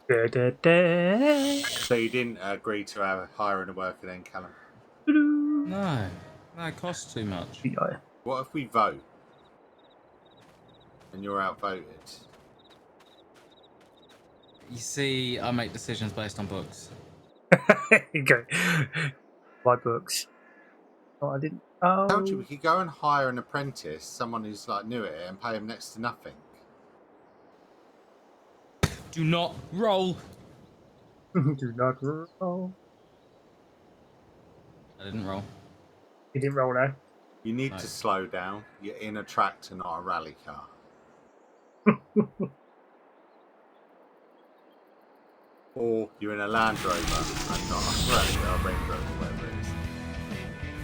Da, da, da. So you didn't agree to hiring a worker then, Callum? No, it costs too much. Yeah. What if we vote and you're outvoted? You see, I make decisions based on books. Here you go. My books. Oh, I didn't. I told you Oh. we could go and hire an apprentice, someone who's like new at it, and pay him next to nothing. Do not roll. Do not roll. I didn't roll. You didn't roll now. You need No. to slow down. You're in a tractor, not a rally car. Or you're in a Land Rover and not a rally car, Range Rover, whatever it is.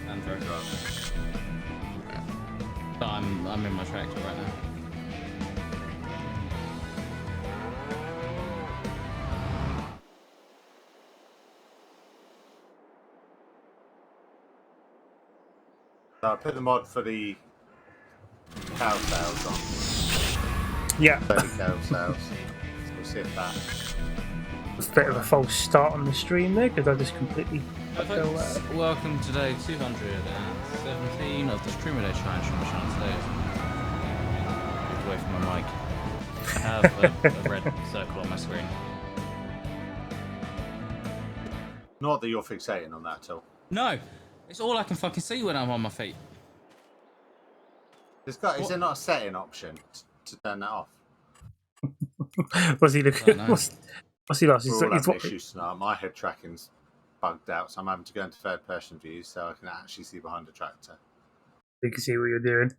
And but I'm in my tractor right now. So I put the mod for the cow sales on. Yeah. 30 cow sales. So we'll see if that. It's a bit of a false start on the stream there because I just completely. Welcome to day 217 of the Streamer Day Challenge from Sean today. Moved away from my mic. I have a red circle on my screen. Not that you're fixating on that at all. No, it's all I can fucking see when I'm on my feet. Is there not a setting option to turn that off? What's he looking? What's he lost? We're all having issues tonight. My head tracking's bugged out, so I'm having to go into third person view so I can actually see behind the tractor. You can see what you're doing.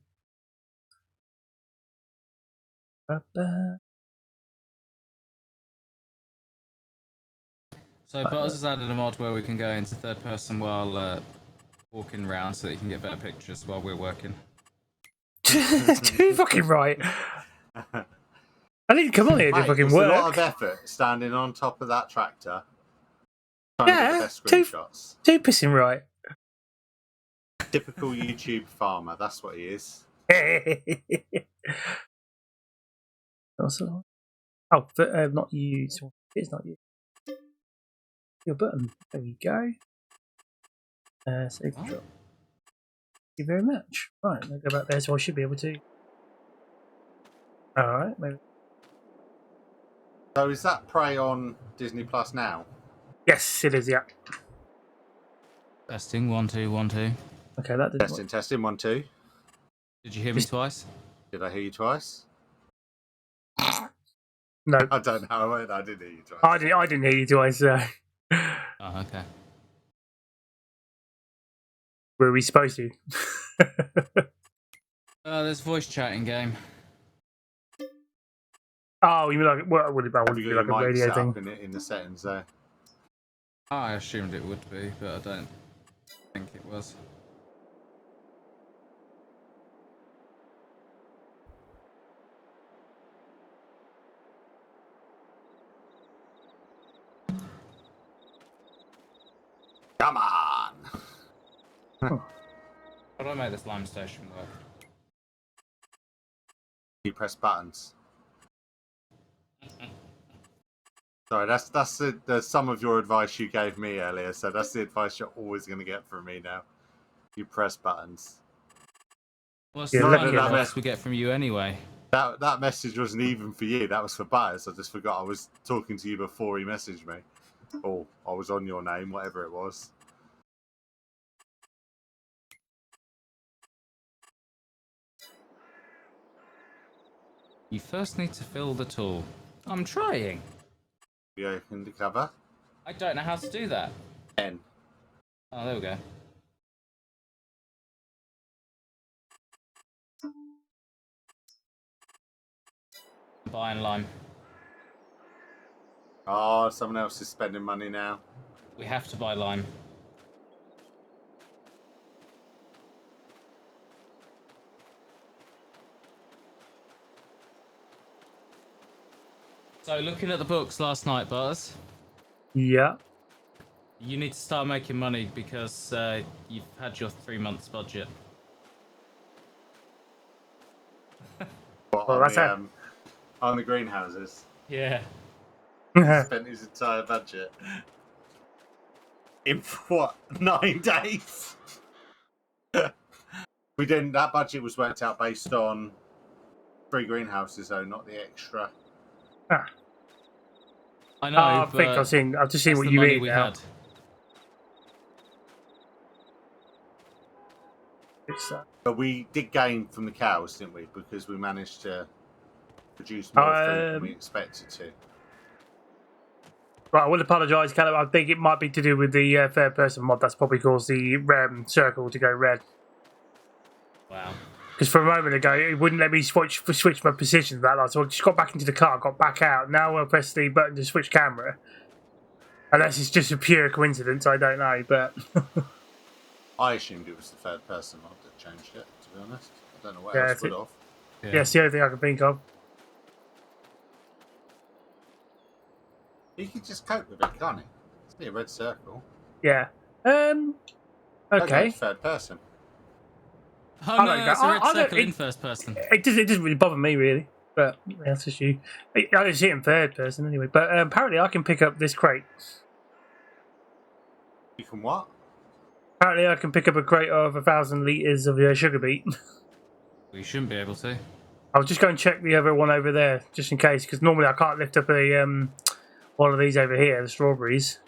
So Butters has added a mod where we can go into third person while walking around so that you can get better pictures while we're working. Too fucking right. I didn't come on here to fucking work. It's a lot of effort standing on top of that tractor. Trying to get the best screenshots. Too pissing right. Typical YouTube farmer, that's what he is. Also, oh, but not you. It's not you. Your button. There you go. Save the drop. Thank you very much. Right, I'll go back there so I should be able to. Alright, maybe. So is that Prey on Disney Plus now? Yes, it is, yeah. Testing, 1 2 1 2. Okay, that didn't work. Testing, 1 2. Did you hear me twice? Did I hear you twice? No. I don't know. I didn't hear you twice. I didn't hear you twice. Oh, okay. Were we supposed to? There's voice chatting game. Oh, you mean like what would it be like a radio thing? In the settings there. I assumed it would be, but I don't think it was. Come on! How do I make this lime station work? You press buttons. Sorry, that's the sum of your advice you gave me earlier, so that's the advice you're always going to get from me now. You press buttons. Well, it's the advice we get from you anyway. That message wasn't even for you, that was for Butters. I just forgot I was talking to you before he messaged me. Or I was on your name, whatever it was. You first need to fill the tool. I'm trying. You open the cover. I don't know how to do that. N. Oh, there we go. Buying lime. Oh, someone else is spending money now. We have to buy lime. So, looking at the books last night, Buzz. Yeah. You need to start making money because you've had your 3 months budget. What, Well, on the greenhouses? Yeah. Spent his entire budget in what 9 days. We didn't. That budget was worked out based on 3 greenhouses, though, not the extra. Ah. I know. I think I've just seen what you mean now. It's, But we did gain from the cows, didn't we? Because we managed to produce more food than we expected to. Right, I will apologise, Callum. I think it might be to do with the third person mod. That's probably caused the circle to go red. Wow. Because for a moment ago, it wouldn't let me switch my position that lot. So I just got back into the car, got back out. Now I'll press the button to switch camera. Unless it's just a pure coincidence, I don't know. But I assumed it was the third person mod that changed it, to be honest. I don't know what Yeah, else would have. yeah, it's the only thing I can think of. You can just cope with it, can't you? It's be a red circle. Yeah. Don't go Okay. to third person. Oh I no, don't that's know. a red I don't- circle in first person. It doesn't really bother me, really. But that's just you. I don't see it in third person anyway. But apparently I can pick up this crate. You can what? Apparently I can pick up a crate of 1,000 litres of sugar beet. We shouldn't be able to. I'll just go and check the other one over there, just in case, because normally I can't lift up a one of these over here, the strawberries.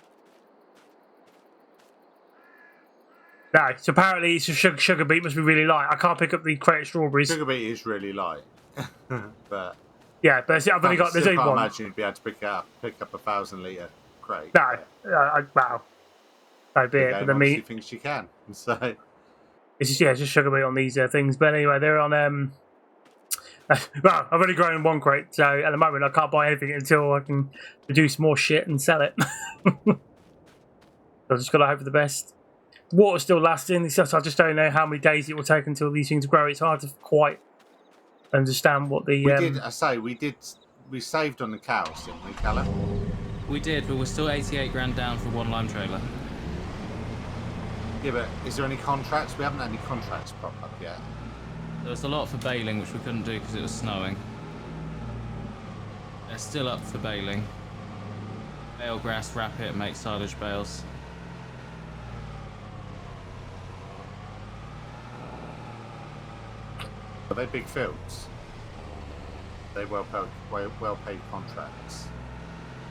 No, so apparently it's a sugar beet must be really light. I can't pick up the crate of strawberries. Sugar beet is really light. But Yeah, but I've only got there's only can't one. imagine you'd be able to pick up a 1,000 litre crate. No, wow. So be The it. game But I mean, obviously thinks you can. So it's just sugar beet on these things. But anyway, they're on. Well, I've only grown one crate, so at the moment I can't buy anything until I can produce more shit and sell it. I've just got to hope for the best. The water's still lasting. It's just, I just don't know how many days it will take until these things grow. It's hard to quite understand what the. we did. I say we did. We saved on the cows, didn't we, Callum? We did, but we're still 88 grand down for one lime trailer. Yeah, but is there any contracts? We haven't had any contracts pop up yet. There was a lot for baling, which we couldn't do because it was snowing. They're still up for baling. Bale grass, wrap it, make silage bales. Are they big fields? They well paid contracts.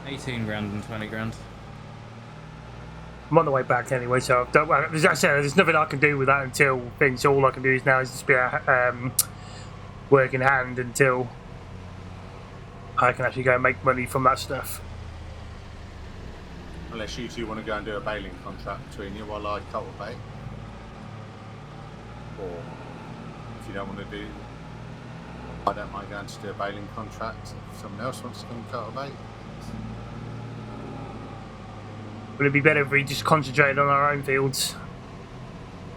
18 grand and 20 grand. I'm on the way back anyway, so as I said, there's nothing I can do with that until things. All I can do is now is just be a work in hand until I can actually go and make money from that stuff. Unless you two want to go and do a baling contract between you while I cultivate. Or if you don't want to do, I don't mind going to do a baling contract if someone else wants to come and cultivate. Would it be better if we just concentrated on our own fields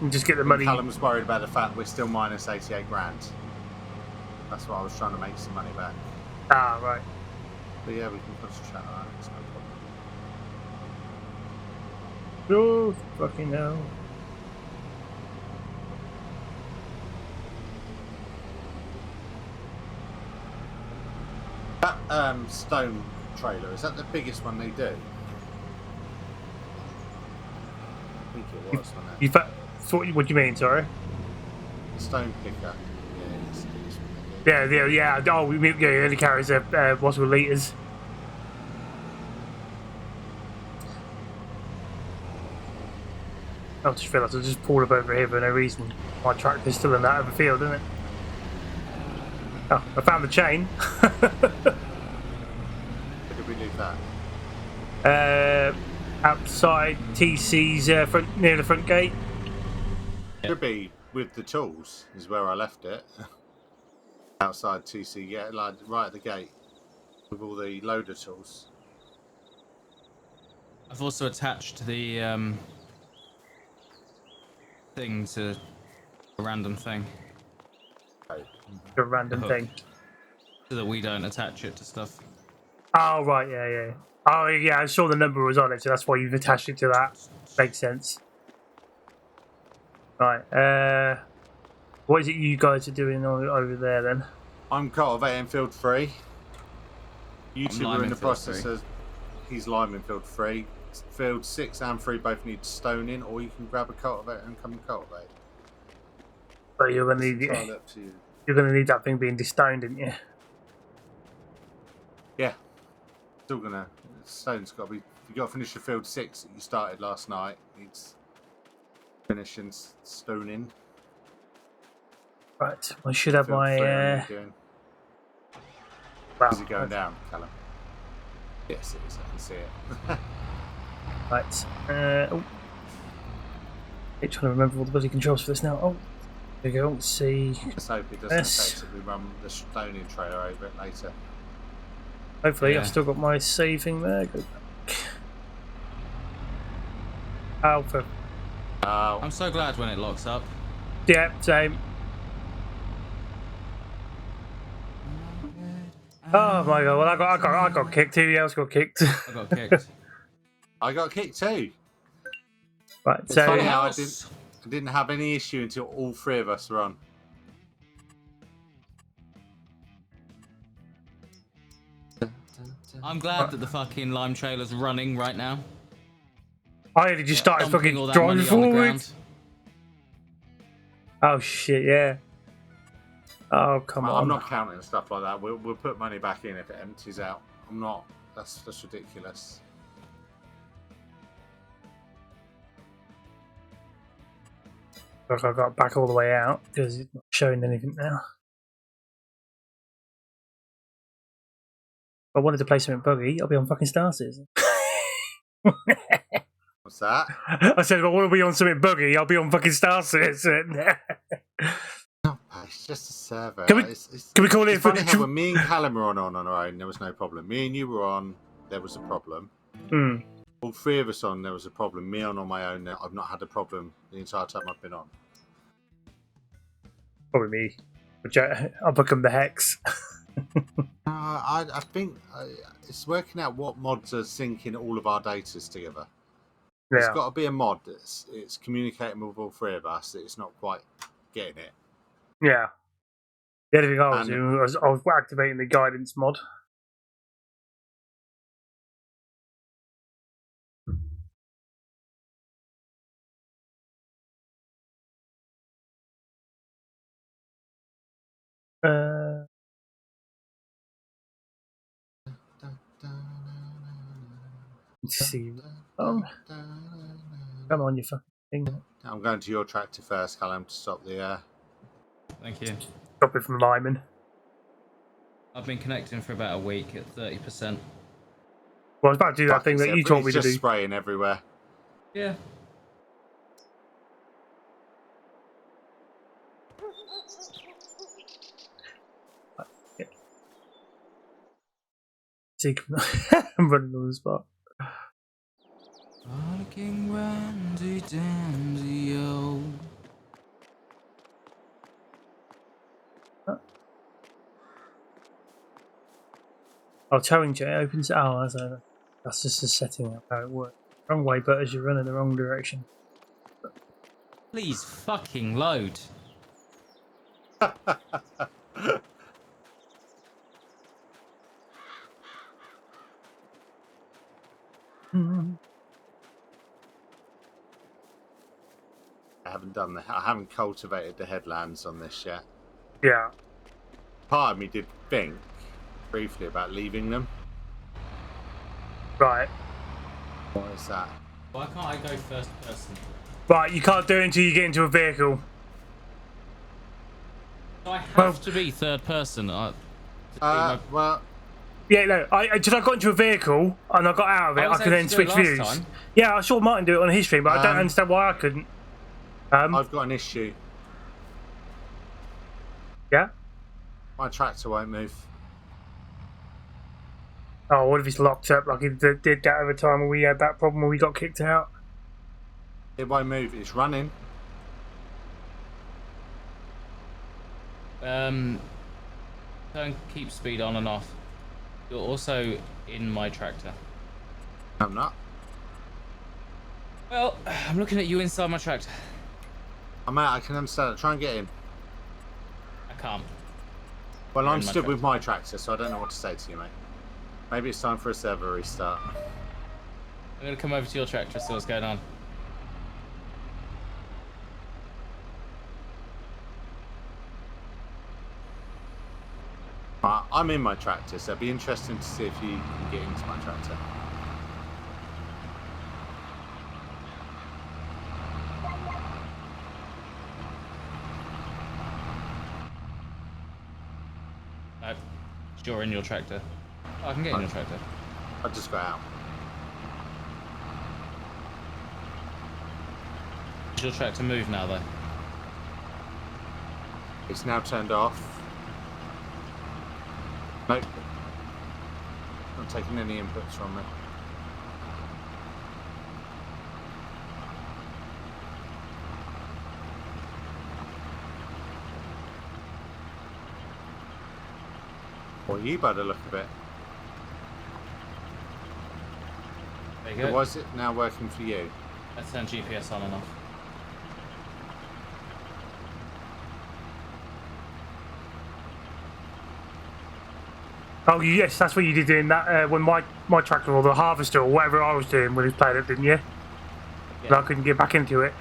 and just get the money? Callum was worried about the fact we're still minus 88 grand. That's why I was trying to make some money back. Ah, right. But yeah, we can concentrate on that. It's no problem. Oh, fucking hell. That stone trailer, is that the biggest one they do? I think it was, wasn't it? What do you mean, sorry? The stone picker. Yeah, it's Yeah. Oh, we mean, yeah, it only carries what's with litres. I just feel like I just pulled up over here for no reason. My tractor's still in that other field, isn't it? Oh, I found the chain. Where did we leave that? Outside TC's front, near the front gate. Could be with the tools, is where I left it. Outside TC, yeah, like right at the gate with all the loader tools. I've also attached the thing to a random thing. Okay. A random hook. thing. So that we don't attach it to stuff. Oh, right, yeah. Oh, yeah, I saw the number was on it, so that's why you've attached it to that. Makes sense. Right, what is it you guys are doing over there, then? I'm cultivating field 3. You I'm two are in liming the field process 3. of he's lineman field 3. Field 6 and 3 both need stoning, or you can grab a cultivator and come and cultivate. But you're gonna It's need entirely up to you. you're gonna need that thing being destoned, didn't you? Yeah. Still gonna. Stone's got to be. You got to finish your field 6 that you started last night. Needs finishing stoning. Right. I should have Field my. 3, what are you doing? Well, Is it going down, Callum? Yes, it is. I can see it. right. Oh. I'm trying to remember all the bloody controls for this now. Oh, there you go. Let's see. Let's hope it doesn't effectively run the stoning trailer over it later. Hopefully, Yeah. I've still got my saving there. Go back. Alpha. Oh, I'm so glad when it locks up. Yeah, same. Oh my god! Well, I got kicked. Who else got kicked? I got kicked. I got kicked too. Right. It's So funny how I didn't have any issue until all 3 of us were on. I'm glad that the fucking lime trailer's running right now. I only just started Dumping fucking all that driving money on the forward. ground. Oh shit! Yeah. Oh come on! I'm not counting stuff like that. We'll put money back in if it empties out. I'm not. That's ridiculous. Look, I got back all the way out because it's not showing anything now. If I wanted to play something buggy, I'll be on fucking Star Citizen. What's that? I said if I want to be on something buggy, I'll be on fucking Star Citizen. No, it's just a server. Can we- It's Can we call it? it's funny how when me and Callum were on our own, there was no problem. Me and you were on, there was a problem. Hmm. All 3 of us on, there was a problem. Me on my own, I've not had a problem the entire time I've been on. Probably me. I'll become the Hex. I think it's working out what mods are syncing all of our datas together. There's Yeah. got to be a mod that's it's communicating with all 3 of us. It's not quite getting it. Yeah. The other thing I was And- doing was I was activating the guidance mod. Let's see. Oh, come on, you fucking thing. I'm going to your tractor first, Callum, to stop the. Thank you. Stop it from Lyman. I've been connecting for about a week at 30%. Well, I was about to do that thing that you taught me to just do. spraying everywhere. Yeah. See, I'm running on the spot. King Randy Dandy, yo. Oh, towing jet opens. Oh, that's just a setting up how it works. Wrong way, but as you're running the wrong direction. Please fucking load. I haven't cultivated the headlands on this yet. Yeah. Part of me did think briefly about leaving them. Right. What is that? Why can't I go first person? Right, you can't do it until you get into a vehicle. Do I have Well- to be third person? Well, Yeah, no. Until I got into a vehicle and I got out of it, I I was could able then to do it switch last views. time. Yeah, I saw Martin do it on his stream, but I don't Um, understand why I couldn't. I've got an issue. Yeah. My tractor won't move. Oh, what if it's locked up like it did that other time when we had that problem when we got kicked out? It won't move. It's running. Turn keep speed on and off. You're also in my tractor. I'm not. Well, I'm looking at you inside my tractor. I'm out. I can understand it. Try and get in. I can't. Well, You're I'm in my stood with my tractor, so I don't know what to say to you, mate. Maybe it's time for a server restart. I'm gonna come over to your tractor, see what's going on. I'm in my tractor, so it'd be interesting to see if you can get into my tractor. No, you're in your tractor. Oh, I can get in your tractor. I just got out. Does your tractor move now, though? It's now turned off. Nope. Not taking any inputs from me. Well, you better look a bit. There you So go. why is it now working for you? Let's turn GPS on and off. Oh yes, that's what you did doing that when my tractor or the harvester or whatever I was doing when he was playing it, didn't you? Yeah. And I couldn't get back into it.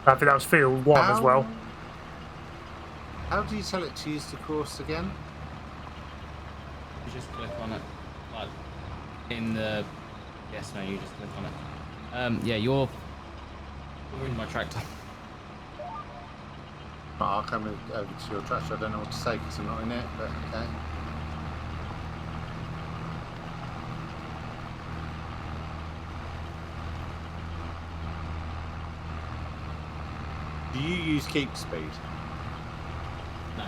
I think that was field 1 as well. How do you tell it to use the course again? You just click on it. Like, in the... Yes, no, you just click on it. Yeah, you're in my tractor. Right, I'll come over to your tractor. I don't know what to say because I'm not in it, but okay. Do you use keep speed? No.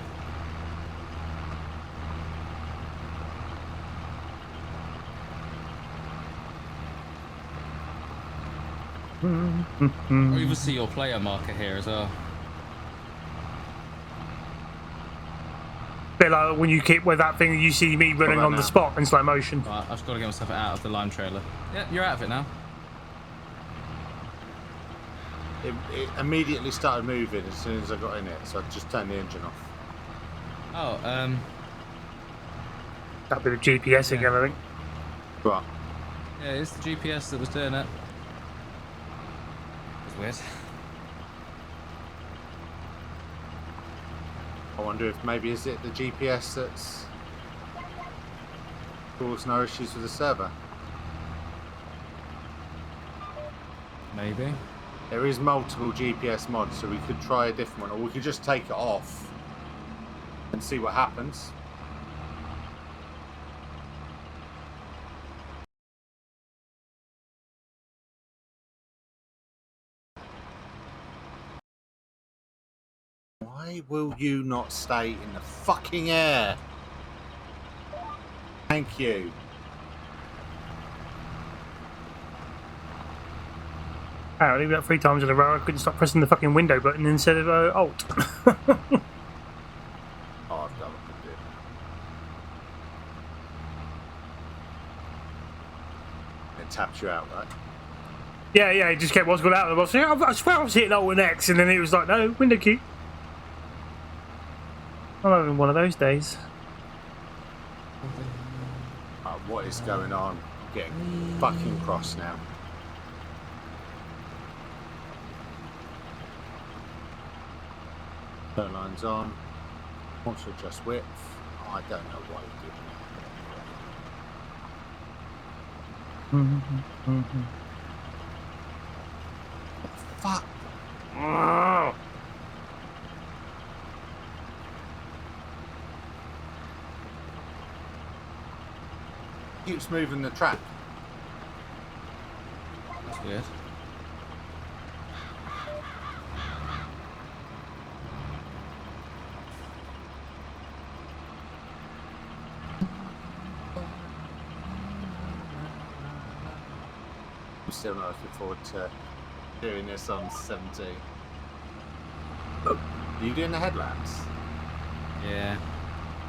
I even see your player marker here as well. Bit like when you keep with that thing, you see me running about on the now? spot in slow motion. Right, I've just got to get myself out of the lime trailer. Yeah, you're out of it now. It immediately started moving as soon as I got in it, so I just turned the engine off. Oh, That'd be the GPS again, I think. Right. yeah, it's the GPS that was doing it. That's weird. I wonder if maybe is it the GPS that's caused no issues with the server. Maybe. There is multiple GPS mods, so we could try a different one, or we could just take it off and see what happens. Why will you not stay in the fucking air? Thank you. I leave that 3 times in a row. I couldn't stop pressing the fucking window button instead of Alt. Oh, I've done what I did. It taps you out, right? yeah, it just kept what's going out of the box. Yeah, I swear I was hitting Alt and X, and then it was like, no, window key. I'm having one of those days. What is going on? I'm getting fucking cross now. Turn lines on. Want to adjust width. Oh, I don't know why you did that. Fuck. Keeps moving the track. That's weird. I'm still not looking forward to doing this on 17. Are you doing the headlamps? Yeah,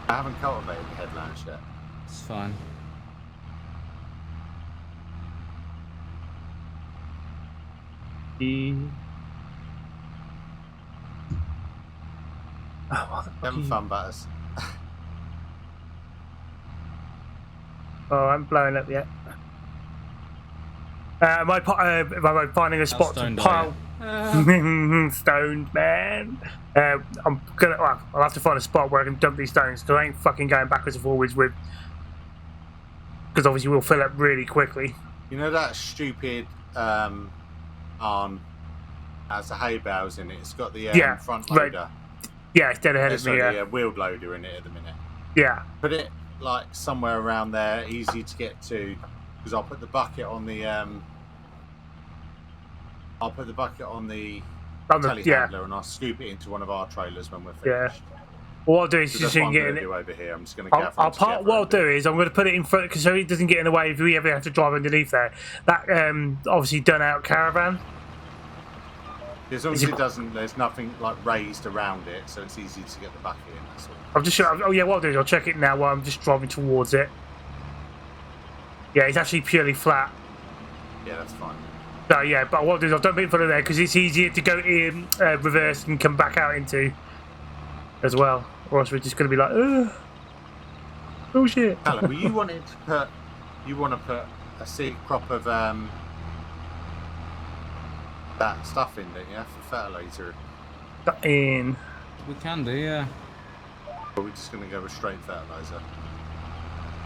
I haven't cultivated the headlamps yet. it's fine. Oh, what the fuck Having are you- fun, Butters. Oh, I'm blowing up yet. Am I finding a spot to stoned pile? are Stoned, man. I'll have to find a spot where I can dump these stones, because I ain't fucking going backwards and forwards with. Because obviously we'll fill up really quickly. You know that stupid arm has the hay bales in it? It's got the front loader. Right. Yeah, it's dead ahead of me. The wheeled loader in it at the minute. Yeah. Put it like somewhere around there, easy to get to, because I'll put the bucket on the telehandler and I'll scoop it into one of our trailers when we're finished. Yeah. What I'll do is just I'm going to do over here. I'm just going to get what I'll do is I'm going to put it in front, because so it doesn't get in the way if we ever have to drive underneath there. That obviously done out caravan. As long as it doesn't, there's nothing like raised around it, so it's easy to get the bucket in. That's all. I've just what I'll do is I'll check it now while I'm just driving towards it. Yeah, it's actually purely flat. Yeah, that's fine. So yeah, but what I'll do is I'll dump it in front of there because it's easier to go in reverse and come back out into as well. Or else we're just going to be like, oh shit. Callum, you want to put a seed crop of that stuff in, don't you, for fertiliser? In. We can do, yeah. Or we're just going to go with straight fertiliser?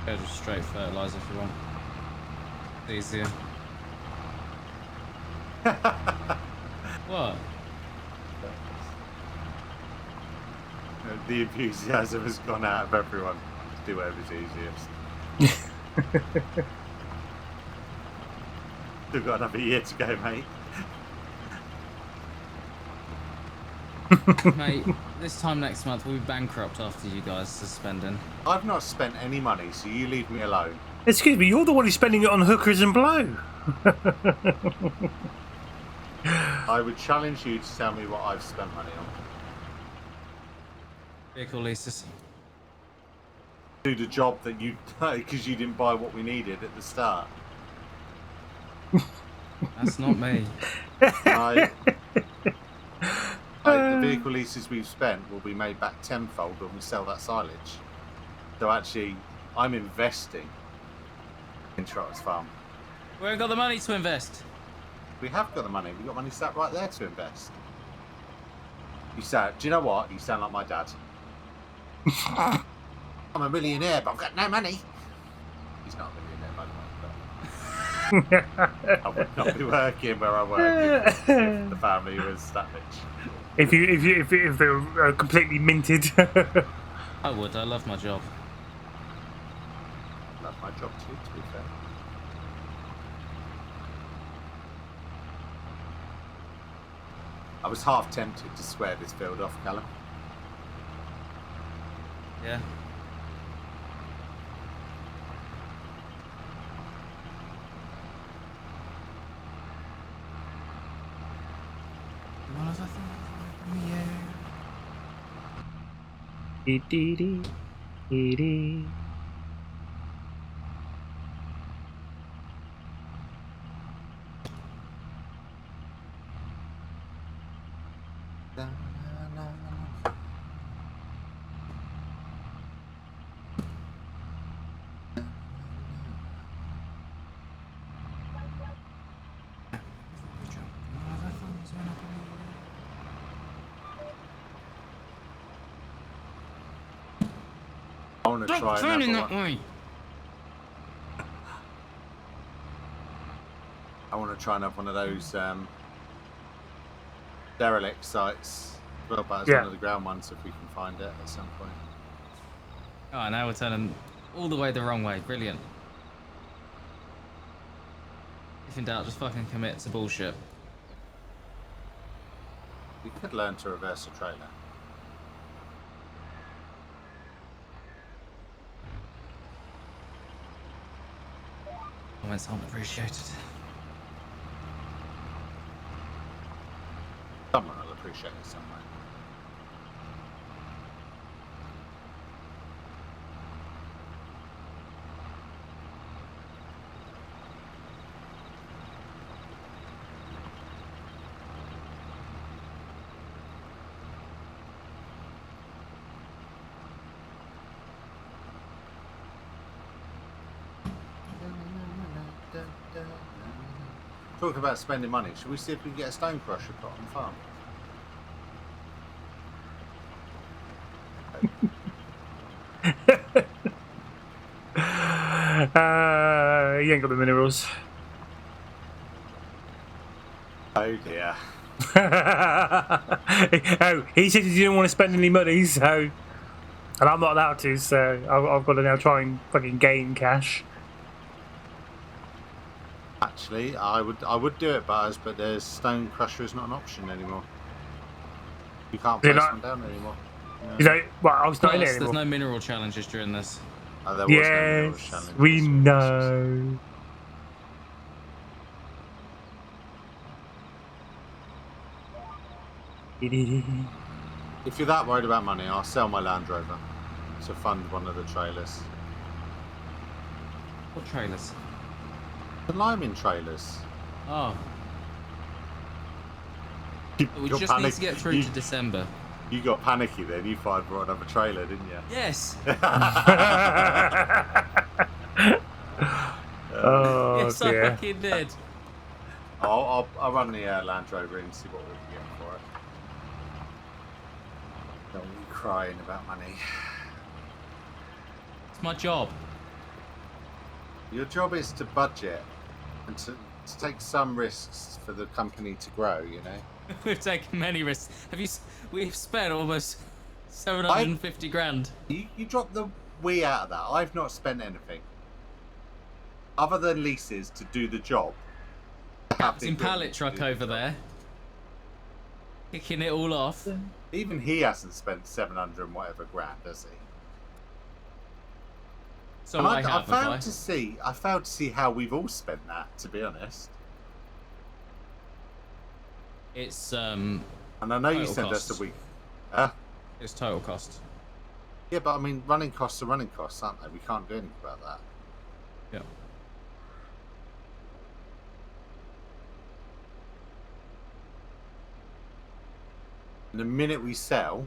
Go just straight fertiliser if you want. Easier. What? The enthusiasm has gone out of everyone to do whatever's easiest. Still got another year to go, mate. Mate, this time next month we'll be bankrupt after you guys suspending. I've not spent any money, so you leave me alone. Excuse me, you're the one who's spending it on hookers and blow. I would challenge you to tell me what I've spent money on. Vehicle leases. Do the job that you because you didn't buy what we needed at the start. That's not me. The vehicle leases we've spent will be made back tenfold when we sell that silage. So actually, I'm investing in Trotters Farm. We ain't got the money to invest. We have got the money. We've got money sat right there to invest. Do you know what? You sound like my dad. I'm a millionaire, but I've got no money. He's not a millionaire, by the way. But I would not be working where I work if the family was that rich. If they were completely minted. I would. I love my job. Love my job too, to be fair. I was half tempted to swear this field off, Callum. Yeah. One of the things in the air. Dee dee dee dee dee. I want to try turning another that one. way. I want to try another one of those derelict sites. Well, but it's one of the ground ones if we can find it at some point. Oh, now we're turning all the way the wrong way. Brilliant. If in doubt, just fucking commit to bullshit. We could learn to reverse a trailer. Comments aren't appreciated. Someone will appreciate it somewhere. Talking about spending money, should we see if we can get a stone crusher put on the farm? You ain't got the minerals. Oh dear. Oh, he said he didn't want to spend any money, so... And I'm not allowed to, so I've got to now try and fucking gain cash. Actually, I would do it, Buzz, but there's stone crusher is not an option anymore. You can't place one down anymore. No. You know, well, I was not in it There's anymore. no mineral challenges during this. Oh, there was no mineral Yes, challenge, we so know. If you're that worried about money, I'll sell my Land Rover to fund one of the trailers. What trailers? The liming trailers. Oh. We You're just need to get through to December. You got panicky then. You fired for another trailer, didn't you? Yes. Oh, Yes, I dear. fucking did. I'll run the Land Rover in and see what we can get for it. Don't want you crying about money. It's my job. Your job is to budget and to take some risks for the company to grow, you know? We've taken many risks. We've spent almost 750 grand. You dropped the we out of that. I've not spent anything. Other than leases to do the job. Captain Pallet Truck over there. Kicking it all off. Even he hasn't spent 700 and whatever grand, has he? So And I have, I failed to see how we've all spent that, to be honest. It's And I know you total sent cost. us a week. Huh? It's total cost. Yeah, but I mean, running costs are running costs, aren't they? We can't do anything about that. Yeah. And the minute we sell,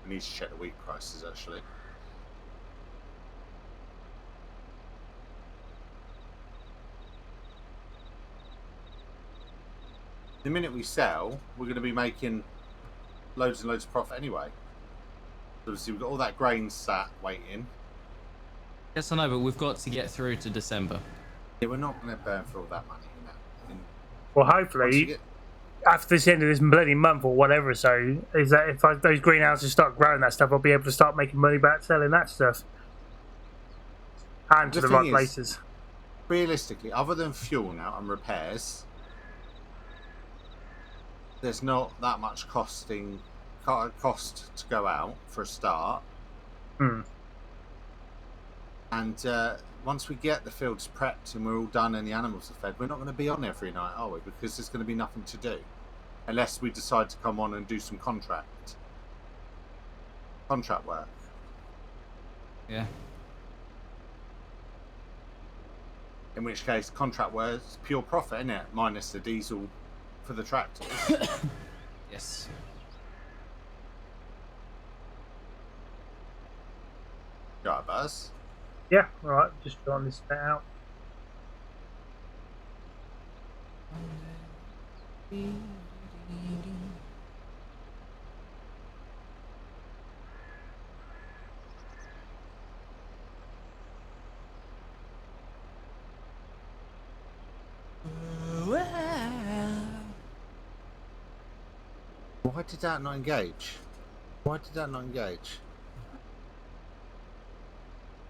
we need to check the wheat prices actually. The minute we sell, we're going to be making loads and loads of profit anyway. Obviously, we've got all that grain sat waiting. Yes, I know, but we've got to get through to December. Yeah, we're not going to burn for all that money, you know. I mean, Well, once you hopefully, get- after the end of this bloody month or whatever, so is that if those greenhouses start growing that stuff, I'll be able to start making money back selling that stuff. And to The the right thing is- places. realistically, other than fuel now and repairs, there's not that much cost to go out for a start. Hmm. And once we get the fields prepped and we're all done and the animals are fed, we're not going to be on every night, are we? Because there's going to be nothing to do. Unless we decide to come on and do some contract work. Yeah. In which case, contract work is pure profit, isn't it? Minus the diesel for the tractors. Yes. You alright, Buzz? Yeah, alright, just trying this bit out. Why did that not engage? Why did that not engage?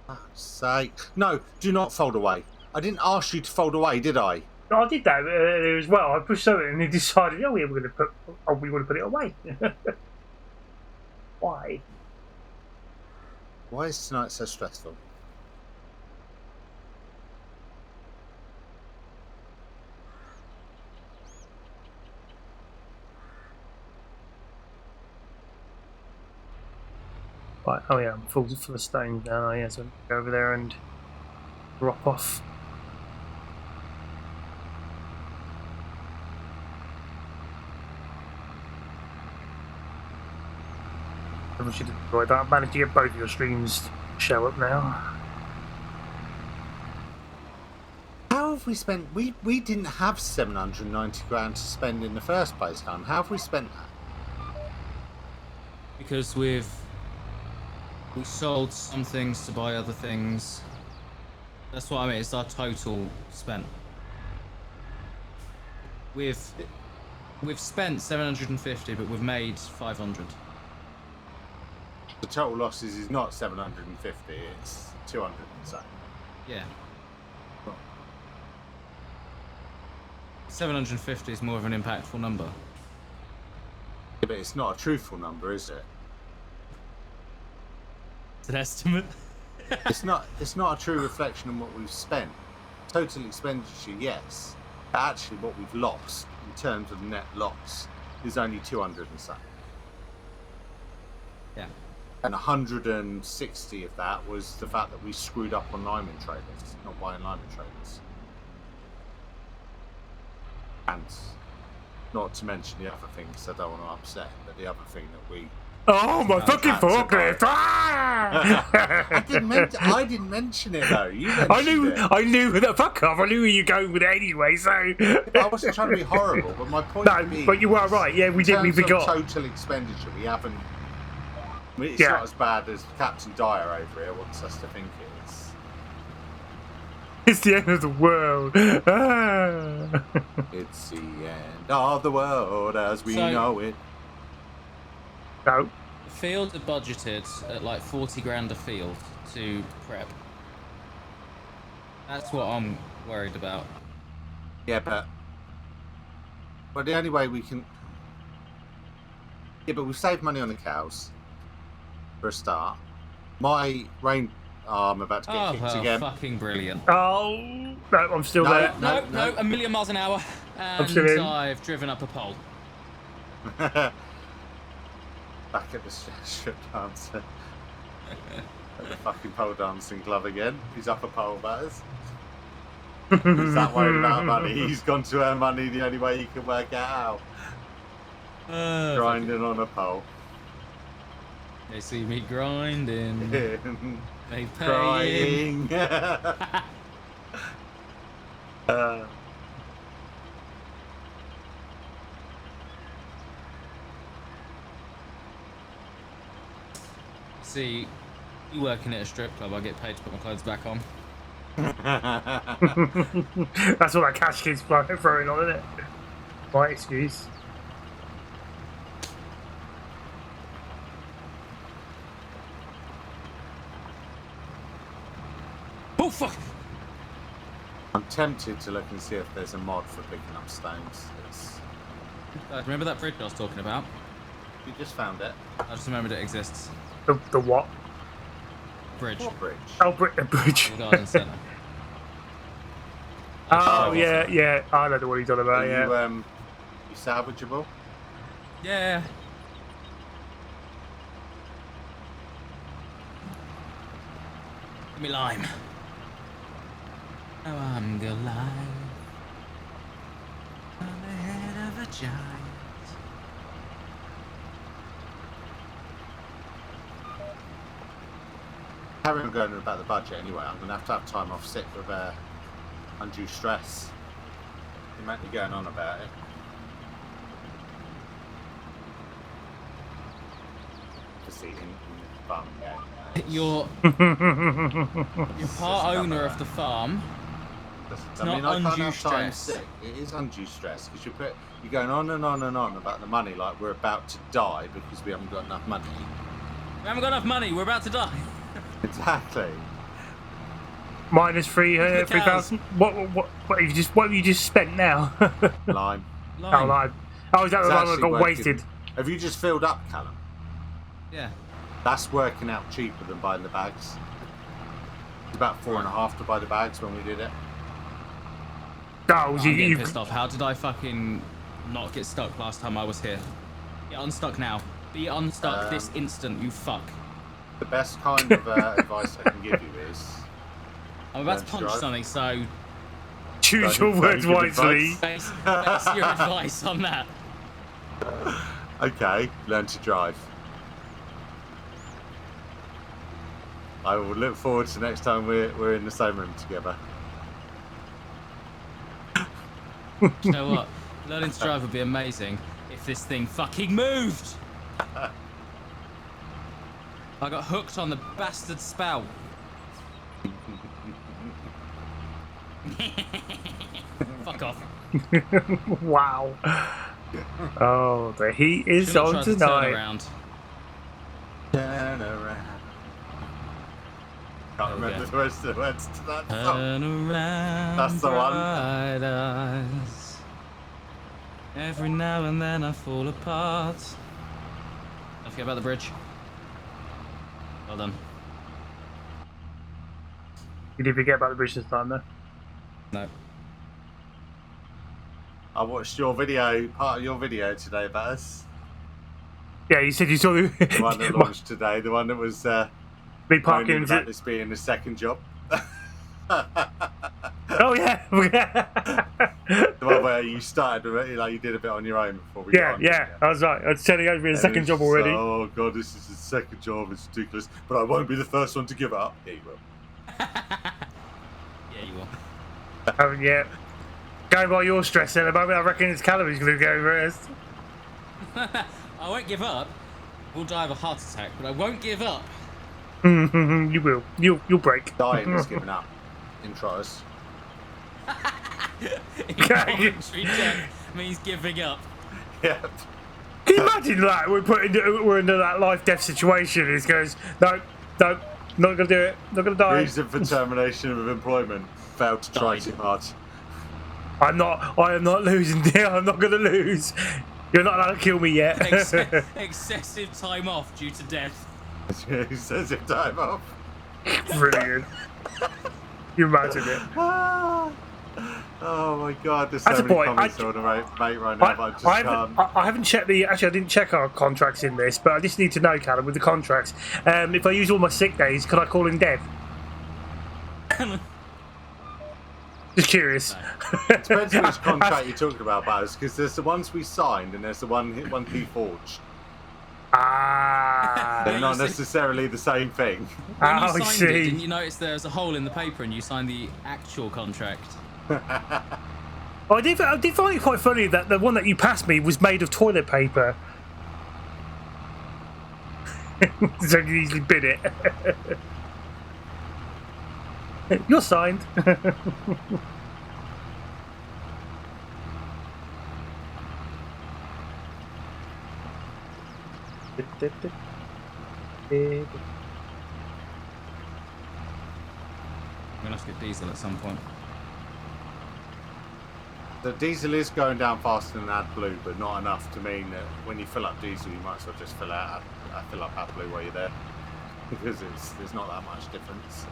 For fuck's sake. No, do not fold away. I didn't ask you to fold away, did I? No, I did that earlier as well. I pushed something and he decided, oh, we were going to put it away. Why? Why is tonight so stressful? Right, oh yeah, I'm full of stones now. Yeah, so go over there and drop off. Everyone should have enjoyed that. I've managed to get both of your streams to show up now. How have we spent? We didn't have 790 grand to spend in the first place, Callum. How have we spent that? Because we sold some things to buy other things. That's what I mean. It's our total spent. We've spent 750, but we've made 500. The total losses is not 750. It's 200 and so. Yeah. 750 is more of an impactful number. Yeah, but it's not a truthful number, is it? It's an estimate. It's not a true reflection on what we've spent. Total expenditure, yes. But actually, what we've lost in terms of net loss is only 200 and so. Yeah. And 160 of that was the fact that we screwed up on lineman trailers, not buying lineman trailers. And not to mention the other things I don't want to upset, but the other thing that we... Oh, my fucking forklift! Ah! I didn't mention it though. You mentioned it. I knew that. Fuck off! I knew where you were going with it anyway. So I wasn't trying to be horrible, but my point. No, but you were right. Yeah, we did. We forgot. Total expenditure. We haven't. I mean, it's not as bad as Captain Dyer over here wants us to think it is. It's the end of the world. Ah. It's the end of the world as we know it. No. The field are budgeted at like 40 grand a field to prep. That's what I'm worried about. Yeah, but the only way we can... Yeah, but we've saved money on the cows, for a start. My rain... Oh, I'm about to get kicked again. Fucking brilliant. Oh, no, I'm still there. No, 1,000,000 miles an hour. And I'm still in. I've driven up a pole. Back at the strip dancer. At the fucking pole dancing club again. He's up a pole, batters. He's that worried about money. He's gone to earn money the only way he can work it out. Grinding on a pole. They see me grinding. They pay Crying. See, you working at a strip club, I get paid to put my clothes back on. That's what that cash keeps throwing on, isn't it? Right excuse. Oh fuck! I'm tempted to look and see if there's a mod for picking up stones. Remember that bridge I was talking about? You just found it. I just remembered it exists. The what? Bridge. What bridge? Oh, the bridge. The garden centre. Oh, yeah. I know the one he's on about, you, yeah. You salvageable? Yeah. Give me lime. Oh, I'm Goliath. On the head of a giant. Carry on going about the budget anyway. I'm going to have time off sick with undue stress. You might be going on about it. Just eating fun, yeah. You're part owner of the farm. I mean, not I can't undue have time stress. sick. It is undue stress because you're going on and on and on about the money like we're about to die because we haven't got enough money. We haven't got enough money, we're about to die. Exactly. Minus 3,000. What have you just spent now? Lime. Oh, lime. Oh, is that the one that got wasted? Have you just filled up, Callum? Yeah. That's working out cheaper than buying the bags. It's about 4.5 to buy the bags when we did it. Oh, I'm you getting pissed off. How did I fucking not get stuck last time I was here? Get unstuck now. Be unstuck this instant, you fuck. The best kind of advice I can give you is... I'm about to punch something, so... Choose your words wisely. Base your advice on that. Okay, learn to drive. I will look forward to next time we're in the same room together. You know what? Learning to drive would be amazing if this thing fucking moved. I got hooked on the bastard spout. Fuck off. Wow. Oh, the heat is Shouldn't on have tried to tonight. turn around. Turn around. Can't remember the rest of the words to that song. Turn around. That's the one. Bright eyes. Every now and then I fall apart. Don't forget about the bridge. Well done. You did forget about the bridge this time, though. No. I watched your video, part of your video today, Baz. Yeah, you said you saw the The one that launched today, the one that was me parking. moaning about this being the second job. Oh yeah. The one where you started, like you did a bit on your own before we got Yeah, on, yeah. I was right. I was telling you, over a second it's job just, already. Oh god, this is the second job. It's ridiculous, but I won't be the first one to give up. Yeah, you will. Yeah, you will. Oh yeah. Going by your stress at the moment, I reckon his calories going to go first. I won't give up. We'll die of a heart attack, but I won't give up. You will. You'll break. Dying is giving up in Trotters. Involuntary death means giving up. Yeah. Can you imagine that? We're into that life-death situation. He goes, no, not going to do it. Not going to die. Reason for termination of employment. Failed to try too hard. I am not losing, dear. I'm not going to lose. You're not allowed to kill me yet. Excessive time off due to death. He says it time off. Brilliant. You imagine it. Oh my god, there's That's so a many point. comments I want to make right now, but I just can't. I haven't checked the. Actually, I didn't check our contracts in this, but I just need to know, Callum, with the contracts. If I use all my sick days, could I call in dead? Just curious. It depends which contract you're talking about, Baz, because there's the ones we signed and there's the one he forged. Ah. They're not necessarily the same thing. When you I signed see. it, didn't you notice there's a hole in the paper and you signed the actual contract? I did find it quite funny that the one that you passed me was made of toilet paper. So you can easily bin it. You're signed. I'm gonna have to get diesel at some point. The diesel is going down faster than AdBlue, but not enough to mean that when you fill up diesel, you might as well just fill up AdBlue while you're there, because there's not that much difference.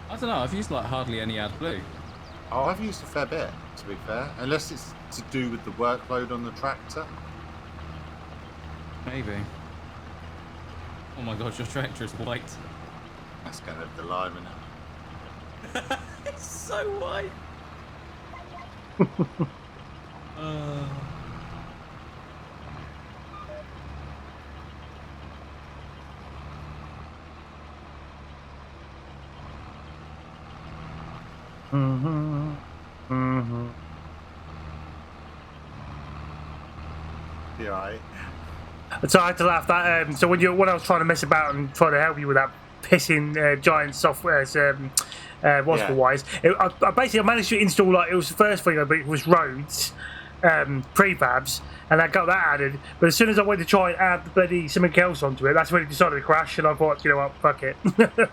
I don't know, I've used like hardly any AdBlue. Oh, I've used a fair bit, to be fair, unless it's to do with the workload on the tractor. Maybe. Oh my god, your tractor is white. That's kind of the lime, isn't it? It's so white. You're right. So I had to laugh that. So when I was trying to mess about and try to help you with that pissing giant software, wise, I basically managed to install, like, it was the first thing, but it was roads, prefabs, and I got that added. But as soon as I went to try and add the bloody something else onto it, that's when it decided to crash, and I thought, you know what, fuck it,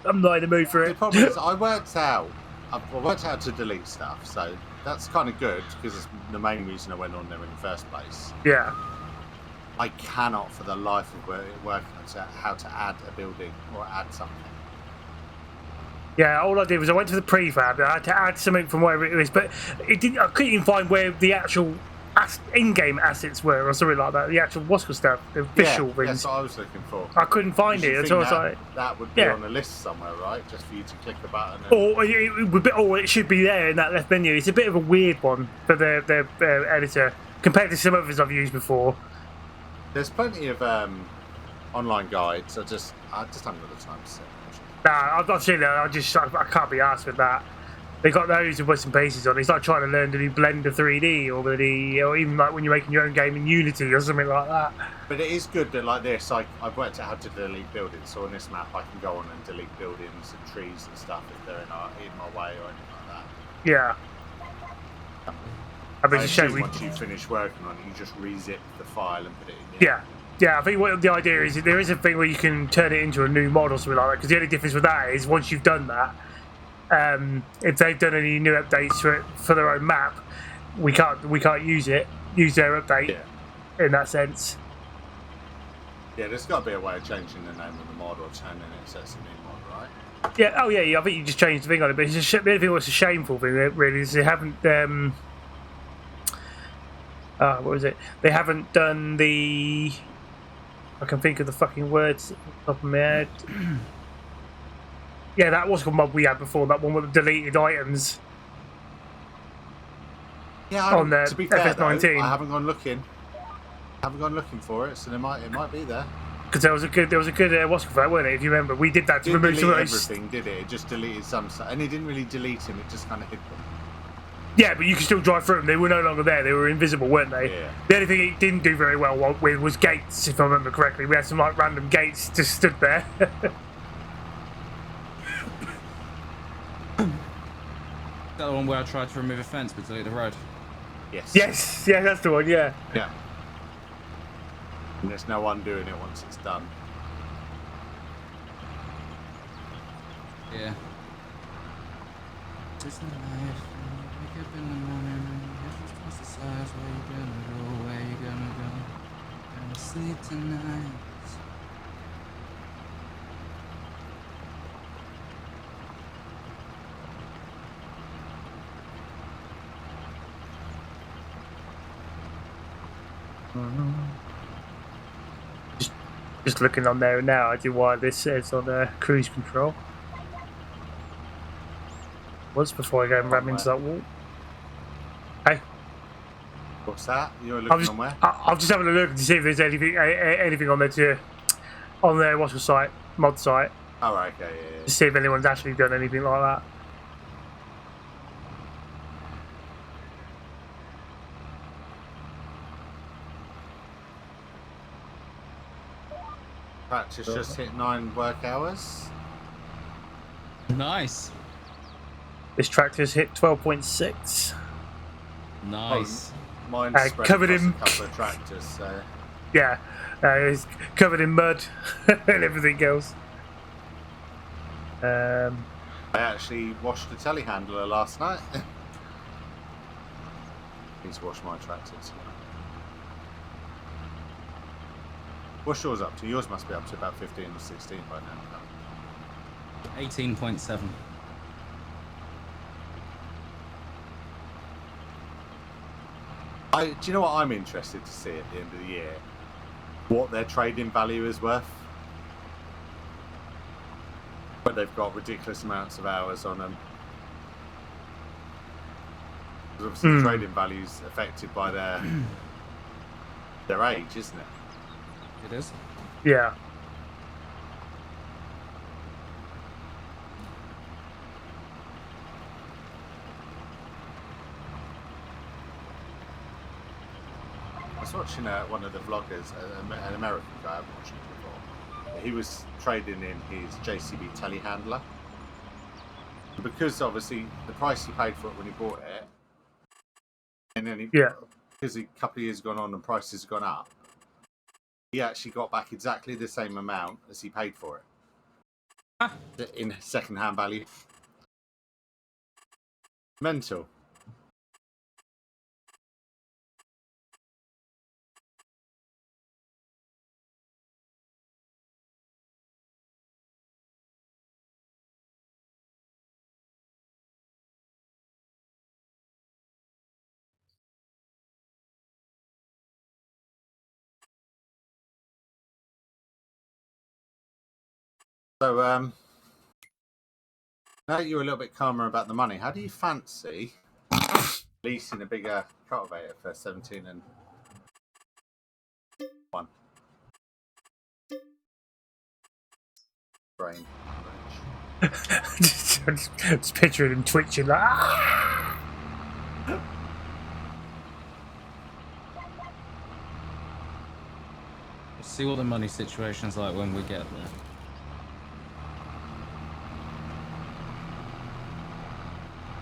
I'm not in the mood for The it. problem is, I worked out to delete stuff, so that's kind of good because it's the main reason I went on there in the first place. Yeah. I cannot, for the life of working out how to add a building or add something. Yeah, all I did was I went to the prefab. I had to add something from wherever it was, but it didn't. I couldn't even find where the actual in-game assets were, or something like that. The actual Wasco stuff, the official things. That's what I was looking for. I couldn't find it, so I was like, that would be on the list somewhere, right? Just for you to click a button. or it should be there in that left menu. It's a bit of a weird one for the editor compared to some others I've used before. There's plenty of online guides. I just haven't got the time to sit. Nah, I've seen that. I can't be arsed with that. They got those with bits and pieces on. It's like trying to learn to do Blender 3D or even like when you're making your own game in Unity or something like that. But it is good that like this, I've worked out how to delete buildings. So on this map, I can go on and delete buildings and trees and stuff if they're in my way or anything like that. Yeah. I bet it's a shame once you finish working on it, you just re-zip the file and put it in. Yeah, I think what the idea is, there is a thing where you can turn it into a new mod or something like that. Because the only difference with that is once you've done that, if they've done any new updates for their own map, we can't use their update in that sense. Yeah, there's got to be a way of changing the name of the mod or turning it so it's a new mod, right? Yeah. Oh yeah. I think you just changed the thing on it, but it's the only thing that's a shameful thing really is they haven't. What was it? They haven't done the. I can think of the fucking words off the top of my head. Yeah, that was the mod we had before. That one with the deleted items. Yeah, on the to be fair, FS19. Though, I haven't gone looking. For it, so it might be there. Because there was a good what's it for that, weren't it? If you remember, we did that to remove some of those. Everything, did it? It just deleted some stuff, and it didn't really delete them. It just kind of hid them. Yeah, but you could still drive through them. They were no longer there. They were invisible, weren't they? Yeah. The only thing it didn't do very well with was gates, if I remember correctly. We had some like random gates just stood there. Is that the one where I tried to remove a fence but delete the road? Yes. Yes, yeah, that's the one. Yeah. Yeah. And there's no undoing it once it's done. Yeah. It's not life. Wake up in the morning and heaven's twice the size. Where you gonna go? Where you gonna go? Gonna sleep tonight. Just looking on there now, I do why this says on cruise control. Was before I go and ram into that wall. Hey, What's that? You're looking on where? I'm just having a look to see if there's anything on there on their what's the site, mod site. Oh, right, okay, yeah. To see if anyone's actually done anything like that. Practice just hit 9 work hours. Nice. This tractor's hit 12.6. Nice. Mine's spread covered across in- a couple of tractors, so... Yeah, it's covered in mud and everything else. I actually washed the telehandler last night. Need to wash my tractors. What's yours up to? Yours must be up to about 15 or 16 by now. 18.7. Do you know what I'm interested to see at the end of the year? What their trading value is worth. But they've got ridiculous amounts of hours on them. Because obviously the trading value is affected by their age, isn't it? It is. Yeah. I was watching one of the vloggers, an American guy. I've watched him before. He was trading in his JCB telehandler. Because obviously the price he paid for it when he bought it, and then because a couple of years gone on and prices have gone up, he actually got back exactly the same amount as he paid for it in second-hand value. Mental. So, now that you're a little bit calmer about the money, how do you fancy leasing a bigger cultivator for 17 and 1? Brain. just picturing him twitching like. "Ah!" We'll see what the money situation's like when we get there.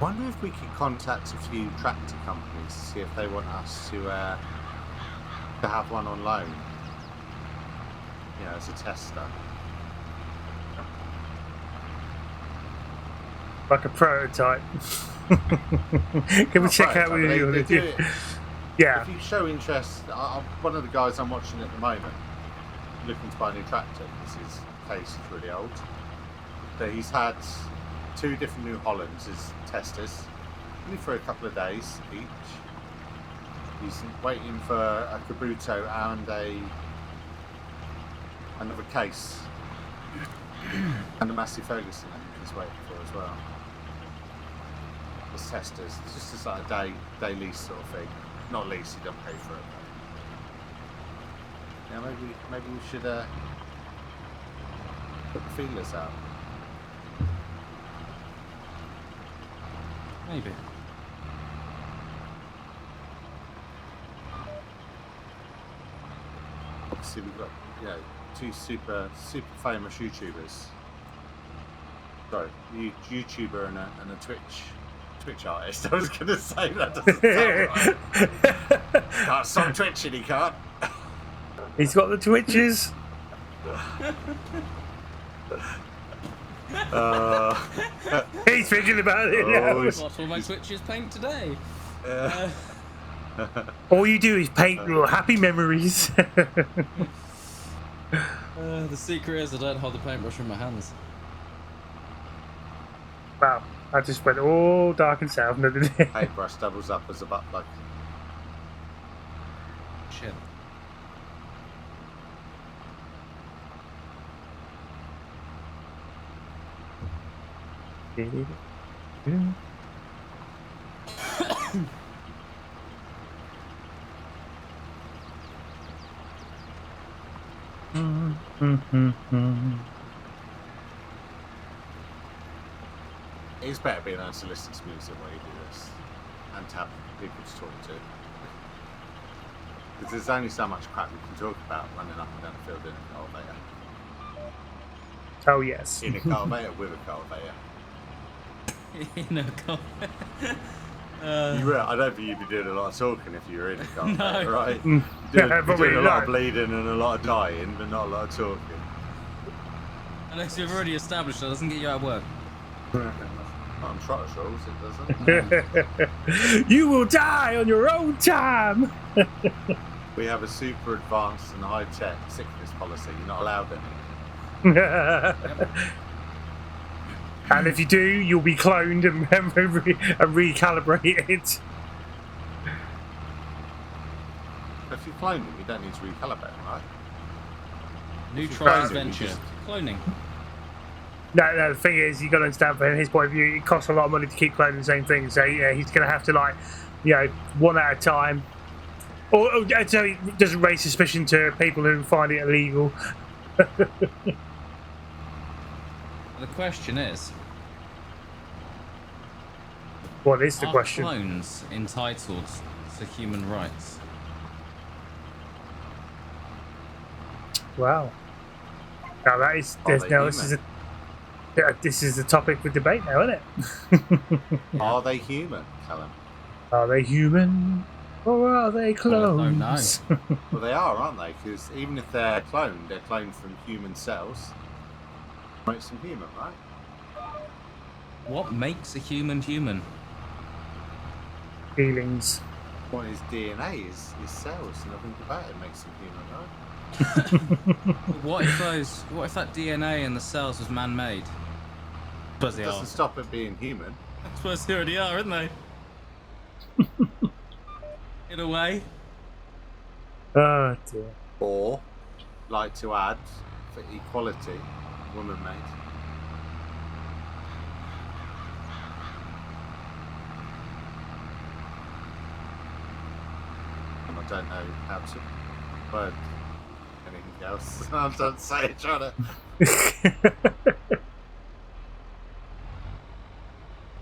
I wonder if we could contact a few tractor companies to see if they want us to have one on loan. You know, as a tester. Like a prototype. Can we check out what They you do it. Yeah. If you show interest, one of the guys I'm watching at the moment, looking to buy a new tractor because his case is really old. But he's had 2 different New Hollands as testers, only for a couple of days each. He's waiting for a Kabuto and another case, and a Massey Ferguson I think he's waiting for as well. As testers, it's just a like a day lease sort of thing. Not lease, you don't pay for it. Yeah, maybe we should put the feelers out. Maybe. Obviously, we've got 2 super famous YouTubers. Sorry, YouTuber and a Twitch artist. I was going to say that doesn't sound right. Can't stop twitching, he can't. He's got the twitches. He's thinking about it now. What will my Twitches paint today? All you do is paint little happy memories. The secret is I don't hold the paintbrush in my hands. Wow, I just went all dark and south. Paintbrush doubles up as a butt plug. Shit. It's better being able to listen to music while you do this and to have people to talk to. Because there's only so much crap we can talk about running up and down the field in a cultivator. Oh yes. In a cultivator with a cultivator. In a car. I don't think you'd be doing a lot of talking if you were in a cultivator, No. right? Yeah, You're doing a lot not. of bleeding and a lot of dying, but not a lot of talking. Unless you've already established that doesn't get you out of work. Not on Trotters rules, it doesn't. You will die on your own time. We have a super advanced and high-tech sickness policy. You're not allowed any. And if you do, you'll be cloned and recalibrated. If you clone them, you don't need to recalibrate them, right? New If you Trotters clone them, you venture. just- Cloning. No, the thing is, you've got to understand from his point of view, it costs a lot of money to keep cloning the same thing. So yeah, he's going to have to, one at a time. Or so it doesn't raise suspicion to people who find it illegal. The question is, What is the are question? clones entitled to human rights? Wow. Now that is Are they this is the topic for debate now, isn't it? Are they human, Callum? Are they human or are they I don't clones? Well, they are, aren't they? Because even if they're cloned from human cells. Makes them human, right? What makes a human human? Feelings. What is DNA is cells, and nothing about it makes them human, right? What if that DNA in the cells was man-made? Suppose It they are. doesn't stop it being human. I suppose they already are, aren't they? In a way. Oh dear. Or, like to add, for equality, woman made. And I don't know how to word anything else. I don't say it, trying to.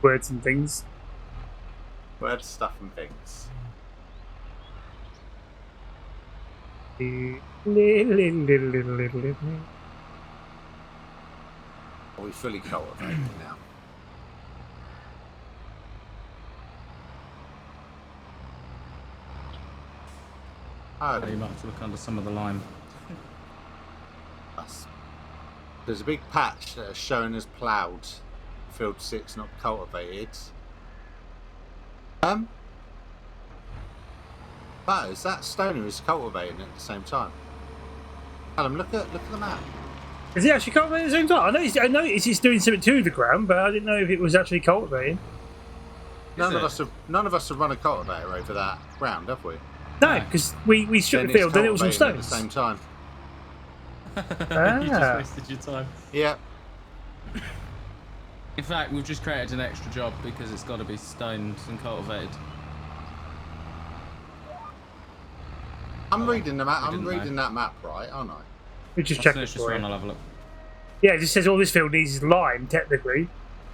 words and things. Word stuff and things. Are we fully cultivated now? Oh, You might have to look under some of the lime. there's a big patch that is showing as ploughed. Field 6 not cultivated. But is that stoner is cultivating at the same time? Adam, look at the map. Is it actually cultivating at the same time? I noticed it's doing something to the ground, but I didn't know if it was actually cultivating. None of us have run a cultivator over that ground, have we? No, because we stripped the field, then it was all stones. At the same time. You just wasted your time. Yeah. In fact, we've just created an extra job because it's got to be stoned and cultivated. I'm reading the map. I'm didn't reading that map right, aren't I? We just As checked soon it as just for run, you. I'll have a look. Yeah, it just says all this field needs is lime, technically.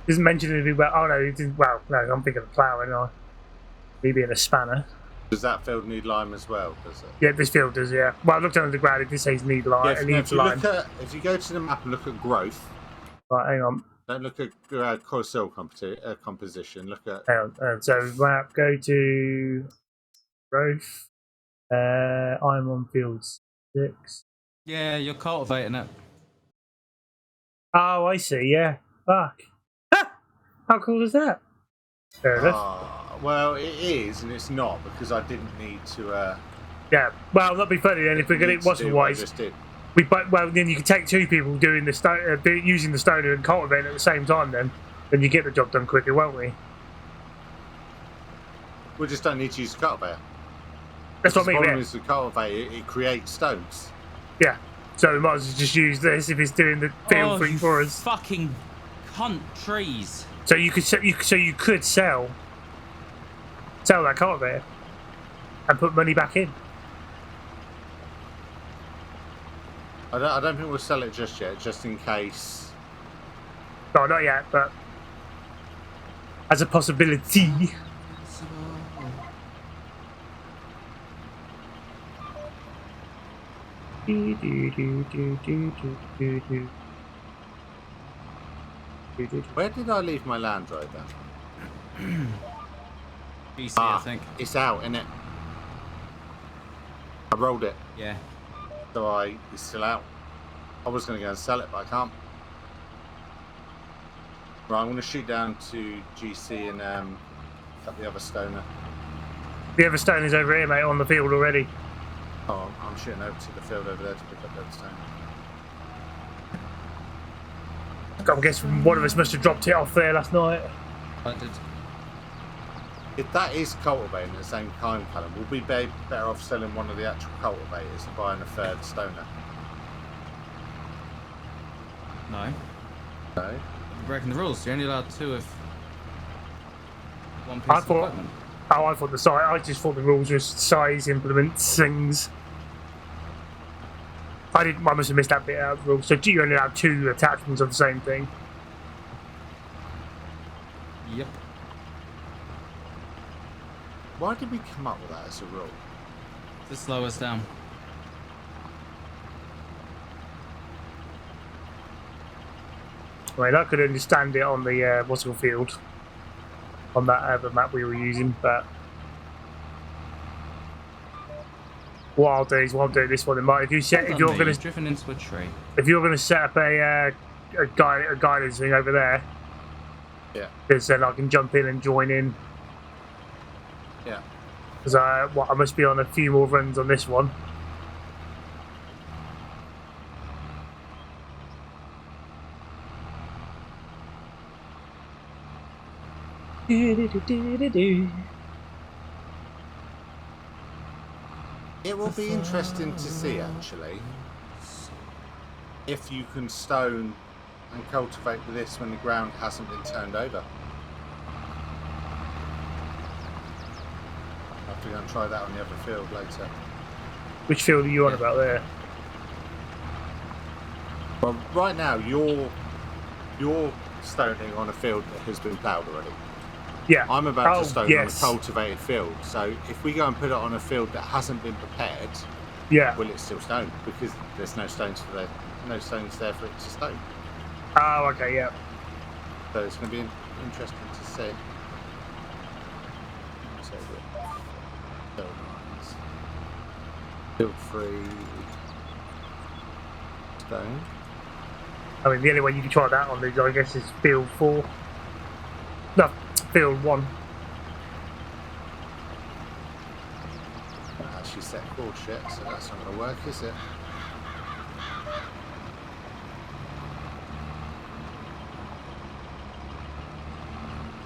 Doesn't mention anything about, oh no, it didn't, well, no, I'm thinking of ploughing, aren't I? Me being a spanner. Does that field need lime as well? Does it? Yeah, this field does, yeah. Well, I looked under the ground, it did say it needs lime. Yeah, It needs if you lime. if you go to the map and look at growth, Right, hang on. don't look at soil composition. Look at Hang on. So, map, go to growth. I'm on field 6. Yeah, you're cultivating it. Oh, I see, yeah. Fuck. Ha! How cool is that? Fair enough. well, it is and it's not because I didn't need to. Yeah, well, that'd be funny then if we're getting what's the wise. Well, then you can take two people doing the using the stoner and cultivating at the same time. Then you get the job done quicker, won't we? We just don't need to use the cultivator. That's what I The mean. problem Yeah. is the cultivator it creates stones. Yeah. So we might as well just use this if it's doing the field thing for us. Fucking cunt trees. So you could you could sell that cultivator and put money back in. I don't think we'll sell it just yet, just in case. No, not yet, but as a possibility. Where did I leave my Land Rover? BC, I think. It's out, innit? I rolled it, Yeah. so it's still out. I was going to go and sell it, but I can't. Right, I'm going to shoot down to GC and cut the other stoner. The other stone is over here, mate, on the field already. Oh, I'm shooting over to the field over there to pick up the other stoner. I guess one of us must have dropped it off there last night. I did. If that is cultivating at the same time, Callum, we'll be better off selling one of the actual cultivators and buying a third stoner. No. No? You're breaking the rules. You're only allowed 2 of one piece I of thought- equipment. Oh, I thought I just thought the rules were size, implements, things. I must have missed that bit out of the rules. So you only have 2 attachments of the same thing. Yep. Why did we come up with that as a rule? To slow us down. I mean, I could understand it on the what's it called field, on that other map we were using, but what I'll do is I'll do this one in mind. If you're going to driven into a tree. if you're going to set up a guidance thing over there, Yeah. because then I can jump in and join in. Yeah. Because I must be on a few more runs on this one. It will be interesting to see, actually, if you can stone and cultivate with this when the ground hasn't been turned over. I'll have to go and try that on the other field later. Which field are you on about there? Well, right now, your stoning on a field that has been ploughed already. Yeah. I'm about to stone yes. on a cultivated field. So if we go and put it on a field that hasn't been prepared, Yeah. will it still stone? Because there's no stones there for it to stone. Oh, okay, yeah. So it's going to be interesting to see. So field lines. Field 3 stone. I mean, the only way you can try that on these, I guess, is field 4. No, field 1. Actually set course yet, so that's not going to work, is it?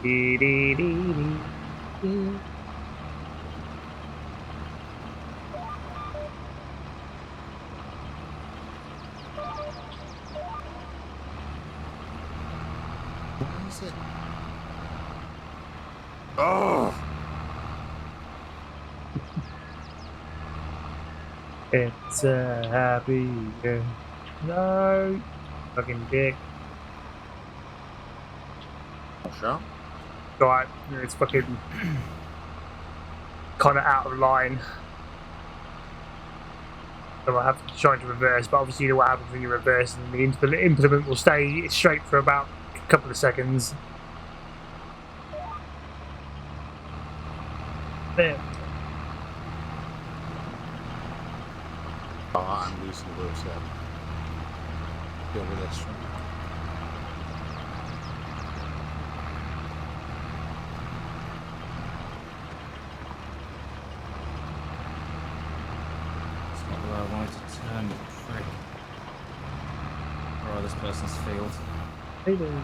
Dee, dee, dee, dee, dee. Where is it? Oh! It's a happy day. No, fucking dick. Not sure. Right, it's fucking kind of out of line. So I have to try to reverse, but obviously you know what happens when you reverse, and the implement will stay straight for about a couple of seconds. There. Oh, I'm losing the wheels there. Deal with this one. It's not where I wanted to turn, you prick. Or this person's field. Hey there.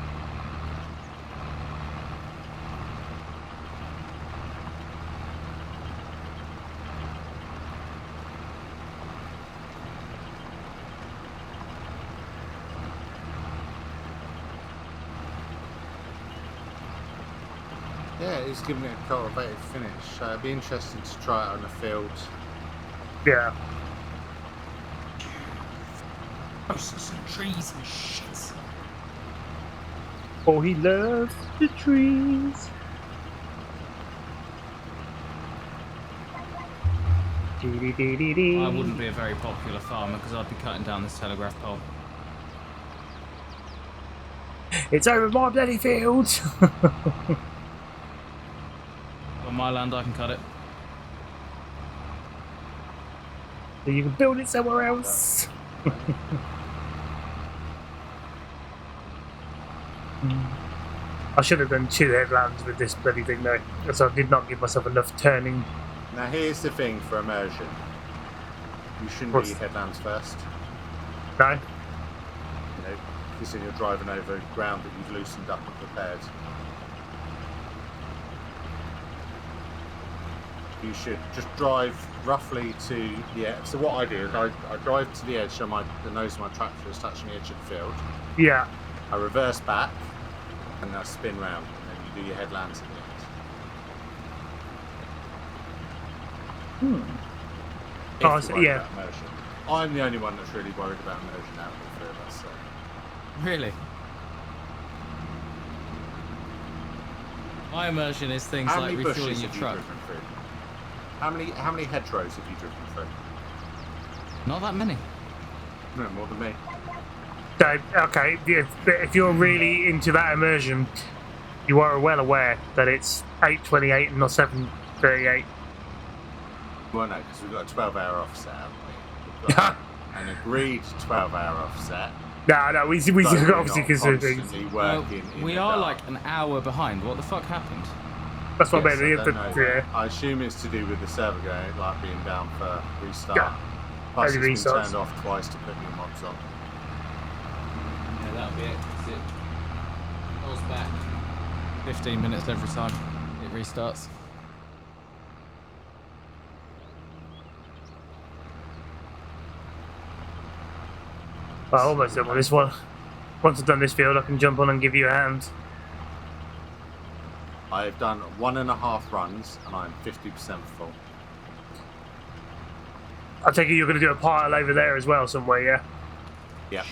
Yeah, he's giving it a cultivated finish. So it'd be interesting to try it on the field. Yeah. Houses and trees and shit. Oh, he loves the trees. Dee, dee, dee, dee. I wouldn't be a very popular farmer because I'd be cutting down this telegraph pole. It's over my bloody field. On my land, I can cut it. So you can build it somewhere else. I should have done 2 headlands with this bloody thing though, because I did not give myself enough turning. Now here's the thing for immersion. You shouldn't What's- do your headlands first. No? You know, because then you're driving over ground that you've loosened up and prepared. You should just drive roughly to the edge. So what I do is I drive to the edge so the nose of my tractor is touching the edge of the field. Yeah. I reverse back and I spin round, and then you do your headlands at the end. If Oh, you're so, worried yeah. about immersion. I'm the only one that's really worried about immersion out of the 3 of us. So. Really? My immersion is things How like many refueling bushes your have you truck. driven through? How many hedgerows have you driven through? Not that many. No, more than me. So, okay, if you're really into that immersion, you are well aware that it's 8:28 and not 7:38. Well, no, because we've got a 12-hour offset, haven't we? We've got an agreed 12-hour offset. No, we But we're obviously not consider things. constantly Well, working in we the are dark. like an hour behind. What the fuck happened? That's what Yes, I mean. I don't know Yeah. that. I assume it's to do with the server going, like being down for restart. Yeah. Plus, Only it's been restarts. turned off twice to put new mods on. Yeah, that'll be it. That's it. Pulls back. 15 minutes every time it restarts. Well, almost done with this one. Once I've done this field, I can jump on and give you a hand. I've done 1.5 runs and I'm 50% full. I take it you're going to do a pile over there as well somewhere, yeah? Yeah.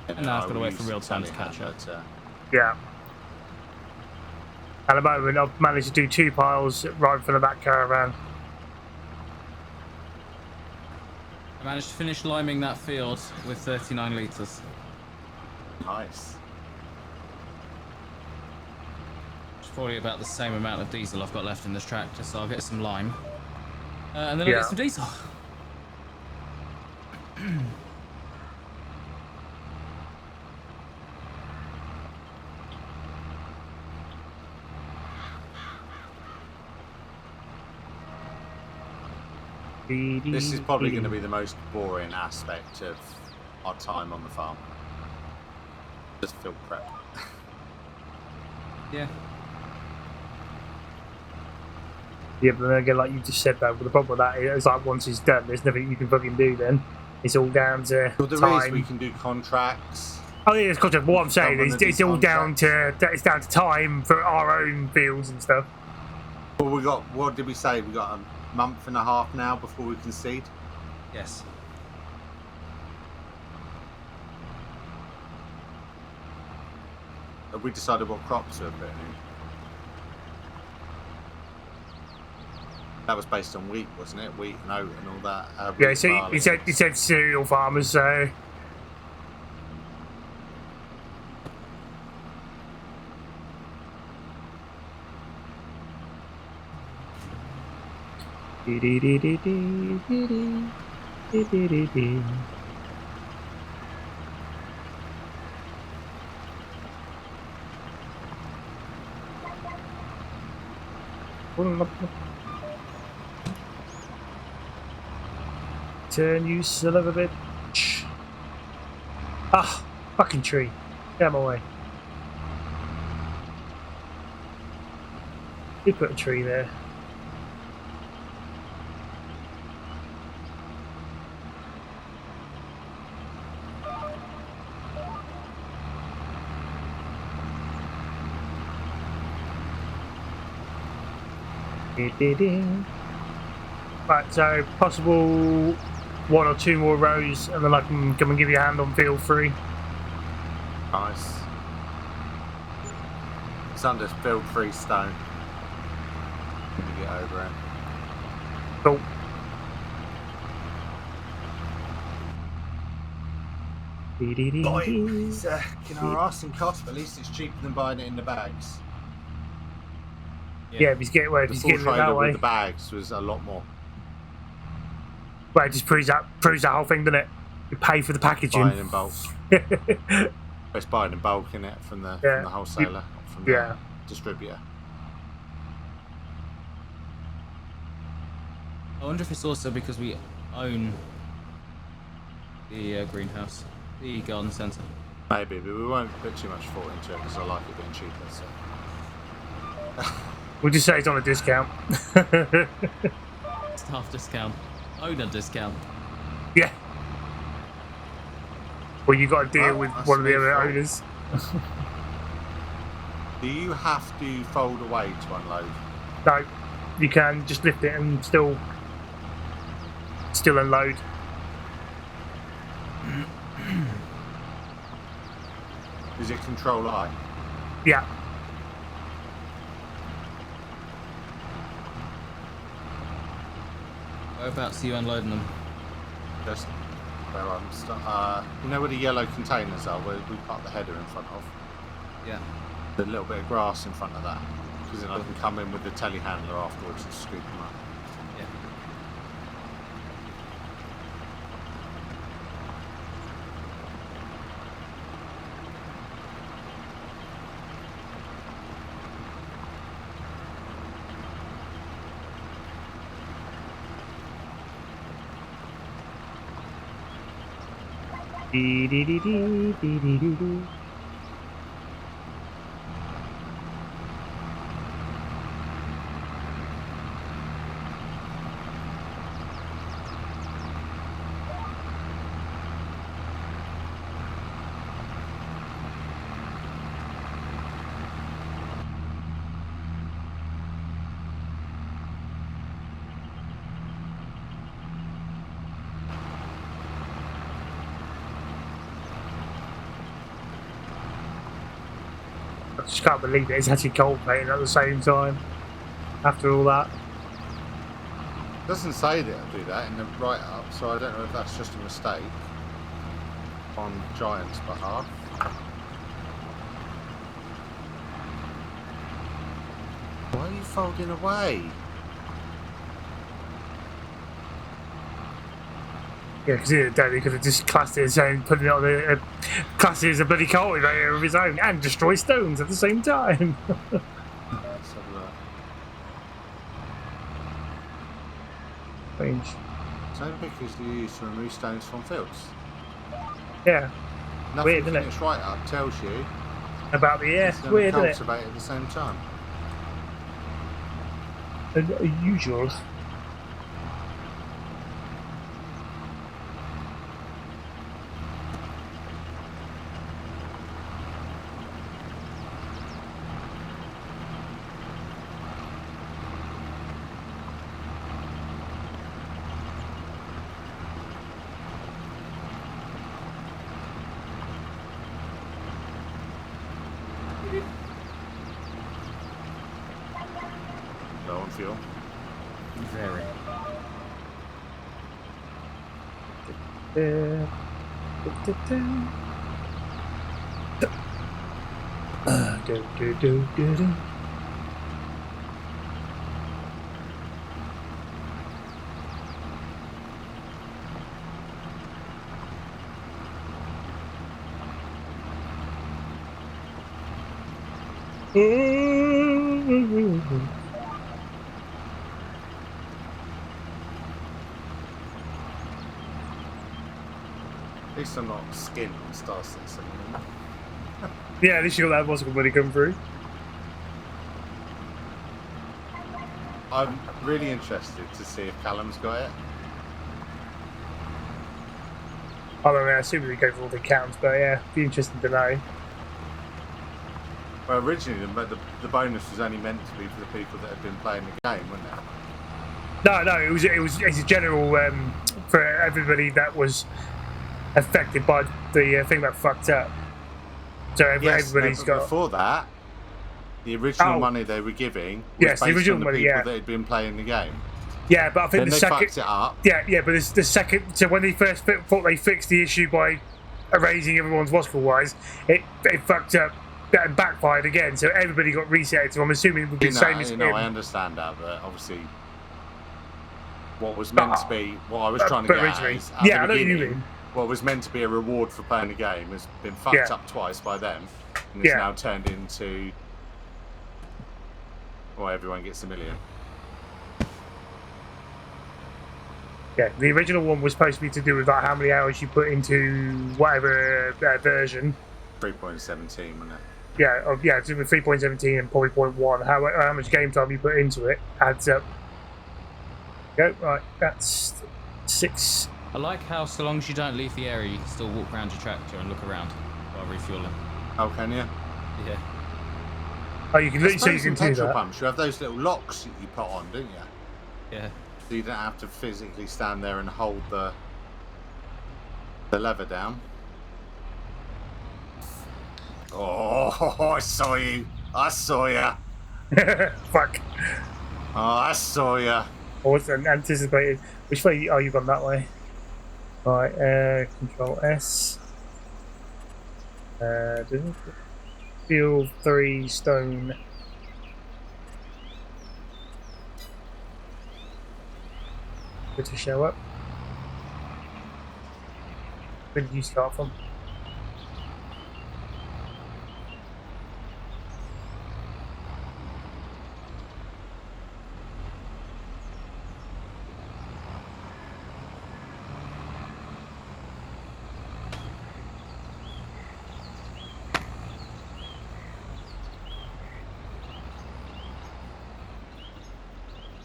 And now I've got to I wait for will real use time to Sunny catch Hand, up. but, Yeah. At the moment, I've managed to do 2 piles right from the back caravan. I managed to finish liming that field with 39 litres. Nice. It's probably about the same amount of diesel I've got left in this tractor, so I'll get some lime. And then I'll Yeah. get some diesel. This is probably going to be the most boring aspect of our time on the farm. Just field prep. Yeah. Yeah, but then again, like you just said, though, the problem with that is like once it's done, there's nothing you can fucking do then. It's all down to Well, there time. is. We can do contracts. Oh yeah, it's contract. What I'm saying is, Someone it's all down contracts. to down to time for our own fields and stuff. Well, we got. What did we say? We got a month and a half now before we can seed. Yes. Have we decided what crops we're putting in? That was based on wheat, wasn't it? Wheat and oat and all that. Yeah, wheat, so barley. he said cereal farmers. So turn, you son of a bitch! Ah, fucking tree! Get out of my way. You put a tree there. Right, so possible 1 or 2 more rows, and then I can come and give you a hand on field 3. Nice. It's under field 3 stone. Let me get over it. Cool. It's our arse and cost, but at least it's cheaper than buying it in the bags. Yeah, if he's getting The he's full getting it that trailer way. with the bags was a lot more. Well, it just proves that whole thing, doesn't it? You pay for the packaging. Buying in bulk. It's buying in bulk, innit? From the wholesaler, from the distributor. I wonder if it's also because we own the greenhouse, the garden centre. Maybe, but we won't put too much thought into it because I like it being cheaper. So. We'll just say it's on a discount. Staff discount, owner discount. Yeah. Well, you got to deal with that's one of the other fault. owners. Do you have to fold away to unload? No, you can just lift it and still unload. Is it Control I? Yeah. Whereabouts are you unloading them? Just where I'm you know where the yellow containers are, where we park the header in front of? Yeah. The little bit of grass in front of that. Because then I can come in with the telehandler afterwards and scoop them up. Yeah. just can't believe it. It's actually cold painting at the same time. After all that. It doesn't say that it'll do that in the write-up, so I don't know if that's just a mistake on Giant's behalf. Why are you folding away? Yeah, because he could have just classed it as saying, putting it on a class it as a bloody cultivator of his own and destroy stones at the same time. Let's have a look. Strange. Same because you use to remove stones from fields. Yeah. Nothing Weird, isn't in it? its write-up tells you About the it's it's weird, isn't it? cultivate at the same time. Unusual. Low on fuel. Very. Do. At least I'm not skinned and Star Citizen anymore. Yeah, at least you got that wasn't going to come through. I'm really interested to see if Callum's got it. I don't know, I assume they go for all the counts, but yeah, be interesting to know. Well, originally the bonus was only meant to be for the people that had been playing the game, wasn't it? No, it was a general for everybody that was affected by the thing that fucked up. So everybody's but got. Before that, the original money they were giving was Yes, the based original on the money, people yeah. that had been playing the game. Yeah, but I think Then the they second. fucked it up. Yeah, but it's the second. So when they first thought they fixed the issue by erasing everyone's Wascal wise, it fucked up and backfired again. So everybody got reset. So I'm assuming it would be the same as him. I understand that, but obviously, what was meant to be, what I was trying to but get originally, at is, at yeah, the I know what you beginning, mean. what was meant to be a reward for playing the game has been fucked up twice by them, and it's now turned into, well, everyone gets $1 million. Yeah, the original one was supposed to be to do with like how many hours you put into whatever version. 3.17, wasn't it? Yeah, it's with 3.17 and probably 0.1. How much game time you put into it adds up. Go right. That's 6. I like how so long as you don't leave the area, you can still walk around your tractor and look around while refueling. Oh, can you? Yeah. Oh, you can I so you suppose can in do petrol that. pumps, you have those little locks that you put on, don't you? Yeah. So you don't have to physically stand there and hold the lever down. Oh, I saw you. I saw ya. Fuck. Oh, I saw ya. I wasn't anticipated. Which way? Oh, you've gone that way. Right. Control S. Field 3 stone. Good to show up. Where did you start from?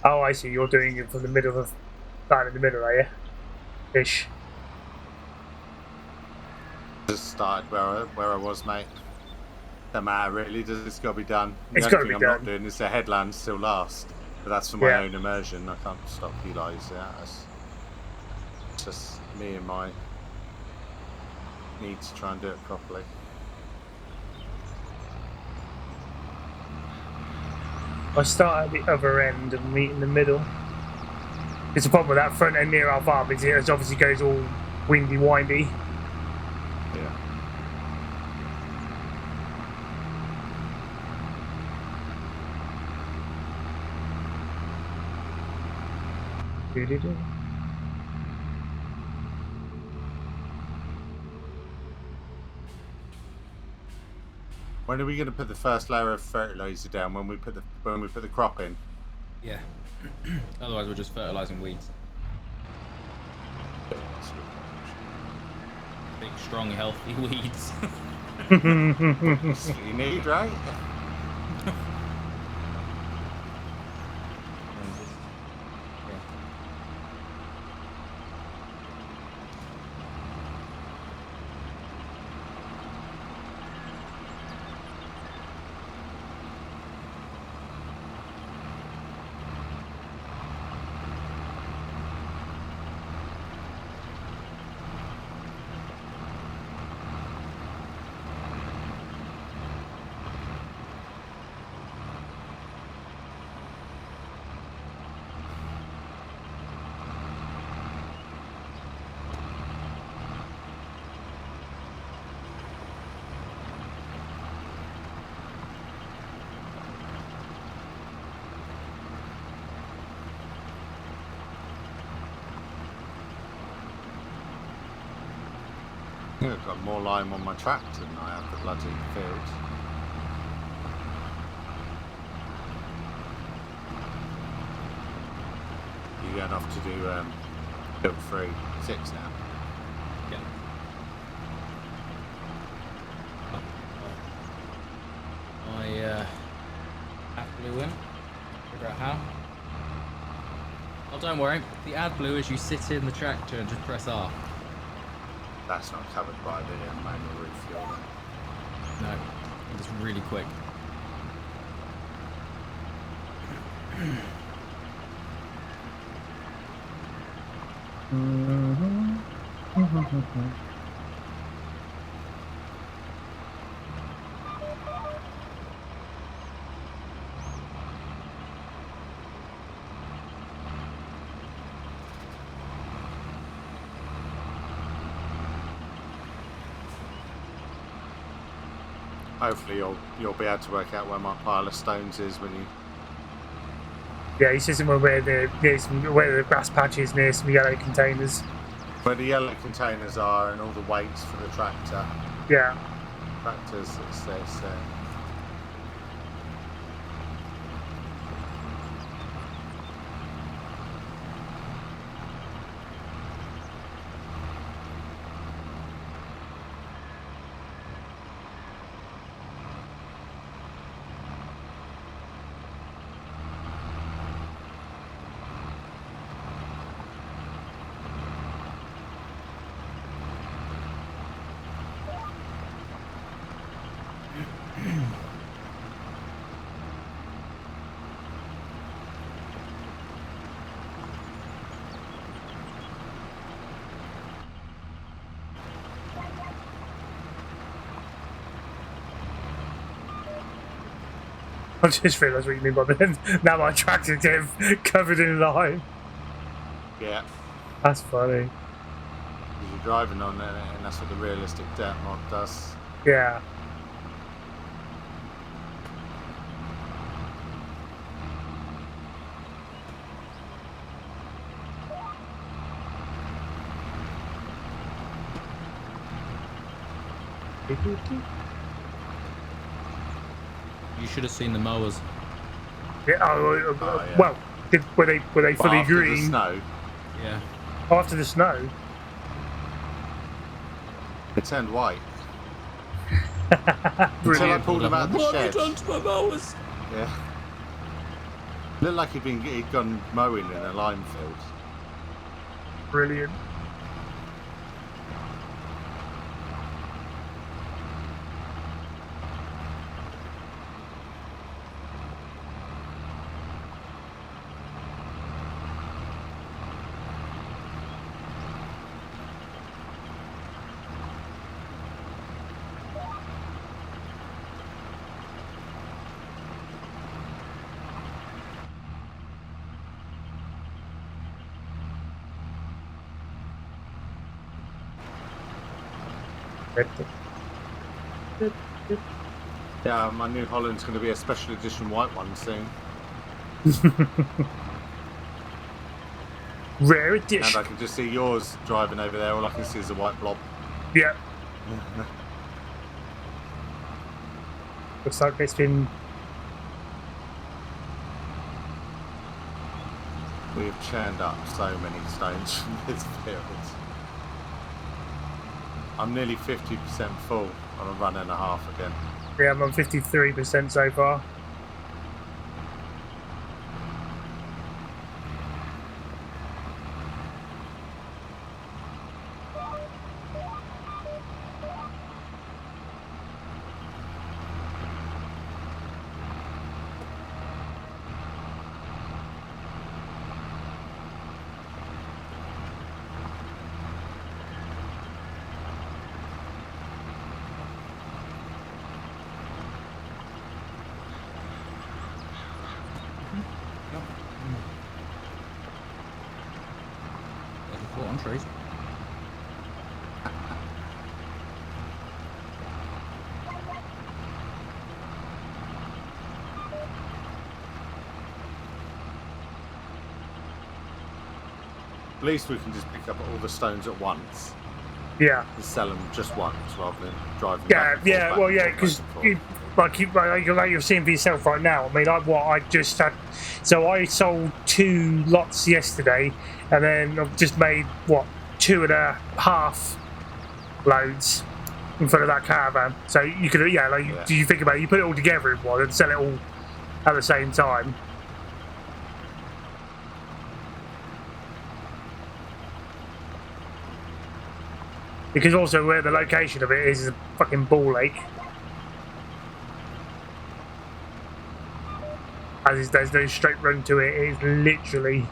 Oh, I see. You're doing it from the middle of, down in the middle, are you? Ish. Just started where I was, mate. Don't matter, really. It's got to be done. It's The gotta only be thing I'm done. not doing is the headlands still last. But that's for my Yeah. own immersion. I can't stop you guys. Yeah, it's just me and my need to try and do it properly. I start at the other end and meet in the middle. It's a problem with that front end near our farm. It obviously goes all windy, windy. Yeah. Doo-doo-doo. When are we going to put the first layer of fertilizer down? When we put the crop in? Yeah. Otherwise, we're just fertilizing weeds. Big, strong, healthy weeds. That's what you need, right? I've got more lime on my tractor than I have the bloody field. You're going off to do build 3-6 now. Yeah. I AdBlue in. Figure out how. Oh, don't worry. The AdBlue is you sit in the tractor and just press R. That's not covered by the manual refuel. No, it's really quick. Hopefully you'll be able to work out where my pile of stones is when you. Yeah, he says somewhere where the grass patch is near some yellow containers. Where the yellow containers are and all the weights for the tractor. Yeah. Tractors, it says. I just realised what you mean by that. Now my tractor's getting covered in lime. Yeah. That's funny. You're driving on it, and that's what the realistic dirt mod does. Yeah. You should have seen the mowers. Yeah. Yeah. Well, were they But fully after green the snow, Yeah. after the snow? it turned white. Until I Brilliant. pulled him out of the What have shed. you done to my mowers? Yeah. Looked like he'd gone mowing in a lime field. Brilliant. Yeah, my New Holland's going to be a special edition white one soon. Rare And edition. I can just see yours driving over there. All I can see is a white blob. Yeah. Looks like it's been. We've churned up so many stones from this field. I'm nearly 50% full on a run and a half again. Yeah, I'm on 53% so far. On trees. At least we can just pick up all the stones at once Yeah. and sell them just once rather than driving Yeah, back and forth, yeah, back well, and yeah, forth, because back and forth. like you're seeing for yourself right now. I mean, I just had, so I sold 2 lots yesterday, and then I've just made 2.5 loads in front of that caravan. So you could, do you think about it? You put it all together in one and sell it all at the same time. Because also where the location of it is a fucking ball lake. There's no straight run to it. It's literally.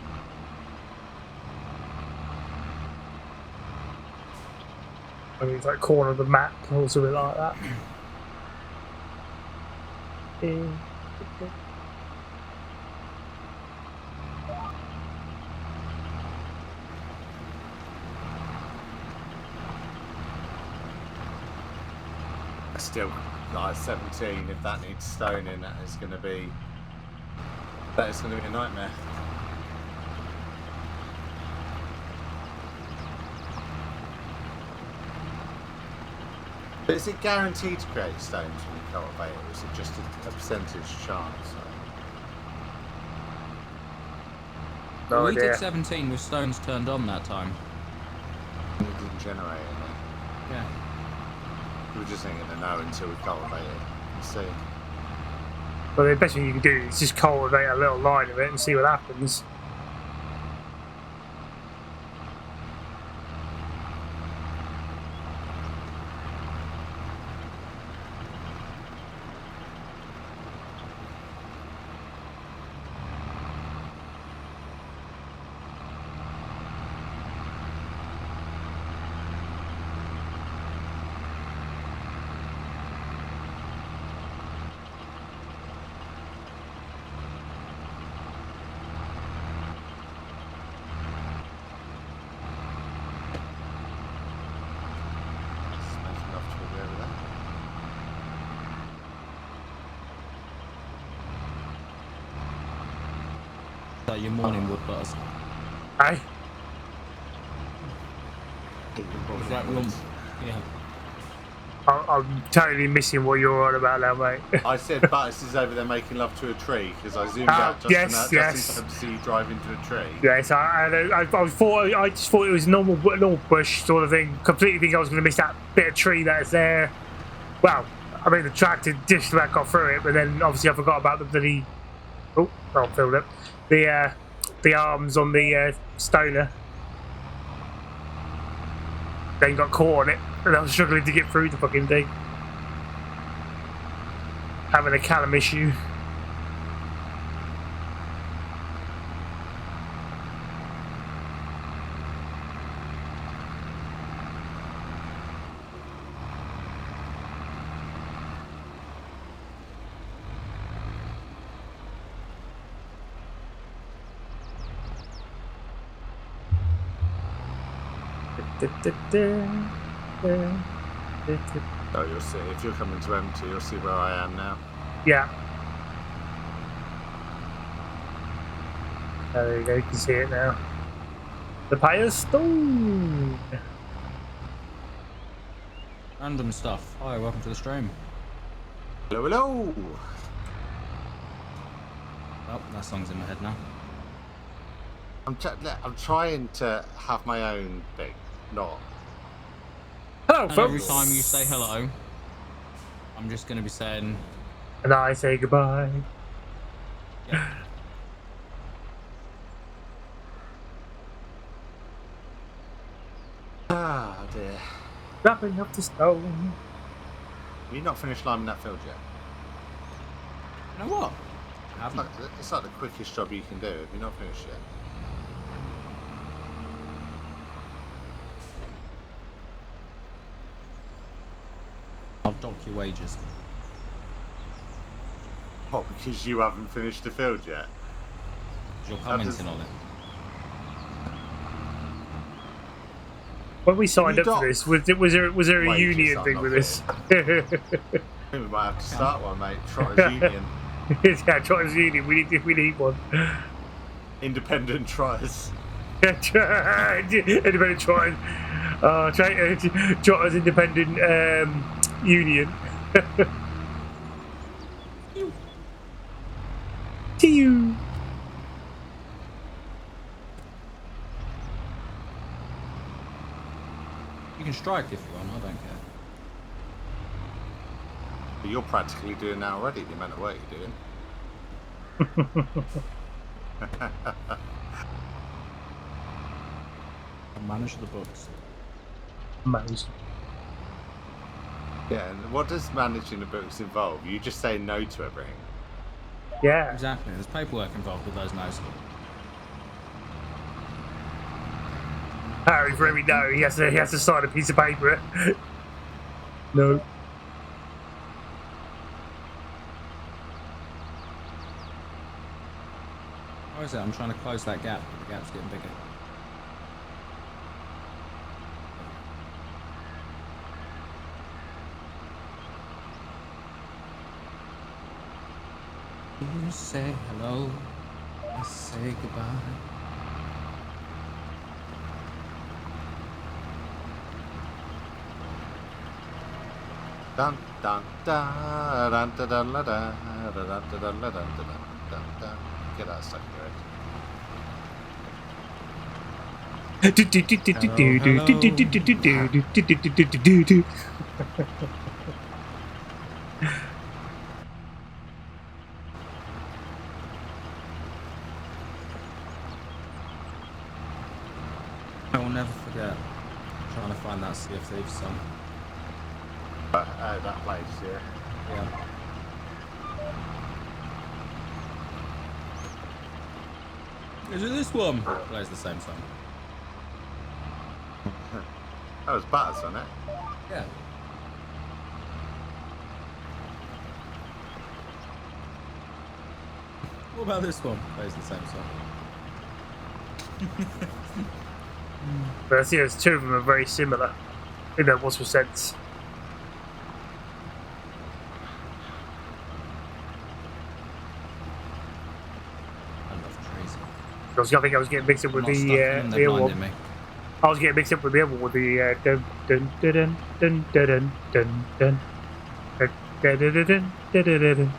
I mean, it's like corner of the map or something like that. Still, like 17, if that needs stoning, that is going to be a nightmare. But is it guaranteed to create stones when you cultivate it, or is it just a percentage chance? No we idea. did 17 with stones turned on that time. It didn't generate any. Yeah. We were just ain't going to know until we cultivate it and see. Well, the best thing you can do is just cultivate a little line of it and see what happens. Like your morning wood buzz. Hey? Right room. Yeah. I'm totally missing what you're on about now, mate. I said Buttis is over there making love to a tree because I zoomed out just in time to see you drive into a tree. Yes, I just thought it was normal bush sort of thing. Completely think I was going to miss that bit of tree that's there. Well, I mean the tractor just about got through it, but then obviously I forgot about the bloody. Oh, I filled it. The arms on the stoner. Then got caught on it, and I was struggling to get through the fucking thing. Having a callum issue. Oh, you'll see. If you're coming to M2, you'll see where I am now. Yeah. Oh, there you go, you can see it now. The Pire Stone! Random stuff. Hi, welcome to the stream. Hello, hello! Oh, that song's in my head now. I'm trying to have my own thing, not. Hello, And folks! every time you say hello, I'm just going to be saying... And I say goodbye. Yeah. Ah, dear. Wrapping up the stone. Have you not finished liming that field yet? You know what? I It's haven't. like the quickest job you can do. Have you not finished yet? I'll dock your wages. What, because you haven't finished the field yet? 'Cause you're commenting on it. When we signed You up for this, was there a Wages union are thing not with this? I think we might have to start one, mate. Trotters Union. Yeah, Trotters Union. We need one. Independent Trotters. Independent Trotters. Trotters Independent Union. To you. You can strike if you want, I don't care. But you're practically doing that already, the amount of work you're doing. I'll manage the books. Mouse. Yeah, and what does managing the books involve? You just say no to everything. Yeah. Exactly, there's paperwork involved with those notes. Harry, for every no, he has to sign a piece of paper. No. Where is it? I'm trying to close that gap, but the gap's getting bigger. You say hello, I say goodbye. Dun dun dun dun dun dun dun dun dun dun dun dun dun dun. Get that stuck in your head. I will never forget trying to find that Sea of Thieves song. That place, yeah. Yeah. Is it this one? Plays the same song. That was Butters, wasn't it? Yeah. What about this one? Plays the same song. But I see there's two of them are very similar. In that what's for sense. I love trees. I think I was getting mixed up with I'm not stuck in them, the they're other blinding one. me. I was getting mixed up with the other one with the dun dun dun dun dun dun dun dun dun dun dun dun dun dun.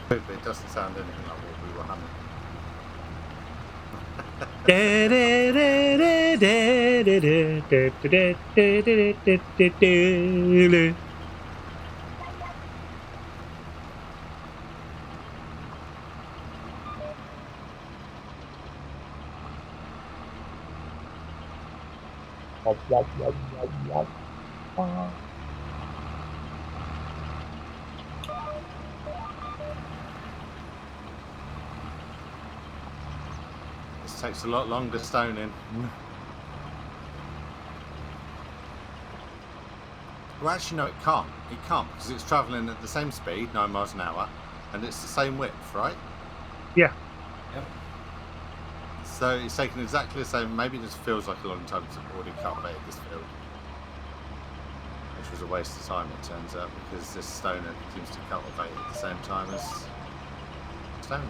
It doesn't sound anything like what we were humming. This takes a lot longer stoning. Well, actually, no, it can't. It can't because it's travelling at the same speed, 9 miles an hour, and it's the same width, right? Yeah. Yep. So it's taking exactly the same. Maybe it just feels like a long time to already cultivate this field. which was a waste of time, it turns out, because this stoner seems to cultivate at the same time as stoner.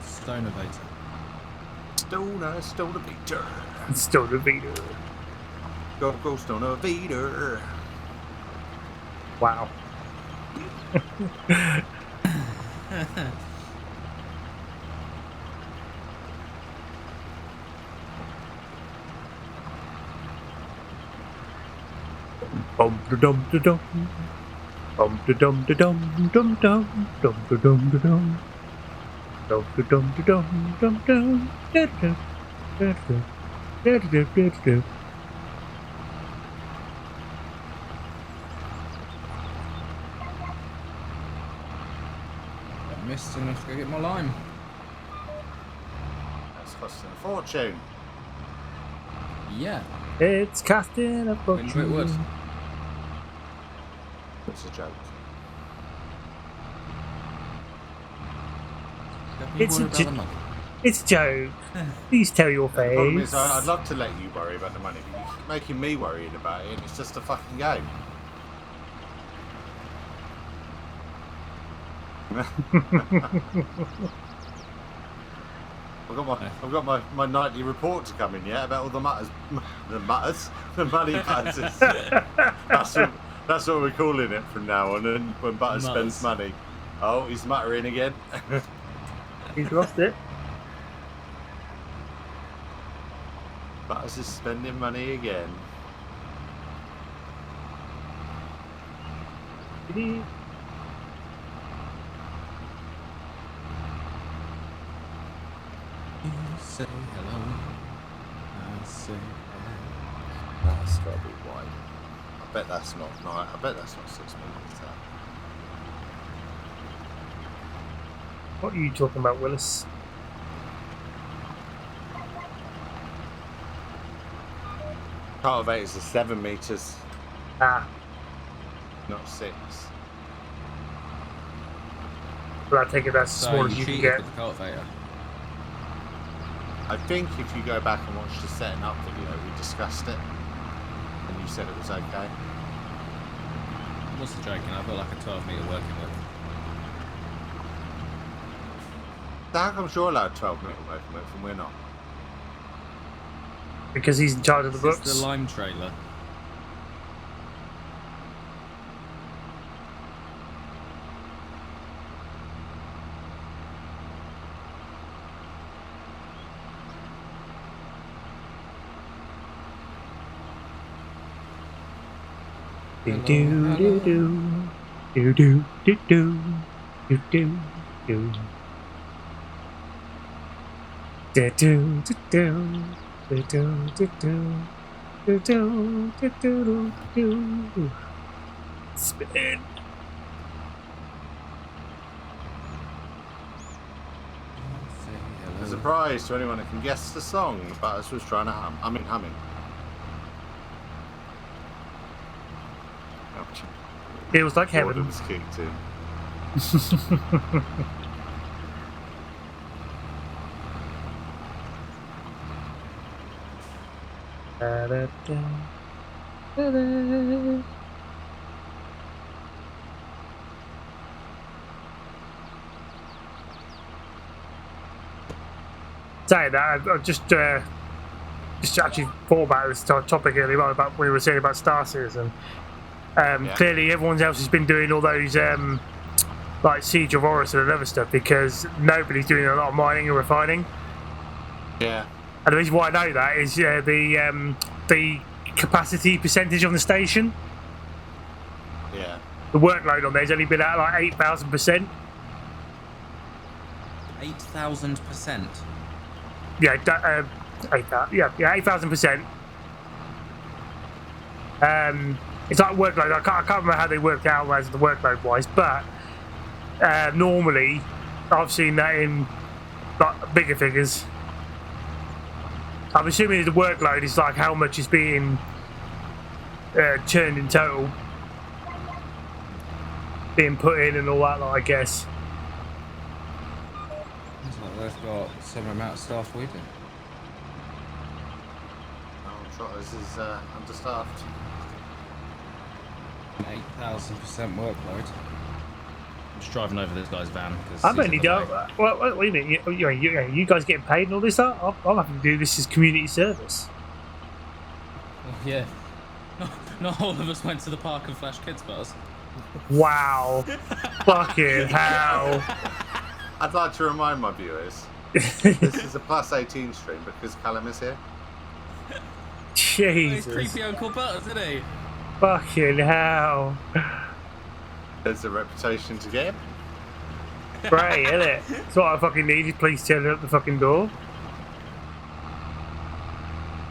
Stonovator. Stoner Peter. Stoner Vader. Go Stoner Vader. Wow. Bum da dum da dum. Bum da dum da dum dum dum dum da dum da dum. Dum da dum da dum dum dum. Da da da da da da da. I missed enough to go get my lime. That's costing a fortune. Yeah. It's casting a Win it would. fortune. It's a joke. It's a joke. It's a joke. Please tell your The problem is, face. I'd love to let you worry about the money, but you keep making me worried about it, and it's just a fucking game. I've got my nightly report to come in yet about all the money matters. That's what we're calling it from now on. And when Butters spends money, oh, he's muttering again. He's lost it. Butters is spending money again. You say hello. I say hello. That's got to be wide. I bet that's not 9. I bet that's not 6 meters. What are you talking about, Willis? Cultivators are 7 meters, Ah, not 6. but I take it that's as So small you as you can cheated get. with the cultivator. I think if you go back and watch the setting up video, we discussed it, and you said it was okay. I wasn't joking, I've got like a 12-meter working with. So how come you're allowed 12 meter working width and we're not? Because he's in charge of the This books. is the lime trailer. Do do do do do do do do do do. Do do do do do do do do do do do. Spin. Say A hello. surprise to anyone who can guess the song Butters was trying to humming. Ouch. Feels like heaven. Boredom's kicked in. Da, da, da. Da, da. Saying that, I just actually thought about this topic earlier on about what we were saying about Star Citizen. Yeah. Clearly, everyone else has been doing all those like Siege of Orison and other stuff because nobody's doing a lot of mining and refining. Yeah. And the reason why I know that is the capacity percentage on the station. Yeah. The workload on there's only been at like 8,000%. 8,000%. Yeah, 8,000%. It's like workload. I can't remember how they worked out as the workload wise, but normally I've seen that in like bigger figures. I'm assuming the workload is like how much is being churned in total, being put in and all that. Like, I guess. It's like they've got similar amount of staff we do. Oh, Trotters is understaffed. 8,000% workload. I'm just driving over this guy's van because I've only done. What do you mean? You guys getting paid and all this stuff? I'm having to do this as community service. Well, yeah. Not all of us went to the park and flashed kids bars. Wow. Fucking hell. I'd like to remind my viewers, this is a plus 18 stream because Callum is here. Jesus. He's creepy Uncle Butters, isn't he? Fucking hell. There's a reputation to get him. Right, isn't it? That's what I fucking needed. Please turn up the fucking door.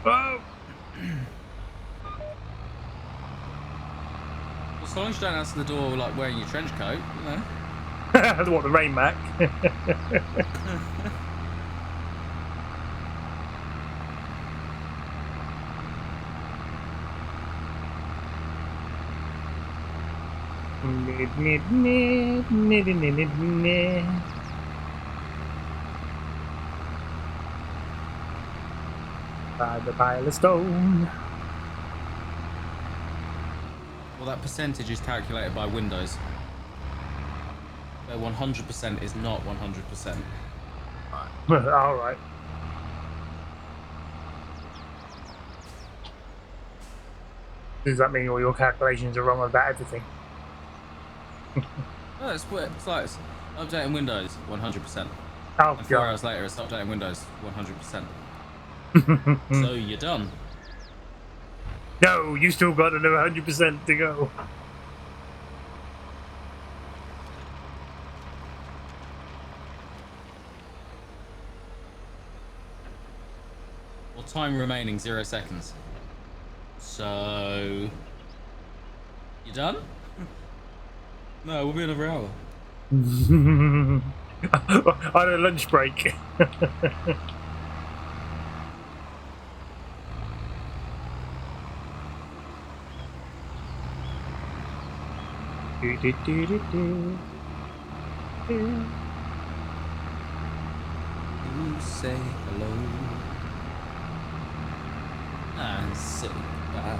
Oh. Well, as long as you don't answer the door like wearing your trench coat, you know. What, the rain Mac? By the pile of stone. Well, that percentage is calculated by Windows. So 100% is not 100%. Alright. Does that mean all your calculations are wrong about everything? No, it's like it's updating Windows 100%. Oh, And 4 God. hours later, it's updating Windows 100%. So you're done. No, you still got another 100% to go. Well, time remaining 0 seconds. So you done? No, we'll be another hour. I had a lunch break. Do, do, do, do, do. Do. You say hello and say goodbye.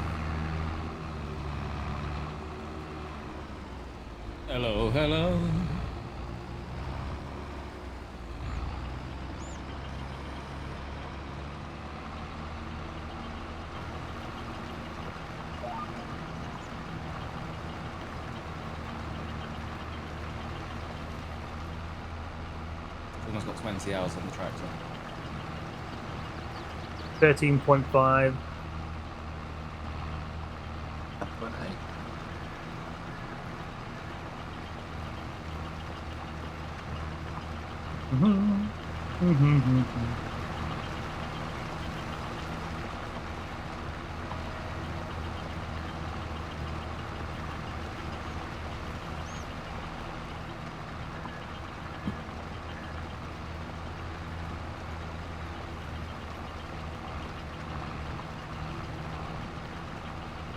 Hello, hello. Almost got 20 hours on the tractor. 13.5.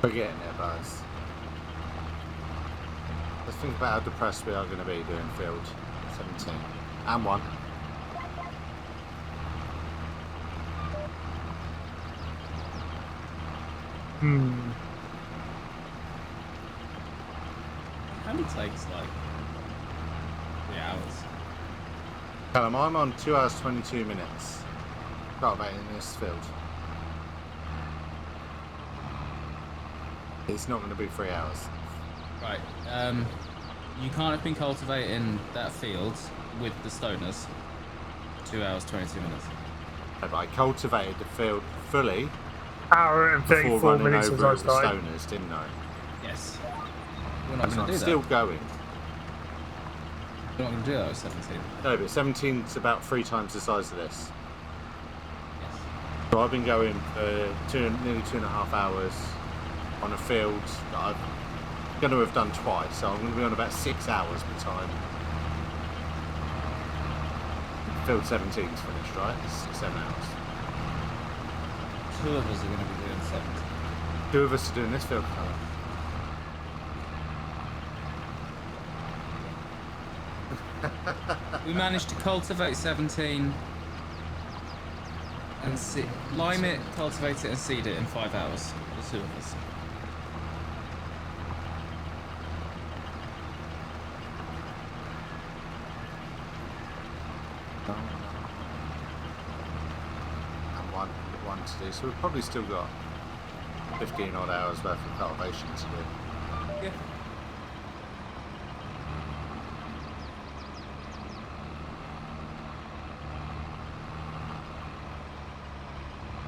We're getting there, Buzz. Let's think about how depressed we are going to be doing field 17 and 1. Only takes like 3 hours. Callum, I'm on 2 hours 22 minutes. Cultivating this field. It's not going to be 3 hours. Right. You can't have been cultivating that field with the stoners. 2 hours 22 minutes. But I cultivated the field fully Hour and before 34 running minutes over as it I with started. stoners, didn't I? Yes. We're not So going to I'm do still that. going. We're not going to do that with 17. No, but 17's about 3 times the size of this. Yes. So I've been going for nearly 2.5 hours on a field that I'm going to have done twice. So I'm going to be on about 6 hours by the time field 17's finished, right? It's 6, 7 hours. 2 of us are going to be doing 17. 2 of us are doing this field colour. We managed to cultivate 17 and lime it, cultivate it, and seed it in 5 hours. The two of us. And one to do. So we've probably still got 15 odd hours worth of cultivation to do. Yeah.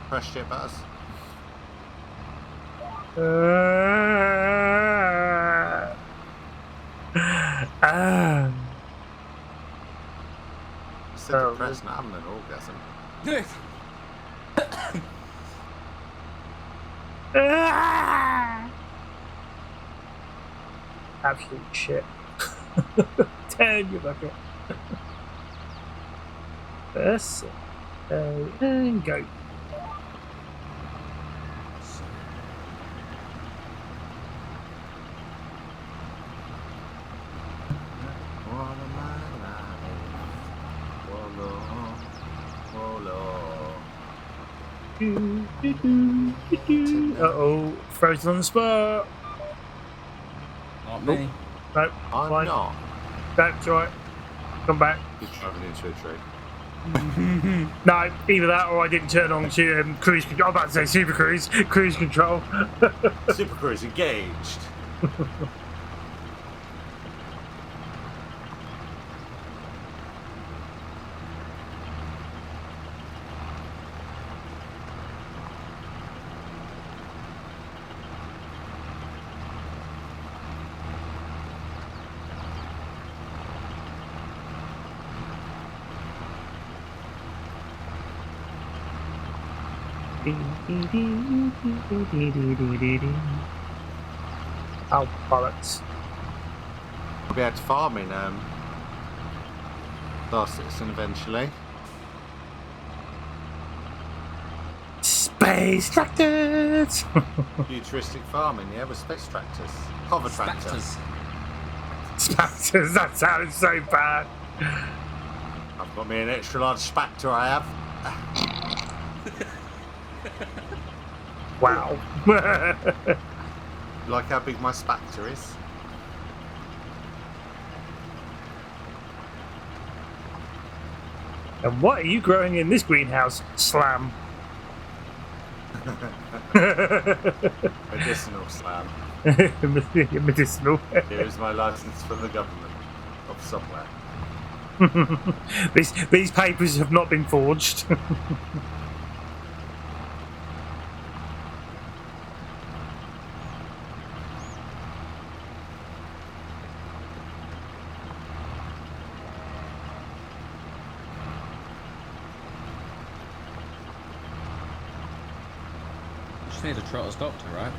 Fresh shit butters. Instead of depressed, not having an orgasm. Absolute shit. Turn your bucket. This. And go. Uh-oh, frozen on the spot. Not me. Nope, I'm fine. not. That's right. Come back. He's driving into a tree. No, either that or I didn't turn on to cruise control. I'm about to say super cruise control. Super Cruise engaged. Oh, bollocks. We'll be able to farm in Last Citizen eventually. Space tractors! Futuristic farming, yeah, with space tractors. Hover tractors. Spactors, that sounds so bad. I've got me an extra large Spectre, I have. Wow. Like how big my Spectre is? And what are you growing in this greenhouse? Slam. Medicinal slam. Medicinal. Here is my license from the government of somewhere. These papers have not been forged. Just need a Trotters doctor, right?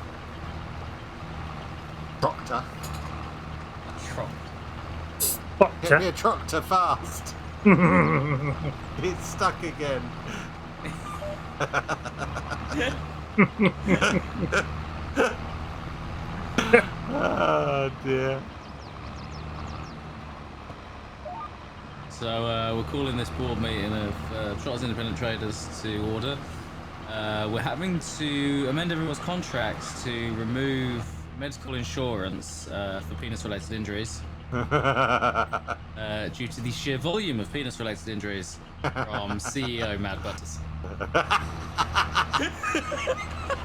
Tractor. Trot. Get me a tractor fast. It's stuck again. Oh dear. So we're calling this board meeting of Trotters Independent Traders to order. We're having to amend everyone's contracts to remove medical insurance for penis-related injuries due to the sheer volume of penis-related injuries from CEO Mad Butters.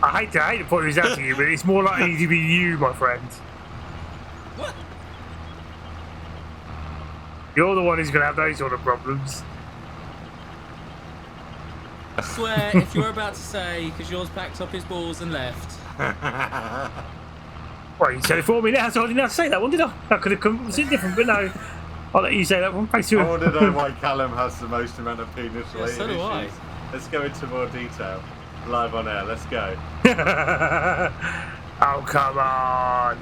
I hate to point this out to you, but it's more likely to be you, my friend. What? You're the one who's going to have those sort of problems. I swear, if you're about to say, because yours packed up his balls and left. Well, you said it for me now, so I didn't have to say that one, did I? I could have come up with something different, but no. I'll let you say that one. Thanks to I want to know why Callum has the most amount of penis-related so do I. issues. Let's go into more detail. Live on air, let's go. Oh, come on.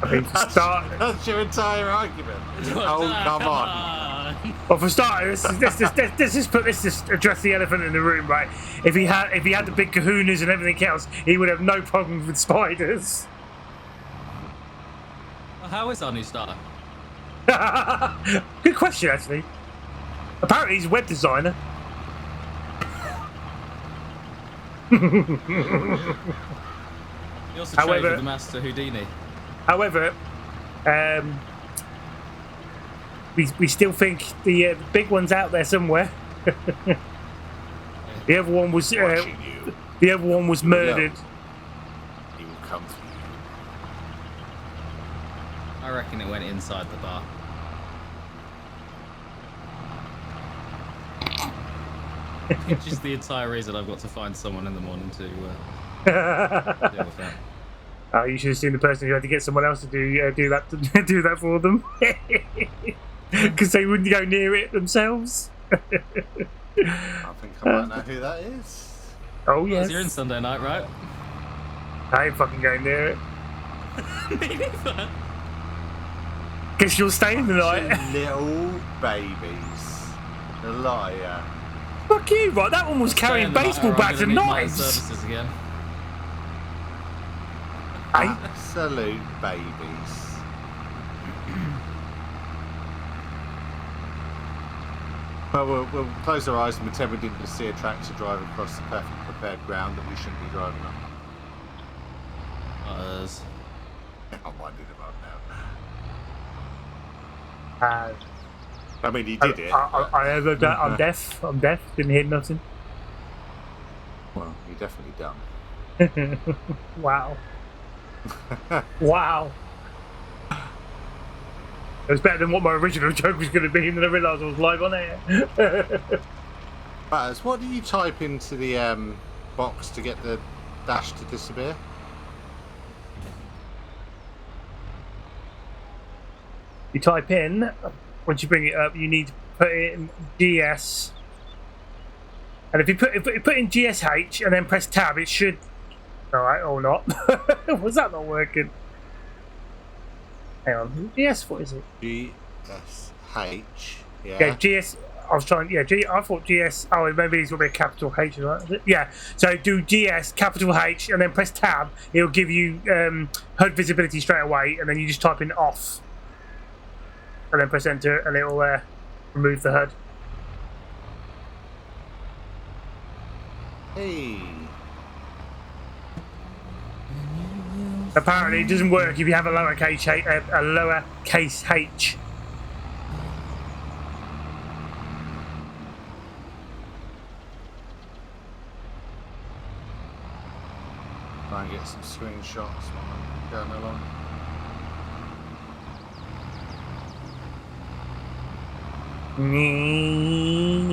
I mean, for starters, That's your entire argument. Oh, come on. well, for starters, let's just address the elephant in the room, right? If he had the big kahunas and everything else, he would have no problem with spiders. Well, how is our new starter? Good question, actually. Apparently he's a web designer. He also traded However- with the Master Houdini. However, we still think the big one's out there somewhere. The other one was Watching you. the other one was murdered. He will come for you. I reckon it went inside the bar. Which is the entire reason I've got to find someone in the morning to deal with that. Oh, you should have seen the person who had to get someone else to do that do that for them, because they wouldn't go near it themselves. I think I might know who that is. Oh Yes. yes, You're in Sunday night, right? I ain't fucking going near it. Me neither. Guess you're staying the night. Little babies. The liar. Fuck you, right? That one was carrying Staying the night, baseball or I'm bats gonna and need my knives. services again. Hey, Absolute babies. Well, we'll close our eyes and pretend we didn't see a tractor drive across the perfectly prepared ground that we shouldn't be driving on. Trotters. I'm winding him up now. I I mean, he did it. but- I'm deaf. I'm deaf. Didn't hear nothing. Well, you're definitely dumb. Wow. Wow. It was better than what my original joke was going to be, and then I realised I was live on air. Baz, what do you type into the box to get the dash to disappear? You type in, once you bring it up, you need to put in GS. And if you put in GSH and then press tab, it should. Alright, or not. Was that not working? Hang on. GS, what is it? GSH. Yeah, GS. I was trying. Yeah, I thought GS. Oh, maybe it's going to be a capital H, right? Is it? Yeah. So do GS capital H and then press tab. It'll give you HUD visibility straight away, and then you just type in off, and then press enter, and it will remove the HUD. Hey. Apparently, it doesn't work if you have a lowercase H. Try and get some screenshots while I'm going along.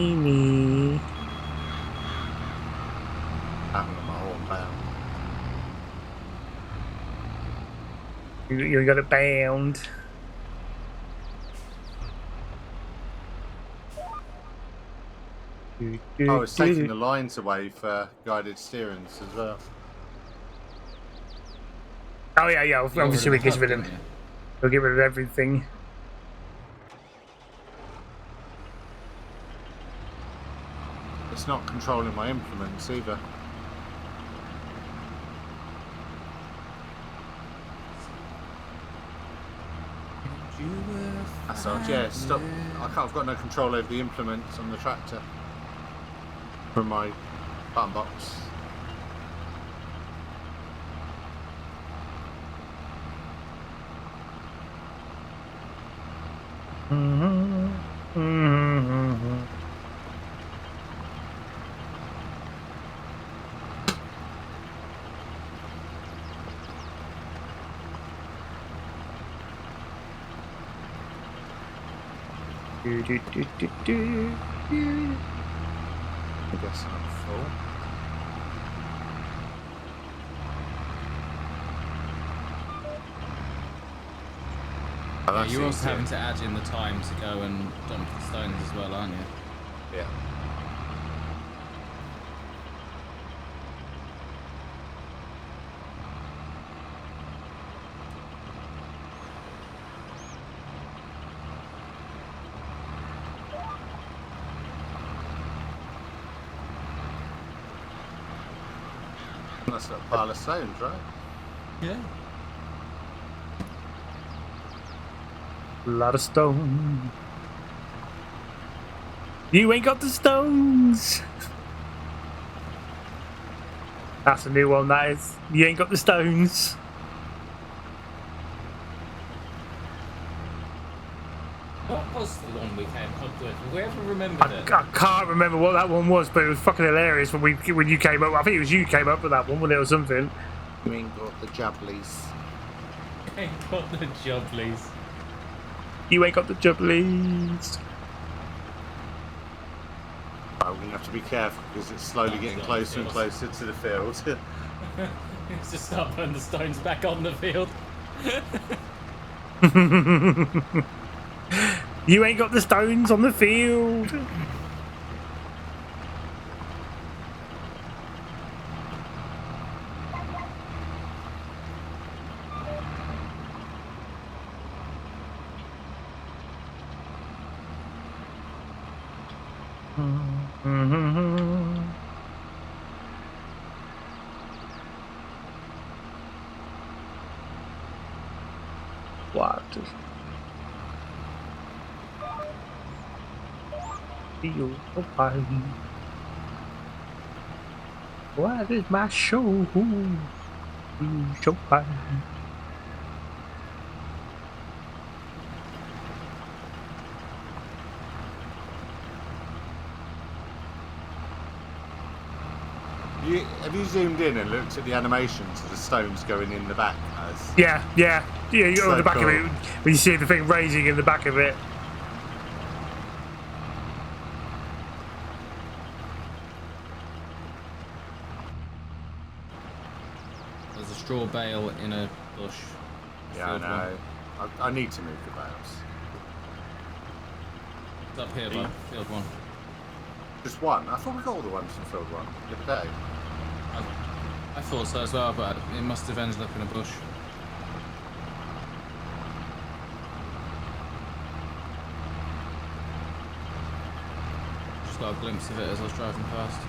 Nee. I haven't got my horn bound. You got it bound. Oh, it's taking the lines away for guided steerings as well. Oh yeah. Obviously, we get rid of them. We'll get rid of everything. It's not controlling my implements either. That's odd, yeah, stop. I've got no control over the implements on the tractor from my button box. I guess I'm full. Oh, Yeah, that's you're also easier. having to add in the time to go and dump the stones as well, aren't you? Yeah. That's a pile of stones, right? Yeah. A lot of stone. You ain't got the stones. That's a new one, that is. You ain't got the stones. What was the one we came up with? Whoever remembered it? I can't remember what that one was, but it was fucking hilarious when you came up. I think it was you came up with that one, wasn't it, or something? You ain't got the jubblies. Ain't got the jubblies. You ain't got the jubblies. Right, we're going to have to be careful because it's slowly getting closer and closer to the field. Let's just start putting the stones back on the field. You ain't got the stones on the field. What? Feel so fine. What is my show? Feel so fine. Have you zoomed in and looked at the animations of the stones going in the back? Yeah. You go So on the back cool. of it when you see the thing raising in the back of it. There's a straw bale in a bush. Yeah, I Field know. I need to move the bales. It's up here, bud. Field one. Just one? I thought we got all the ones from field one the other day. I thought so as well, but it must have ended up in a bush. Just got a glimpse of it as I was driving past.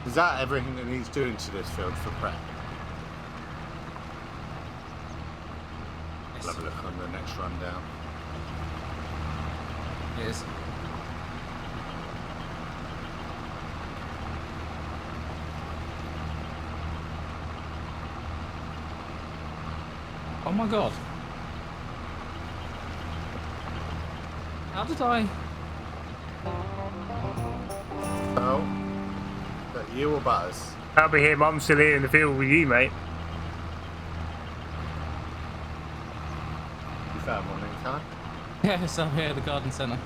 Is that everything that needs doing to this field for prep? I'll have a look on the next rundown. It is. Oh my god. How did I? Oh, is that you or Butters? That'll be him. I'm still here in the field with you, mate. You found one in time? Yes, I'm here at the garden centre.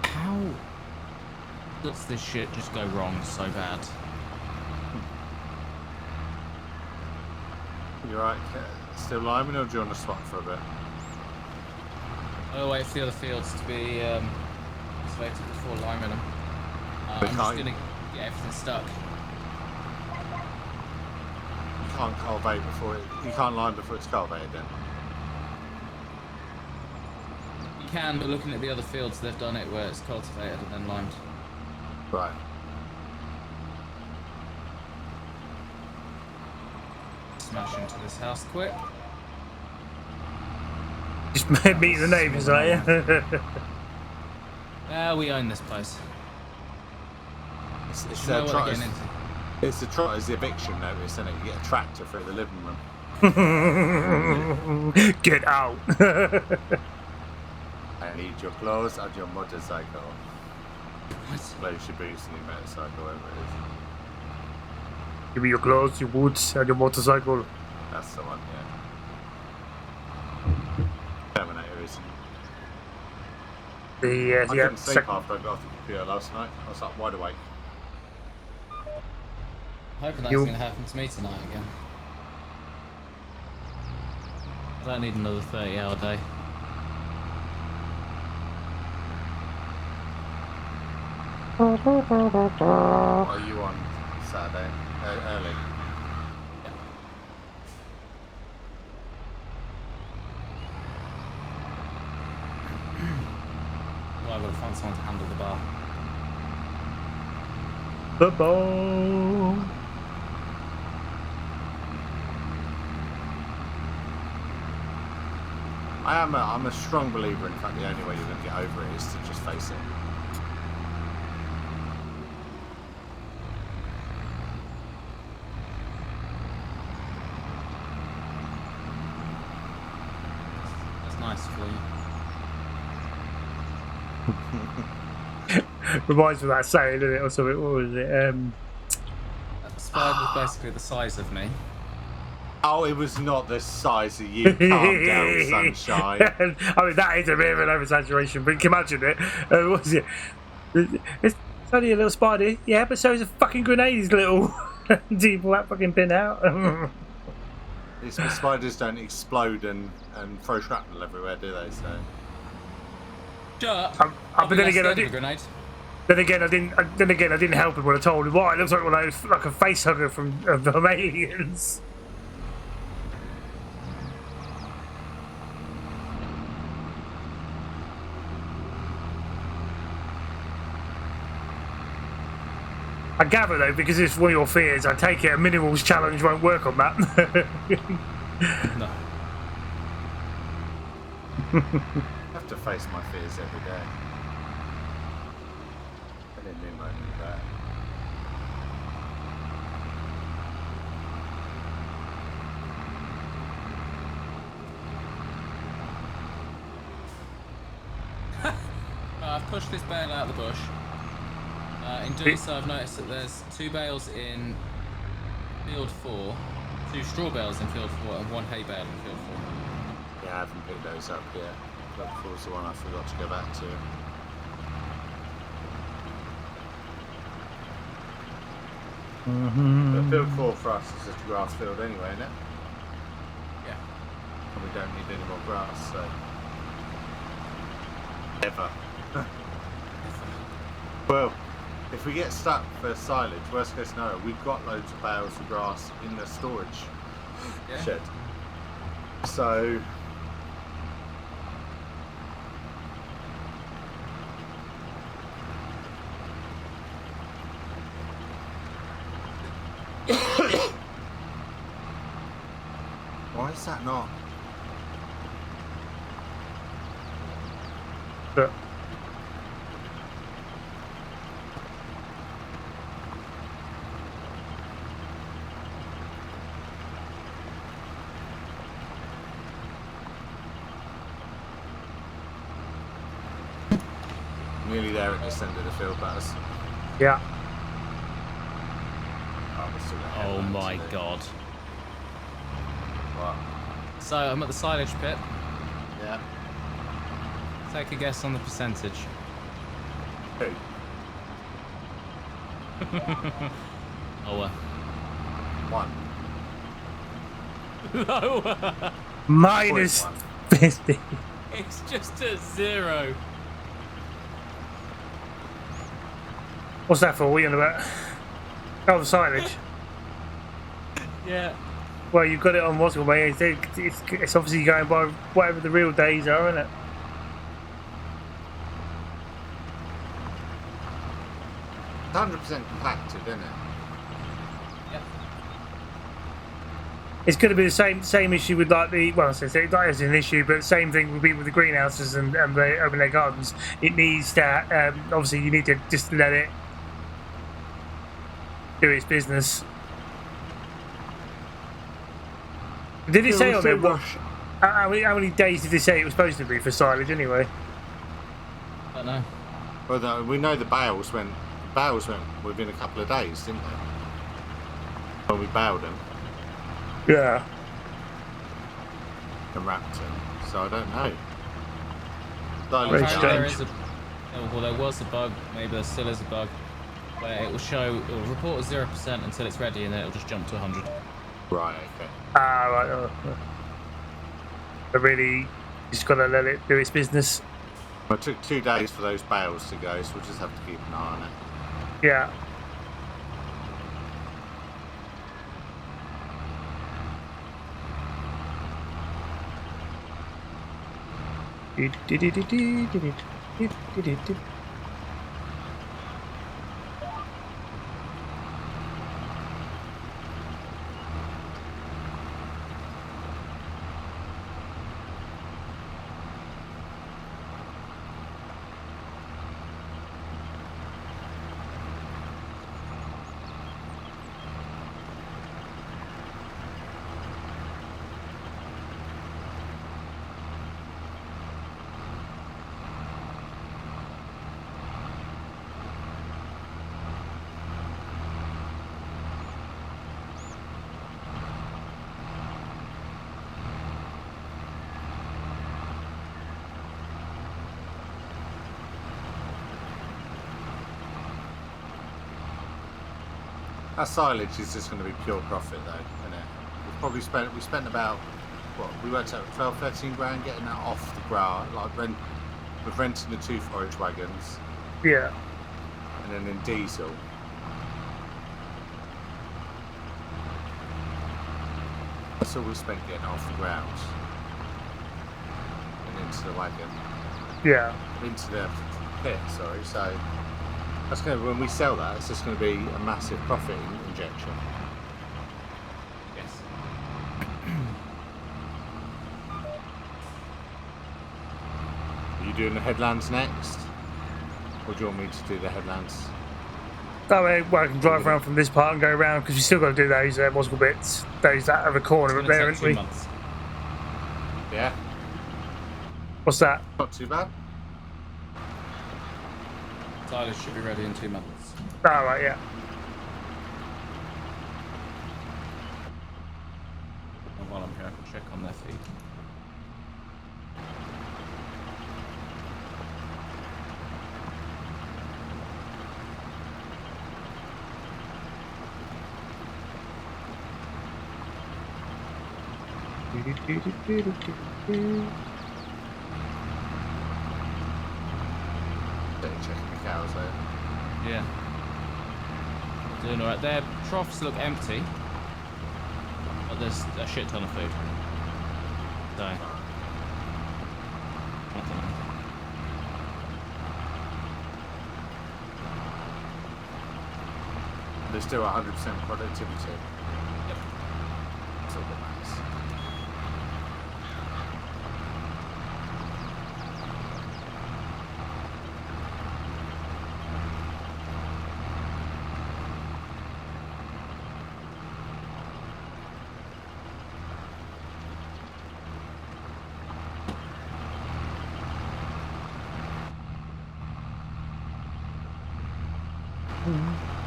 How does this shit just go wrong so bad? You right? Still liming or do you want to swap for a bit? I'll wait for the other fields to be slated before liming them. I'm just can't- gonna get everything stuck. You can't cultivate before it. You can't lime before it's cultivated then. You can, but looking at the other fields, they've done it where it's cultivated and then limed. Right. Smash into this house quick. Just meet the neighbours, are you? We own this place. It's You know what they're getting Trotters. into. It's the Trotters eviction notice, isn't it? You get a tractor through the living room. Get out. I need your clothes and your motorcycle. What? Close your boots and your motorcycle, whatever it is. Give me your clothes, your boots, and your motorcycle. That's the one, yeah. Terminator isn't. I couldn't sleep after I got off the computer last night. I was like wide awake. Hoping that's going to happen to me tonight again. I don't need another 30-hour day. What are you on Saturday? Early? Yeah. Well, I've got to find someone to handle the bar. Football. I'm a strong believer in fact the only way you're going to get over it is to just face it. That's nice for you. Reminds me of that saying, doesn't it, or something? What was it? The spider was basically the size of me. Oh, it was not the size of you. Calm down, sunshine. I mean, that is a bit of an oversaturation, but you can imagine it. What was it? It's only a little spider. Yeah, but so is a fucking grenade, is little. Do you pull that fucking pin out? The spiders don't explode and throw shrapnel everywhere, do they? So. Shut but then again, I did. grenade. Then again, I didn't help him when I told him. Why? It looks like one of those, like a face hugger from Aliens. I gather though, because it's one of your fears, I take it a minerals challenge won't work on that. No. I have to face my fears every day. I didn't mean like that. I've pushed this bale out of the bush. In doing so, I've noticed that there's 2 bales in field 4, 2 straw bales in field 4, and 1 hay bale in field 4. Yeah, I haven't picked those up yet. That was the one I forgot to go back to. But field 4 for us is just a grass field anyway, isn't it? Yeah. And we don't need any more grass, so. Ever. Well, if we get stuck for silage, worst case scenario, we've got loads of bales of grass in the storage shed. So. Why is that not? But Nearly there at this end of the field, Baz. yeah. Oh, we're still got Oh headlamps my to do. god. What? So I'm at the silage pit. Yeah. Take a guess on the percentage. Who? Lower. 1. Lower. Minus 0.1. 50. It's just a 0. What's that for? What are you on about? Oh, the silage. Yeah. Well, you've got it on what's it, mate. It's obviously going by whatever the real days are, isn't it? It's 100% compacted, isn't it? Yep. It's going to be the same issue with like the that is an issue, but same thing would be with the greenhouses and the open air gardens. It needs to obviously you need to just let it do its business. Did it say on there how many days did it say it was supposed to be for silage anyway? I don't know. Well, we know the bales went within a couple of days, didn't they? When we bailed them Yeah. and wrapped them, so I don't know. Very Apparently strange. there was a bug, maybe there still is a bug, where it will report 0% until it's ready and then it'll just jump to 100. Right, okay. Ah, right. But really, just gotta let it do its business. Well, it took 2 days for those bales to go, so we'll just have to keep an eye on it. Yeah. That silage is just going to be pure profit, though, isn't it? We spent about, what, we worked out 12, 13 grand getting that off the ground, like with renting the 2 forage wagons, Yeah. and then in diesel. That's all we spent getting off the ground and into the wagon, Yeah. into the pit. Sorry, so that's going to, when we sell that, it's just going to be a massive profit injection. Yes. Are you doing the headlands next, or do you want me to do the headlands? That way, well, I can drive around from this part and go around because you still got to do those what's called bits. Those out of the corner It's up there, gonna haven't take we? 2 months. Yeah, What's that? not too bad. Silage should be ready in 2 months. Oh, right, yeah. And while I'm here, I can check on their feed. Checking the cows out. Yeah. Doing alright. Their troughs look empty, but there's a shit ton of food. So, I don't know. There's still 100% productivity. Yep. That's all that matters.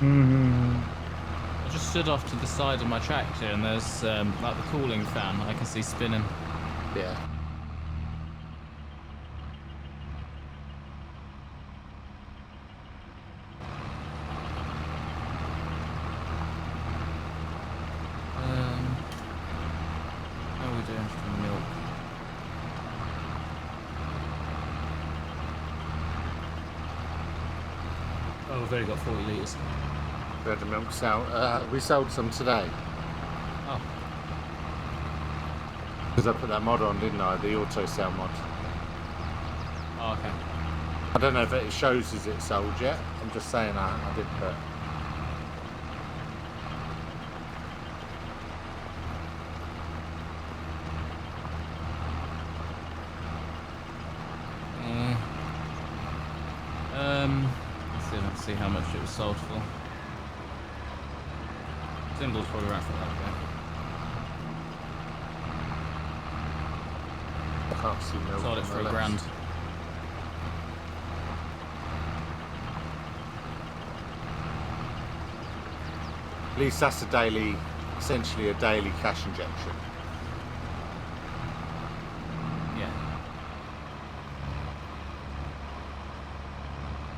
I just stood off to the side of my tractor and there's like the cooling fan I can see spinning. Yeah. How are we doing for milk? Oh, we've only got 40 litres. We had the milk sale. We sold some today Oh, because I put that mod on, didn't I? The auto sale mod. oh okay. I don't know if it shows as it's sold yet. I'm just saying I did put. Let's see how much it was sold for. Symbol's probably right for that, okay. I can't see milk. Sold it on for the $1 left. grand. At least that's essentially a daily cash injection. Yeah.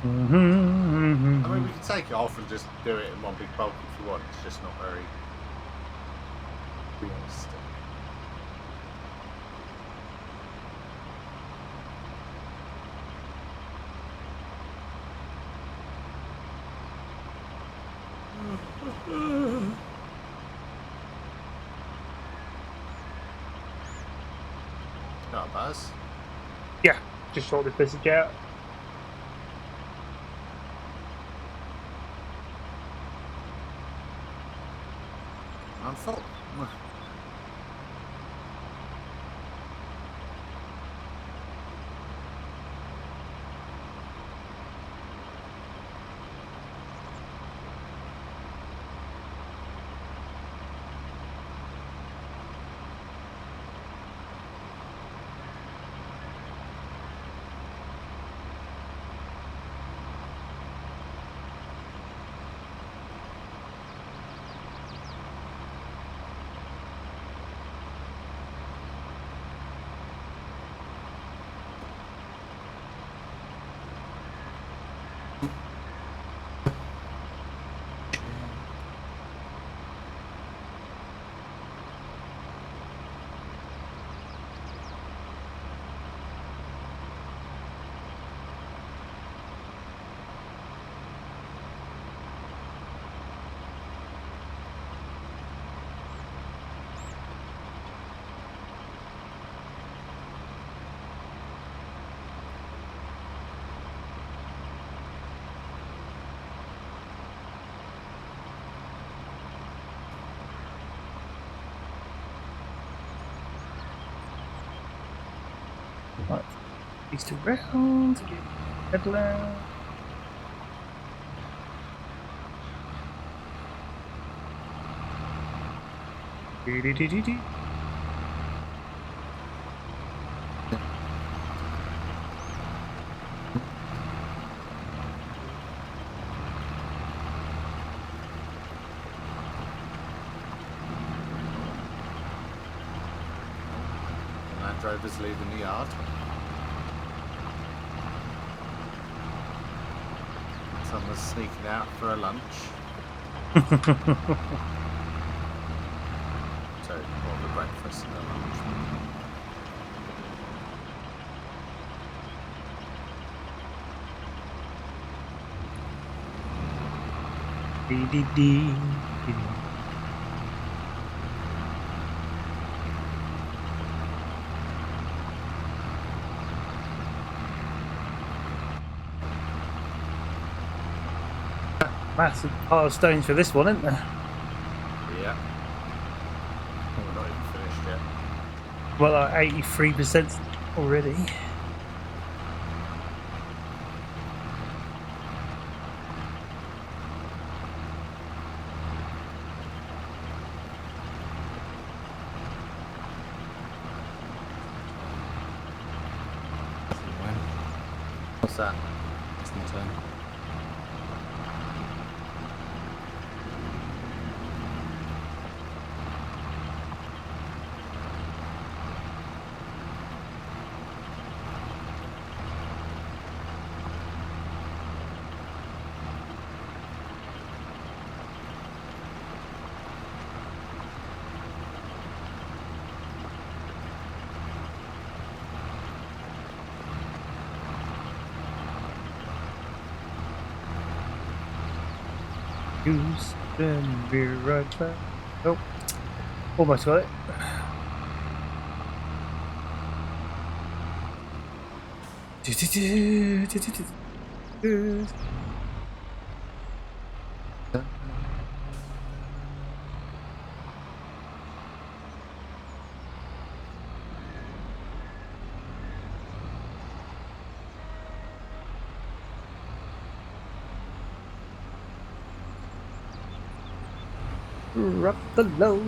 I mean, we can take it off and just do it in one big bulk if you want. It's just not very realistic. Not a buzz. Yeah, just sort this message out. I'm full. Right. These two rounds. Get headline. Dee-dee-dee-dee-dee. Land Rover's leaving the yard. Someone's sneaking out for a lunch. So, more of a breakfast and a lunch. Dee-dee-dee. Massive pile of stones for this one, isn't there? Yeah. We're not even finished yet. Well, like 83% already. What's that? It's my turn. Houston, be right back. Oh, almost got it. Up the load.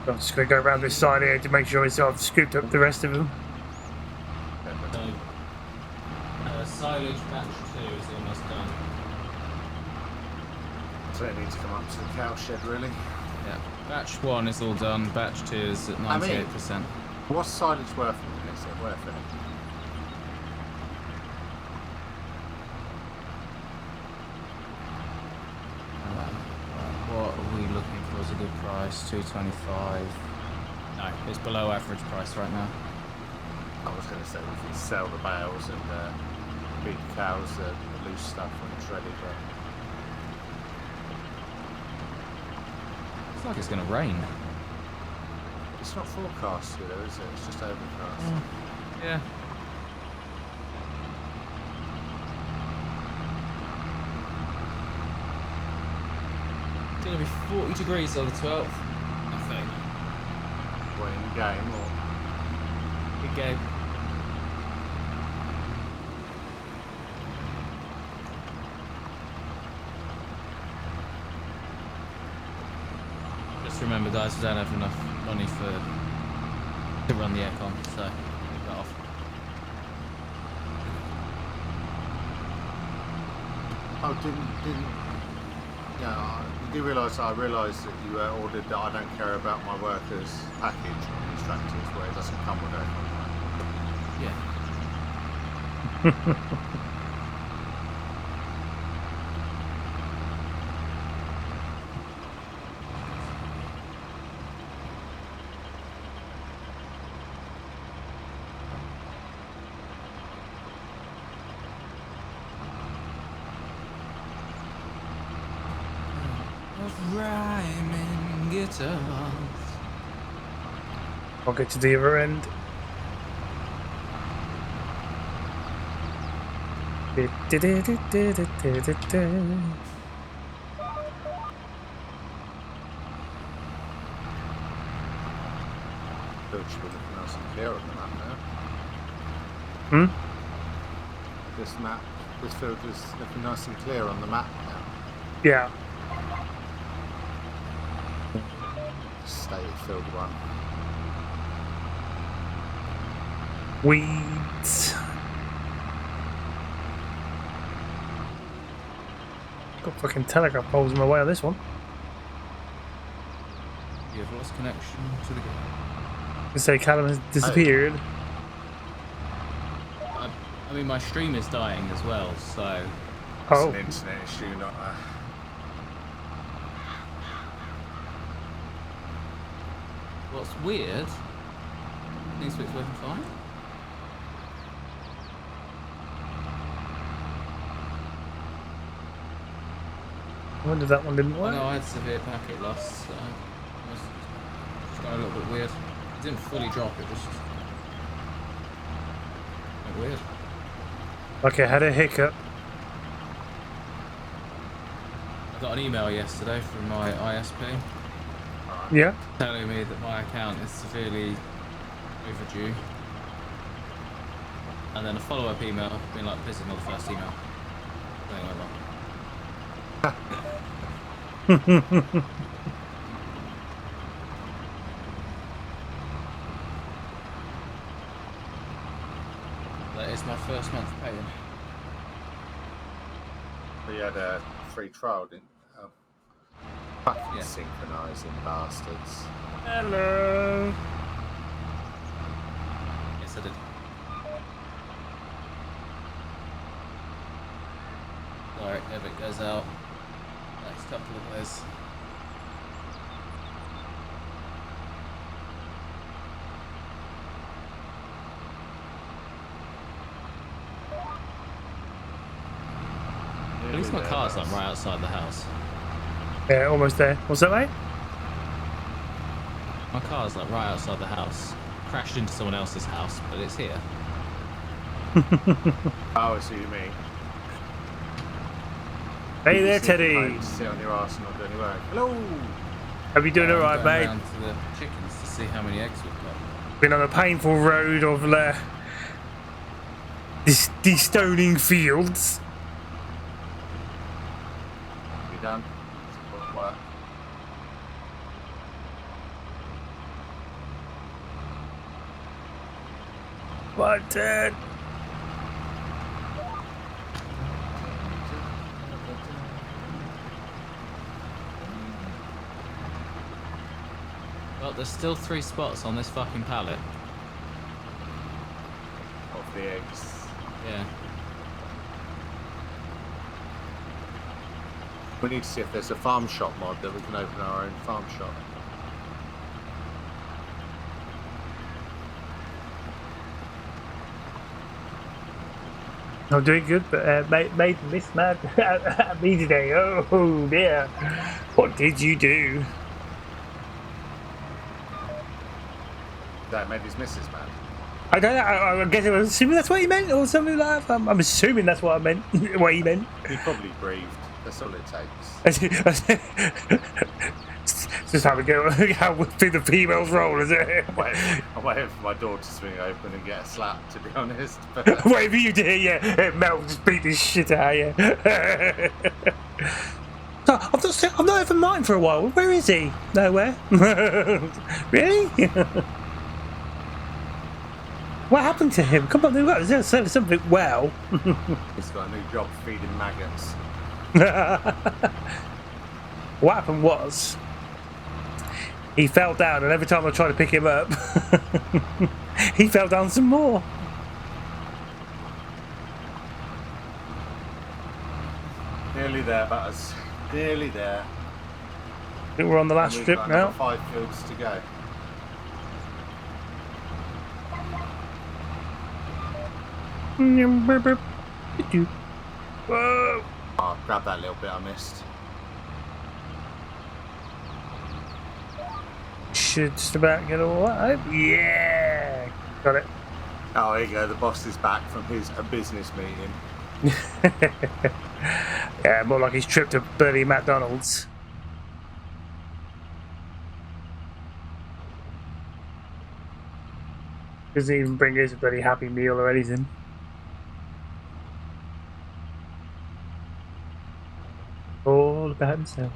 I'm just going to go around this side here to make sure I've scooped up the rest of them. So, silage batch 2 is almost done. So it needs to come up to the cow shed, really. Yeah, batch 1 is all done, batch 2 is at 98%. What's silage worth? Is it worth it? What are we looking for as a good price? 225. No, it's below average price right now. I was going to say we can sell the bales and feed the cows the loose stuff when it's ready, but Looks like it's going to rain. it's not forecast here, though, is it? It's just overcast. Yeah. It's going to be 40 degrees on the 12th, I think. Winning game, or Good game. Just remember, guys, we don't have enough money to run the aircon, so leave that off. oh, didn't. Yeah, you do realise I realised that you ordered that I don't care about my workers package on these tractors where it doesn't come with it. Yeah. Of rhyming guitars. I'll get to the other end. Field should be looking nice and clear on the map Hmm? now. This field is looking nice and clear on the map now. Yeah. Stated field 1. Weeds. Got fucking telegraph poles in my way on this one. You have lost connection to the game. You say Callum has disappeared. I mean, my stream is dying as well, so... Oh. It's an internet issue, not a... What's weird... Things it's working fine. I wonder that one didn't I work. know I had severe packet loss, so... It was just got a little bit weird. It didn't fully drop, it just... went weird. Okay, had a hiccup. I got an email yesterday from my ISP Yeah. telling me that my account is severely overdue. And then a follow-up email being like, please ignore the first email. Something like that. That is my first month paying. We had a free trial, didn't you? Oh. Fucking Yeah. synchronising bastards. Hello. Yes, I did. Alright, debit goes out. Next couple of days. At least my car's like right outside the house. Yeah, almost there. What's that, mate? My car's like right outside the house. Crashed into someone else's house, but it's here. Oh, I see what you mean. Hey there, You sit at Teddy. home, Sit on your arse and not do any work. Hello! Have you doing I'm alright, going mate? round to the chickens to see how many eggs we've got. Been on a painful road of destoning fields. You done? What work? on, turn. Well, there's still 3 spots on this fucking pallet. Of the eggs. Yeah. We need to see if there's a farm shop mod that we can open our own farm shop. I'm doing good, but made miss mad at me today. Oh dear. What did you do? That made his missus mad. I don't know. I guess I was assuming that's what he meant, or something like that. I'm assuming that's what I meant. What he meant. He probably breathed. That's all it takes. Just have a go how the females roll, is it? I'm waiting for my door to swing open and get a slap, to be honest. But Wait for you to hear, yeah. Mel just beat this shit out of you. So, I've not even mine for a while. Where is he? Nowhere. Really? What happened to him? Come on, there's something well. he's got a new job feeding maggots. What happened was he fell down, and every time I tried to pick him up, he fell down some more. Nearly there, Butters. Nearly there. I think we're on the last We've strip got now. another 5 fields to go. Whoa! Oh, grab that little bit I missed. Should just about get all that. Yeah, got it. Oh, here you go. The boss is back from his business meeting. Yeah, more like his trip to bloody McDonald's. Doesn't even bring us a bloody Happy Meal or anything. All about himself.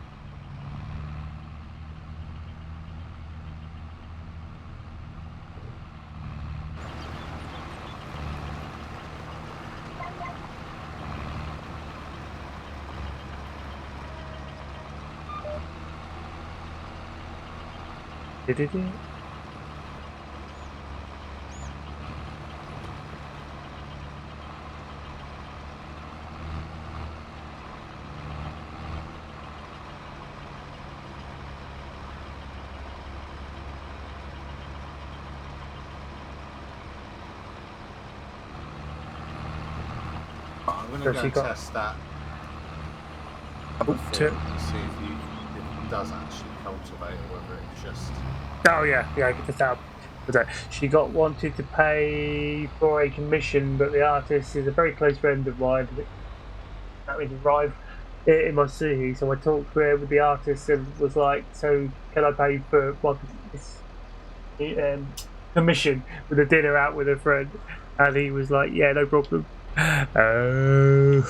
Did it? I'm going to go and test that. And see if it does actually cultivate or whether it's just... Oh yeah, I get this out. But she wanted to pay for a commission, but the artist is a very close friend of mine. That would arrive in my city, so I talked with the artist and was like, "So can I pay for this commission with a dinner out with a friend?" And he was like, "Yeah, no problem." Oh.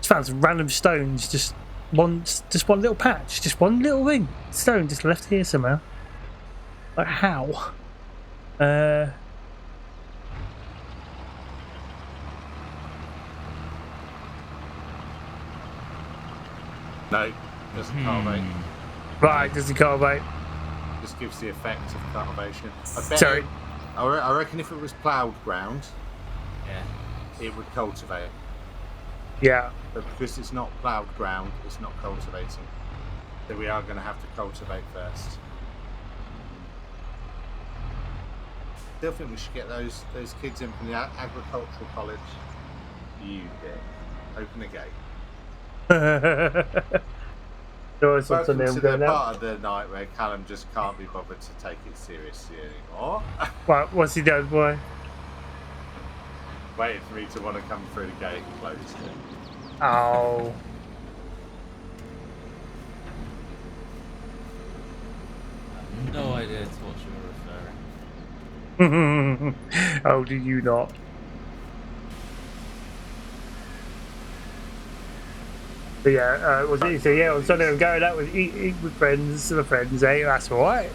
Found some random stones, just one little patch, just one little thing, stone just left here somehow. Like how? No, doesn't cultivate. Right, doesn't cultivate. Just gives the effect of cultivation. I bet Sorry. I reckon if it was ploughed ground, Yeah. it would cultivate. Yeah. But because it's not ploughed ground, it's not cultivating. So we are going to have to cultivate first. Still think we should get those kids in from the agricultural college. You did. Open the gate. Welcome to the part of the night where Callum just can't be bothered to take it seriously anymore. Right, what's he done, boy? Waiting for me to want to come through the gate and close it. Oh. I have no idea to what you were referring. Oh, do you not? But yeah, was it? So yeah, on Sunday I'm going out with eat with friends, the friends. That's all right.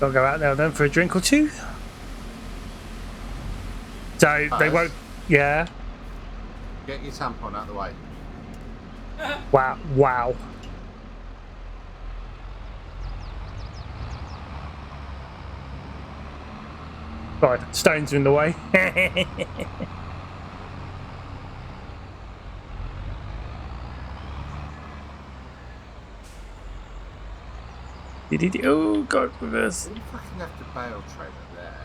I'll go out now and then for a drink or two. So they won't. Yeah. Get your tampon out of the way. Wow. Wow. Right, stones are in the way. Oh, God, reverse. You fucking have to bail trailer there.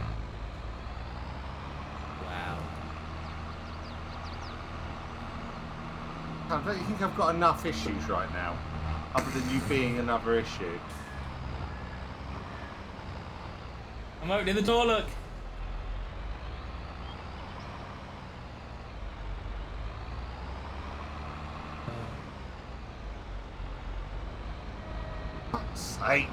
Wow. I don't think I've got enough issues right now, other than you being another issue. I'm opening the door, look! Fuck's sake.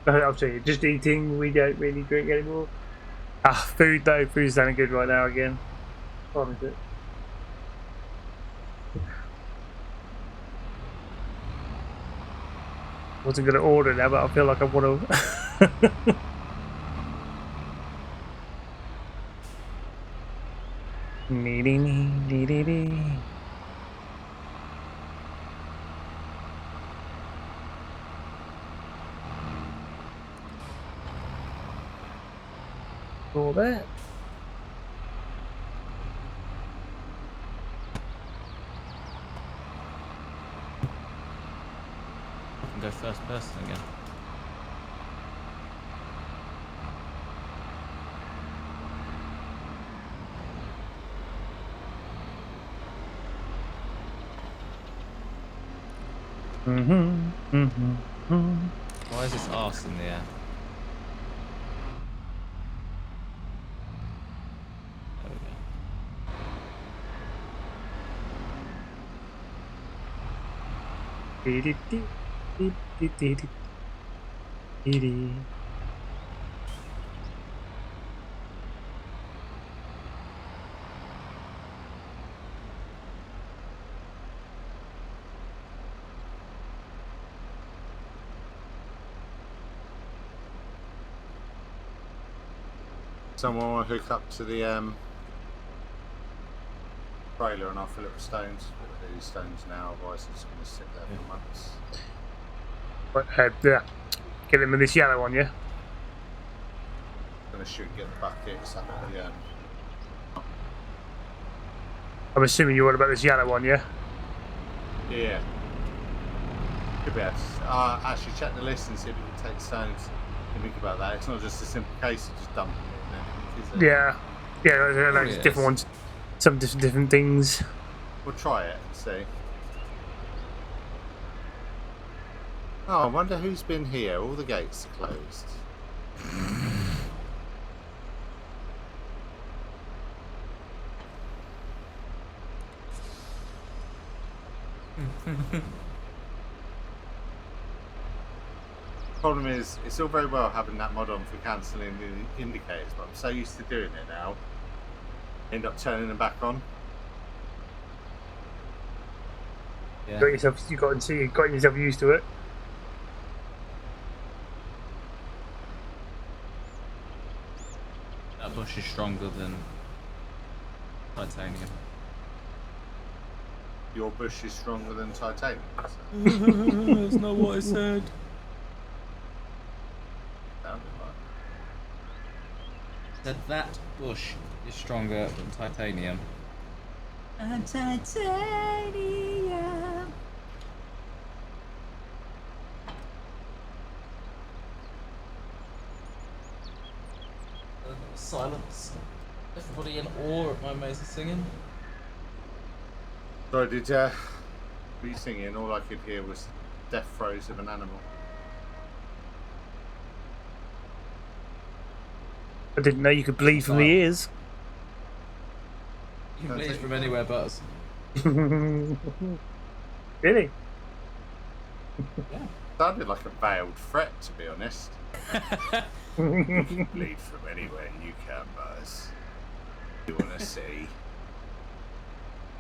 Obviously, just eating. We don't really drink anymore. Food though. Food's sounding good right now again. What is it? Wasn't going to order now, but I feel like I want to. All that. I can go first person again. Why is this arse in the air? There we go. Someone will hook up to the trailer and I'll fill it with stones. We'll do these stones now, otherwise it's going to sit there for months. Yeah. Get him in this yellow one, yeah? I'm going to shoot and get the buckets up at the I'm assuming you're on about this yellow one, yeah? Yeah. Could be. Actually check the list and see if we can take stones and think about that. It's not just a simple case of just dumping it in anything, is it? Yeah. Yeah, like Yes. different ones. Some different things. We'll try it and see. Oh, I wonder who's been here. All the gates are closed. Problem is, it's all very well having that mod on for cancelling the indicators, but I'm so used to doing it now. End up turning them back on. Yeah. You got yourself used to it. That bush is stronger than titanium. Your bush is stronger than titanium. That's not what I said. Sounded like. Said that bush is stronger than titanium. And titanium. Silence. Everybody in awe at my amazing singing. So were you singing? All I could hear was death throes of an animal. I didn't know you could bleed from the ears. You can bleed from anywhere but us. Really? Yeah. Sounded like a veiled threat, to be honest. You can bleed from anywhere you can, Buzz. You want to see?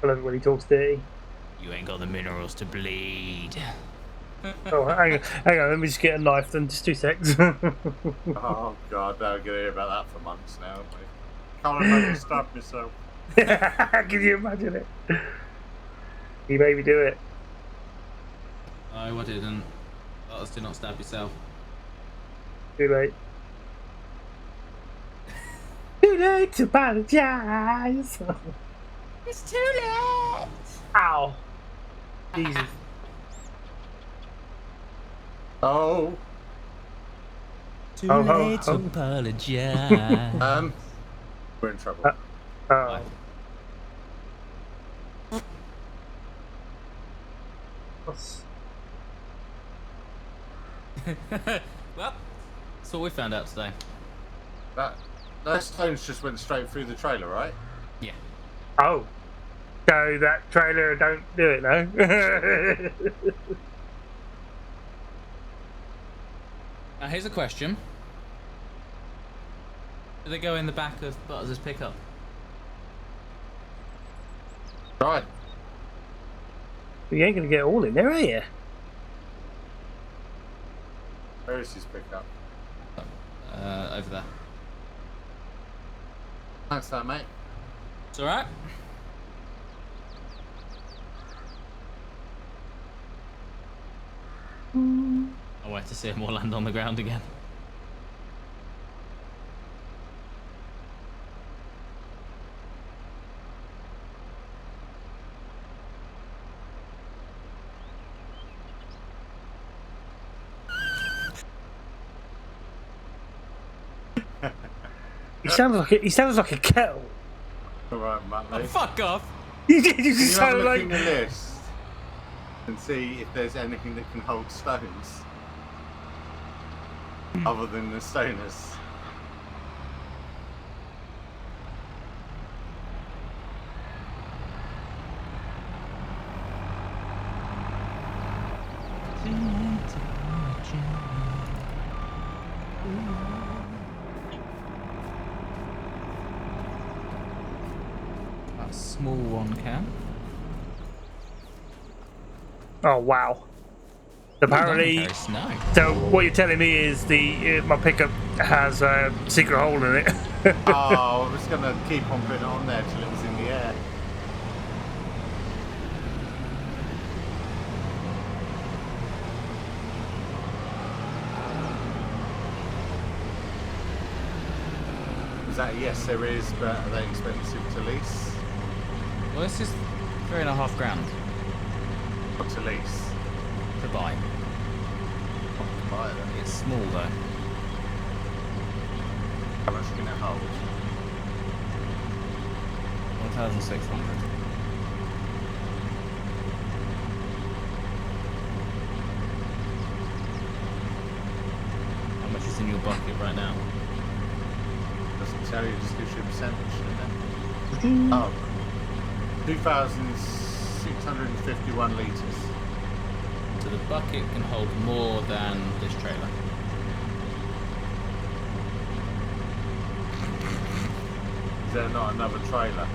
I love it when he talks dirty. You ain't got the minerals to bleed. Oh, hang on, let me just get a knife then, just 2 secs. Oh god, now I'm gonna hear about that for months now. Can't remember to stab myself. Can you imagine it? You made me do it. Oh, I didn't. Oh, do not stab yourself. Too late. Too late to apologize. It's too late. Ow. Jesus. Oh. Too Oh, late to oh. apologize. We're in trouble. Oh. What's... Well, that's what we found out today. Those stones just went straight through the trailer, right? Yeah. Oh. So that trailer don't do it, no? Now here's a question. Do they go in the back of Butters' pickup? Right. You ain't gonna get all in there, are you? Where is his pickup? Over there. Thanks for that, mate. It's alright. I'll wait to see him all land on the ground again. He sounds like a kettle. Alright, Matt. Oh, fuck off! You Can you just have a sound look like... in the list and see if there's anything that can hold stones other than the stoners? A small one can. Oh, wow. Apparently... Snow. So what you're telling me is my pickup has a secret hole in it. Oh, I was going to keep on putting it on there till it was in the air. Is that a yes, there is, but are they expensive to lease? Well, this is $3.5 grand Or to lease? to buy. Buy them. It's small though. How much can it hold? 1,600. How much is in your bucket right now? Doesn't tell you, just gives you a percentage, doesn't it? Oh. 2,651 litres. So the bucket can hold more than this trailer. Is there not another trailer?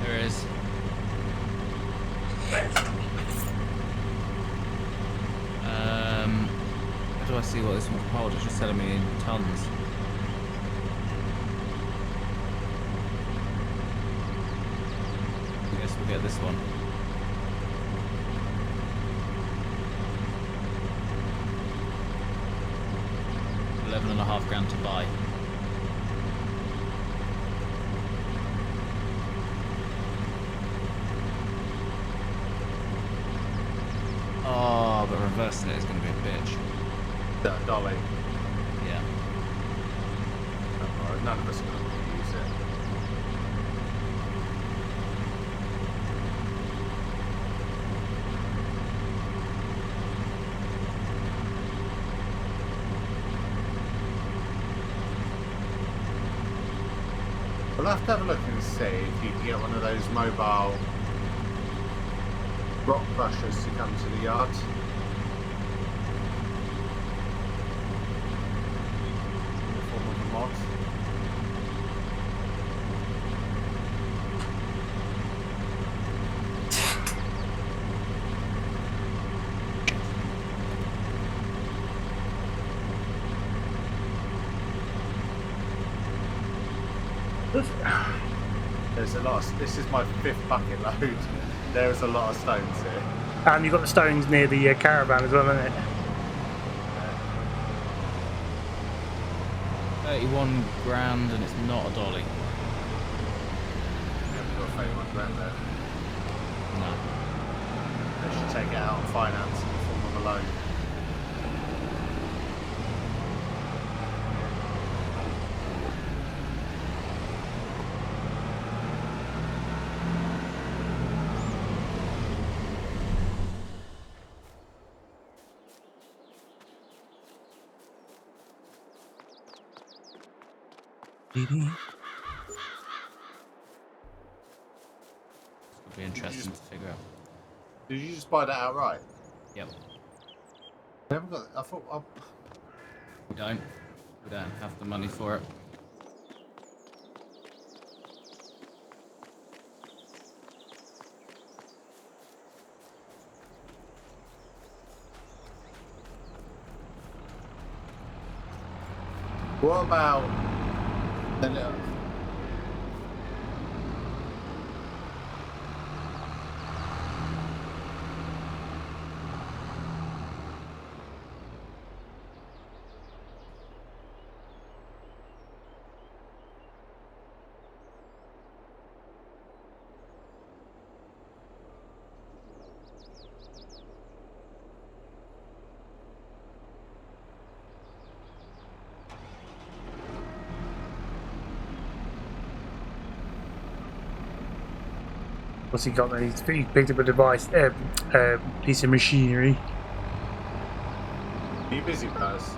There is. How do I see what this one can hold? It's just telling me in tons. I guess we'll get this one. $11.5 grand to buy. Oh, but reversing it is going to be a bitch. That dolly. Yeah. Oh, none of us are going to use it. We'll have to have a look and see if you can get one of those mobile rock crushers to come to the yard. In the form of a mod. There's a lot of, this is my 5th bucket load. There's a lot of stones here. And you've got the stones near the caravan as well, isn't it? 31 grand and it's not a dolly. Yeah, we've got 31 grand there. No. They should take it out on finance in the form of a loan. It'll be interesting to figure out. Did you just buy that outright? Yep. I haven't got. I thought. We don't have the money for it. What about the little? What's he got there? He's picked up a device, piece of machinery. Are you busy, Buzz?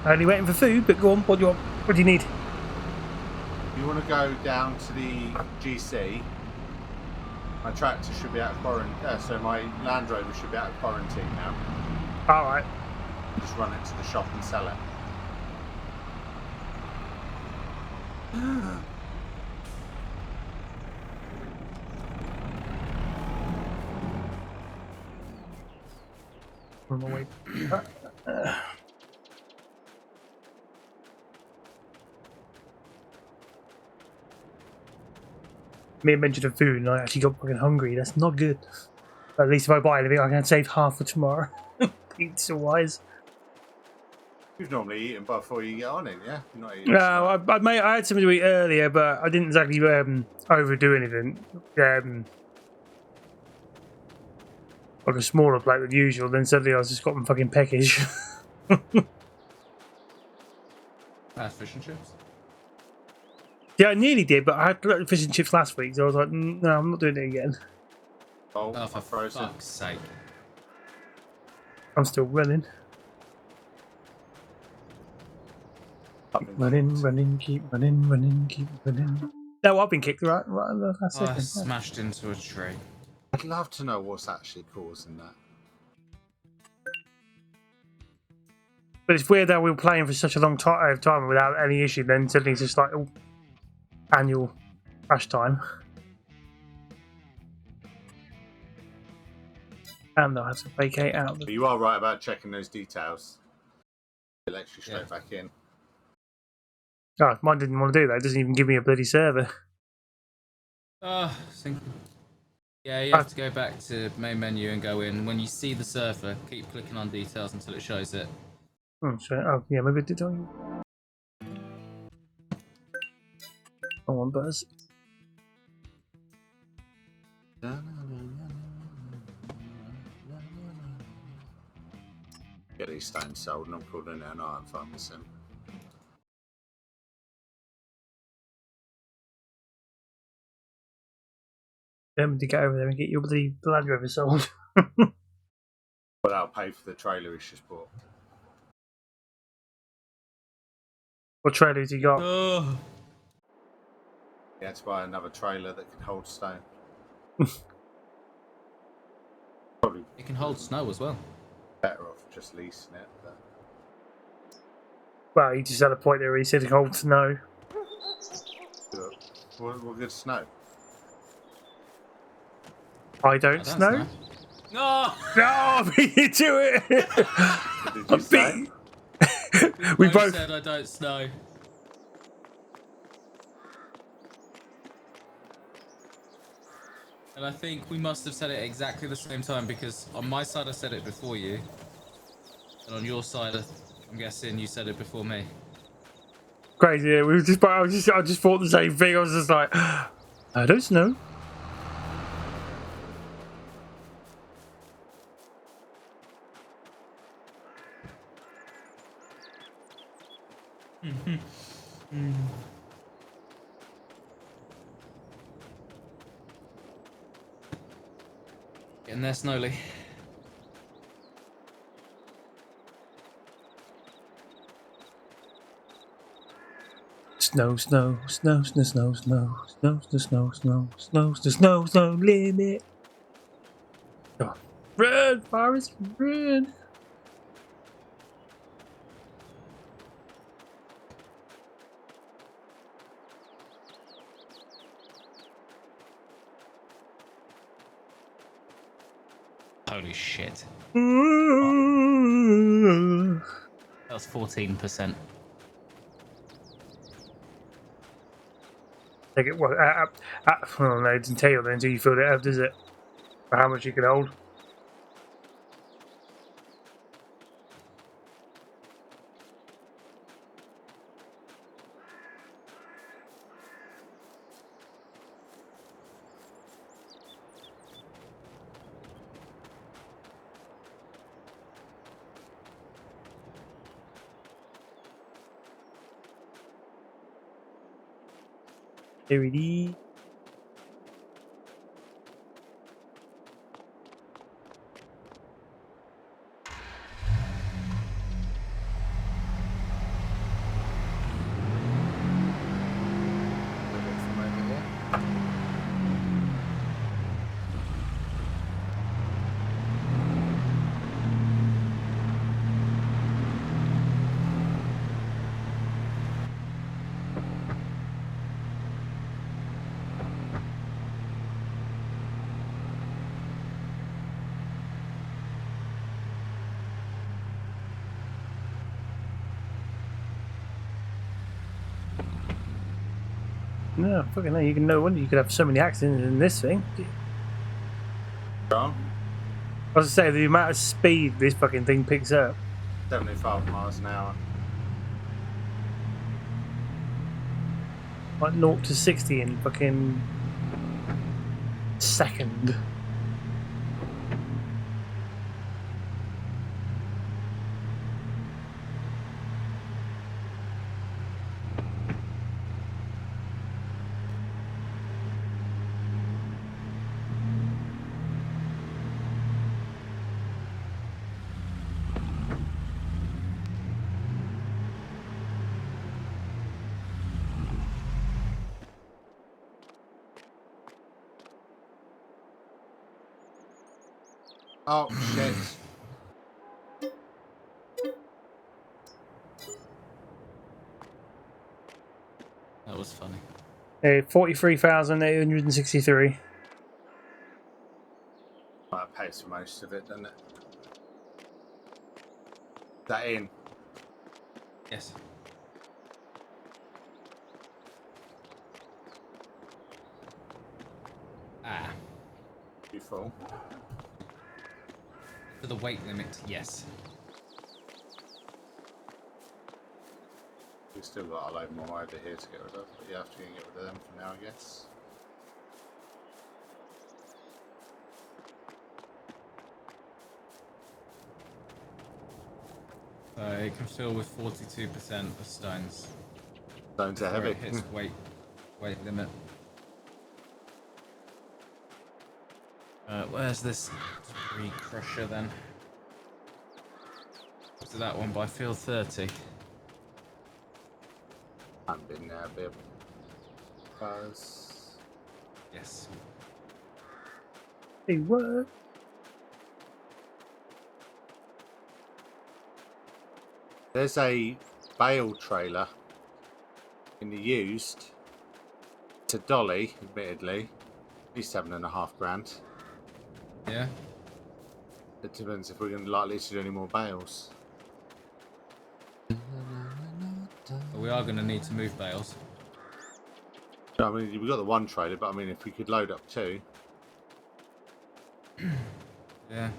Only waiting for food, but go on, what do you want? What do you need? You want to go down to the GC? My tractor should be out of quarantine. So my Land Rover should be out of quarantine now. Alright. Just run it to the shop and sell it. On my way. Me mentioned of food and I actually got fucking hungry. That's not good. At least if I buy anything, I can save half for tomorrow. Pizza wise. You've normally eaten before you get on it, yeah? You're not eating. No, I had something to eat earlier, but I didn't exactly overdo anything. Like a smaller plate than usual. Then suddenly I was just got them fucking peckish. Fish and chips. Yeah, I nearly did, but I had fish and chips last week, so I was like, no, I'm not doing it again. Oh, Oh, for frozen. fuck's sake. I'm still running. Keep running, keep running, keep running. No, I've been kicked right last I second. smashed into a tree. I'd love to know what's actually causing that. But it's weird that we were playing for such a long time without any issue, then suddenly it's just like annual crash time. And they'll have to vacate out. But you are right about checking those details. It lets you straight back in. Oh, mine didn't want to do that. It doesn't even give me a bloody server. Yeah, you have to go back to main menu and go in. When you see the server, keep clicking on details until it shows it. Oh, yeah, maybe I did. Come on, Buzz. Get these stones sold and I'm calling it an iron pharmacy. Determined to get over there and get your bloody Land Rover sold. But I'll pay for the trailer he's just bought. What trailers you got? Oh. He had to buy another trailer that could hold stone. Probably It can hold snow as well. better off just leasing it. But Well, he just had a point there where he said it holds snow. we'll get snow. I don't I don't snow. No! No, I beat you to it. What did you say? We Both both. said I don't snow. And I think we must have said it exactly the same time because on my side I said it before you. And on your side, I'm guessing you said it before me. Crazy. Yeah, we were just. I just thought the same thing. I was just like, I don't know. Getting there slowly. Snow, snow, snow, snow, snow, snow, snow, snow, snow, snow, snow, snow, snow, limit. Come on. Run, Forrest, run. Holy shit. Ooh. That was 14%. Take it. Well, oh no, it doesn't tell you then until you filled it up, does it? For how much you can hold. There it is. From over here. No, fucking hell, you can no wonder you could have so many accidents in this thing. Wrong. I was to say the amount of speed this fucking thing picks up. 75 miles an hour. Like 0 to 60 in fucking second. Oh shit. That was funny. 43,863. That pays for most of it, doesn't it? Is that in? Yes. Ah. You full? To the weight limit, yes. We've still got a load more over here to get rid of, but you have to get rid of them for now, I guess. It can fill with 42% of stones. Stones are Where heavy. it hits weight limit. Where's this debris crusher then? To that one by field 30. I've been there a bit. Buzz. Yes. Hey, what? There's a bale trailer in the used to Dolly, admittedly. At least 7.5 grand. Yeah. It depends if we're going to likely to do any more bales. But we are going to need to move bales. I mean, we've got the one trailer, but I mean, if we could load up two. Yeah.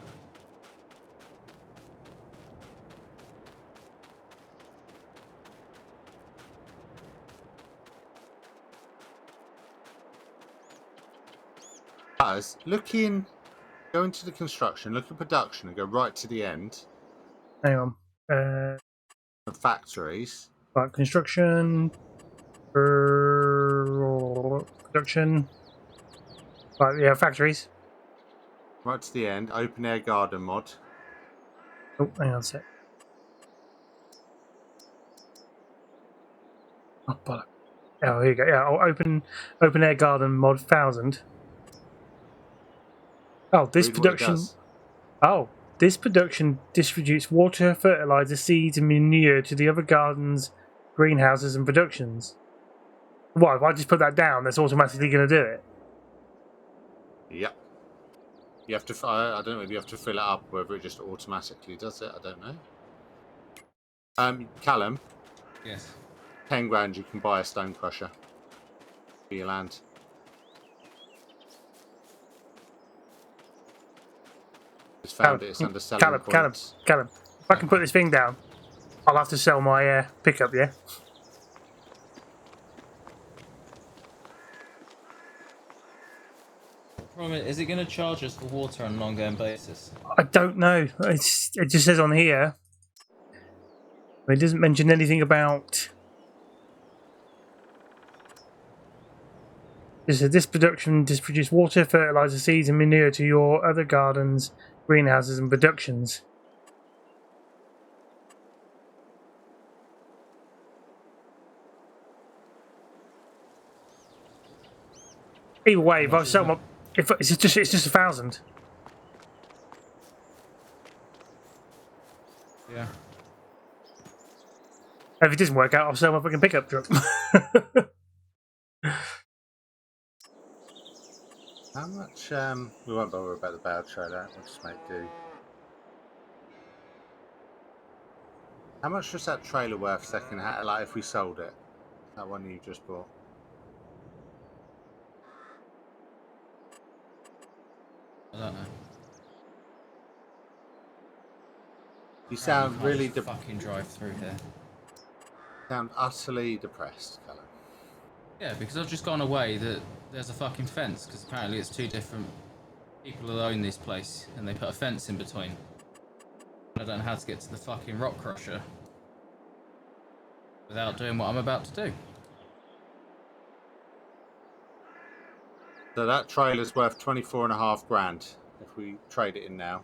As looking, go into the construction, look at production, and go right to the end Hang on. of factories. Right, construction. Production. Right, yeah, factories. Right to the end, open air garden mod. Oh, hang on a sec. Oh, bollock. Oh, here you go. Yeah, I'll open air garden mod 1000. Oh, this Read what it production. does. Oh, this production distributes water, fertilizer, seeds, and manure to the other gardens, greenhouses, and productions. What? If I just put that down, that's automatically going to do it. Yep. You have to. I don't know if you have to fill it up, whether it just automatically does it. I don't know. Callum, Yes. 10 grand. You can buy a stone crusher for your land. Just found it. It's under selling points. Callum. If I can put this thing down, I'll have to sell my pickup. Yeah. Problem is it going to charge us for water on an ongoing basis? I don't know. It just says on here. It doesn't mention anything about. It says this production distributes water, fertilizer, seeds, and manure to your other gardens, greenhouses, and productions. Either way, if I sell my, if it's just 1,000. Yeah. If it doesn't work out, I'll sell my fucking pickup truck. How much? We won't bother about the bale trailer. We'll just make do. How much was that trailer worth second hand? Like if we sold it, that one you just bought. I don't know. You sound really fucking drive through here. sound utterly depressed, Callum. Yeah, because I've just gone away that there's a fucking fence, because apparently it's two different people who own this place, and they put a fence in between. I don't know how to get to the fucking rock crusher without doing what I'm about to do. So that trailer's worth 24.5 grand if we trade it in now.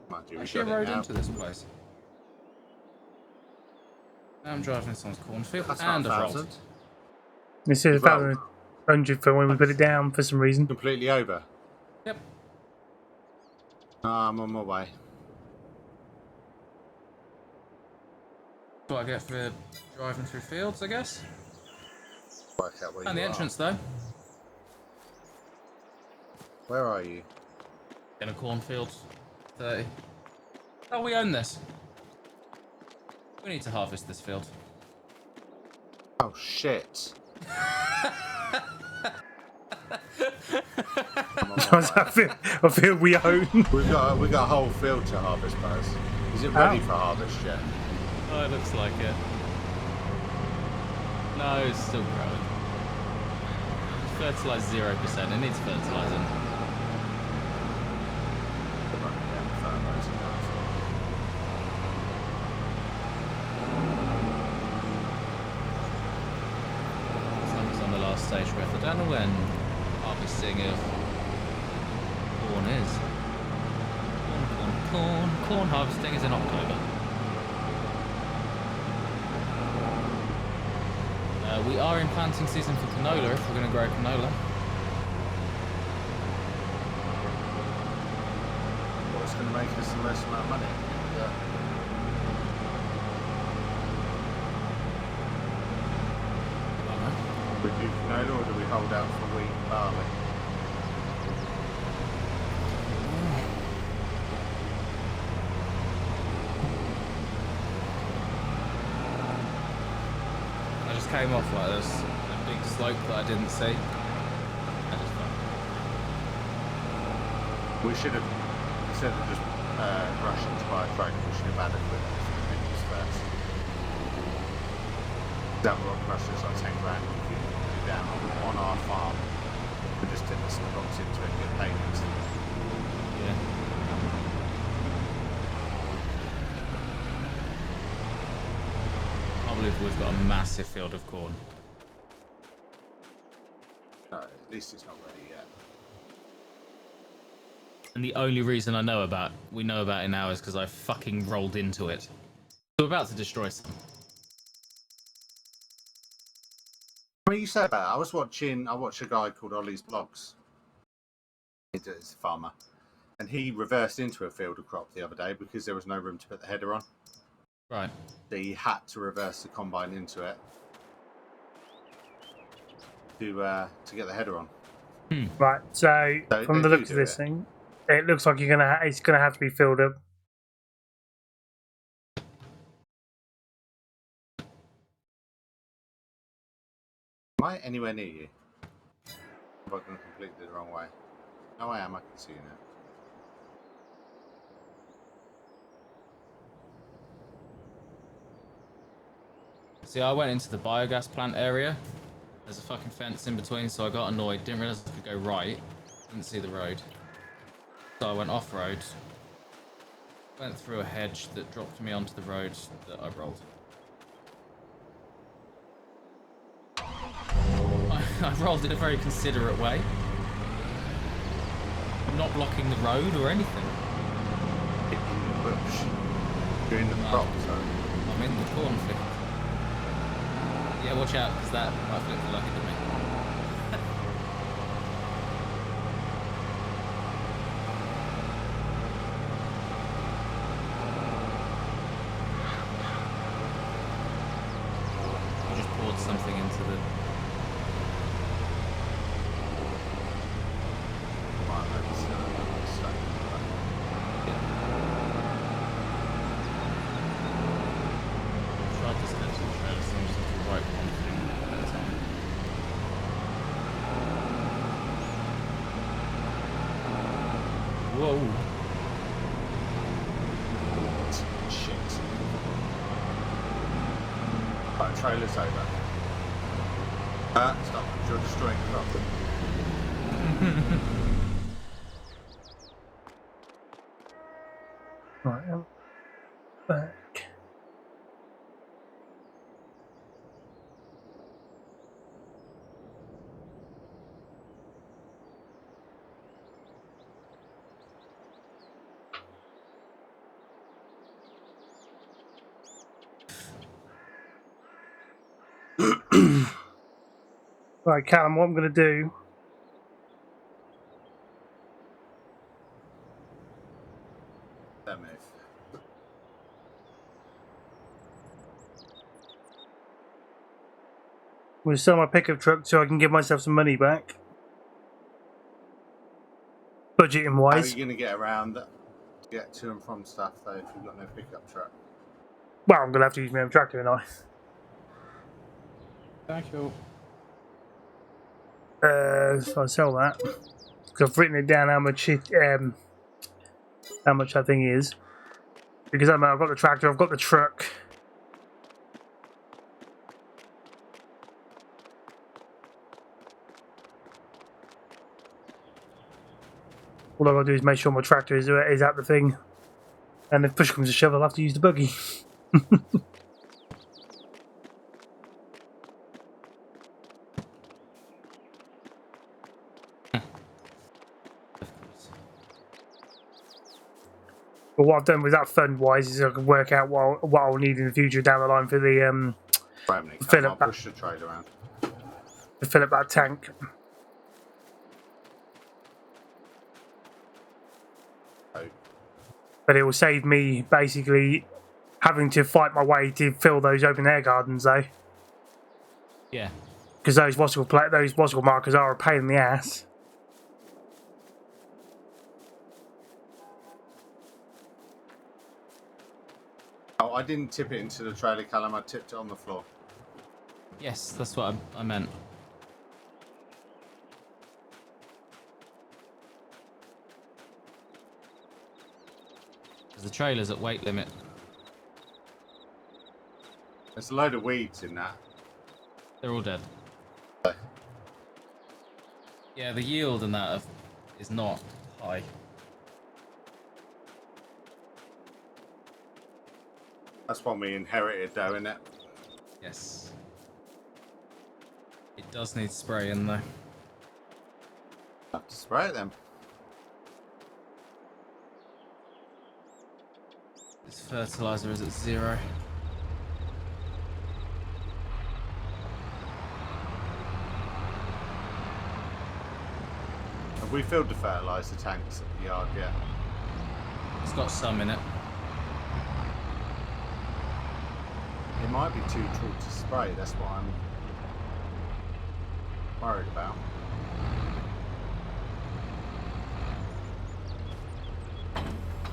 Mind you, we Actually, I got it rode now. into this place. Now I'm driving someone's cornfield That's and not a 1,000. rolled. It says Well- 1,100 for when we put it down for some reason. Completely over. Yep. I'm on my way. What I get for driving through fields, I guess. Work out where And you the are. entrance, though. Where are you? In a cornfield. 30. Oh, we own this. We need to harvest this field. Oh shit! I feel we own. We've got a whole field to harvest, Buzz. Is it ready for harvest yet? Oh, it looks like it. No, it's still growing. Fertilized 0%. It needs fertilizing. stage breath. I don't know when harvesting of corn is. Corn harvesting is in October. We are in planting season for canola if we're going to grow canola. What's going to make us the most amount of money? Yeah. We do canola, or do we hold out for wheat and barley? I just came off like this, a big slope that I didn't see. I just thought, We should have, instead of just rushing to buy a tractor, we should have adequate for the pictures first. That rock crusher is like 10 grand if you put it down on our farm. We just did this box into it and get payments. yeah. I can't believe we've got a massive field of corn. No, at least it's not ready yet. And the only reason we know about it now is because I fucking rolled into it. We're about to destroy some. I mean, you said that. I watched a guy called Ollie's Blogs. He's a farmer. And he reversed into a field of crop the other day because there was no room to put the header on. Right. So he had to reverse the combine into it to get the header on. Right, so from they the do looks of do this it. thing, it looks like it's gonna have to be filled up. Am I anywhere near you? Have I gone completely the wrong way? No, I am. I can see you now. See, I went into the biogas plant area. There's a fucking fence in between, so I got annoyed. Didn't realise I could go right. Didn't see the road. So I went off-road. Went through a hedge that dropped me onto the road that I rolled. I rolled in a very considerate way. I'm not blocking the road or anything. In the bush. You're in the crop, so. I'm in the cornfield. Yeah, watch out, because that might flip the lucky to me. I just poured something into the... Tried to step to the trailer, so I'm just going to write one thing at a time. Whoa. Shit. Right, trailer's over. Stop. You're destroying the crop. Right, I'm back. Right, Callum, what I'm going to do. Don't move. I'm going to sell my pickup truck so I can give myself some money back. Budgeting How are wise. you going to get around to get to and from stuff, though, if you've got no pickup truck? Well, I'm going to have to use my own tractor, and Thank you. so I'll sell that. Because I've written it down how much that thing is. Because I've got the tractor, I've got the truck. All I've got to do is make sure my tractor is at the thing. And if push comes to shove, I'll have to use the buggy. But what I've done with that fund-wise is I can work out what I'll need in the future down the line for the fill up push the trade around. to fill up that tank. Oh. But it will save me basically having to fight my way to fill those open air gardens, though, Yeah. because those wattable markers are a pain in the ass. Oh, I didn't tip it into the trailer, Callum. I tipped it on the floor. Yes, that's what I meant. The trailer's at weight limit. There's a load of weeds in that. They're all dead. Yeah, the yield in that is not high. That's one we inherited, though, isn't it? Yes. It does need spraying though. Have to spray it then. This fertilizer is at 0. Have we filled the fertiliser tanks at the yard yet? It's got some in it. It might be too tall to spray, that's what I'm worried about.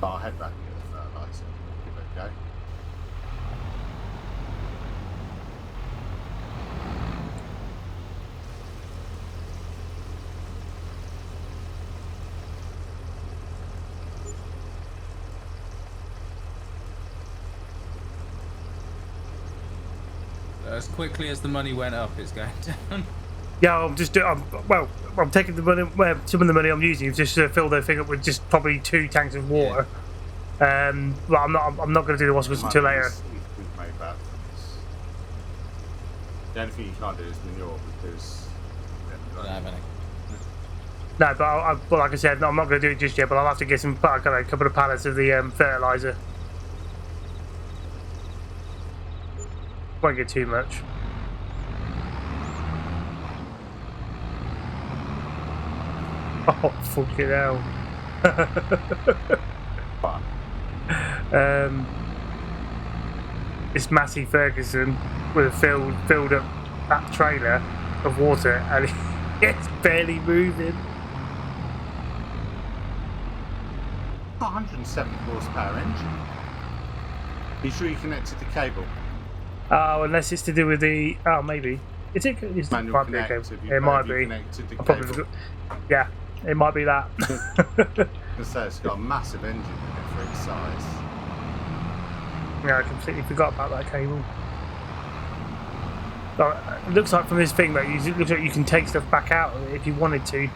But I'll head back and get the fertiliser. Give it a go. As quickly as the money went up, it's going down. Yeah, I'm taking the money. Some of the money I'm using just to fill the thing up with just probably 2 tanks of water. Yeah. But I'm not going to do the watercourse until later. We've made bad things. The only thing you can't do is manure because I don't have any. No, but like I said, I'm not going to do it just yet. But I'll have to get some. I've got a couple of pallets of the fertilizer. Won't get too much. Oh, fucking hell. It's Massey Ferguson with a filled up that trailer of water and it's barely moving. 170 horsepower engine. Are you sure you connected the cable? Oh, unless it's to do with the... Oh, maybe. Is it? It's Manual might be a connect, cable. have you- It might have you be. connected the I probably cable? forgot. Yeah, it might be that. I say it's got a massive engine in it for its size. Yeah, I completely forgot about that cable. But it looks like from this thing that it looks like you can take stuff back out of it if you wanted to.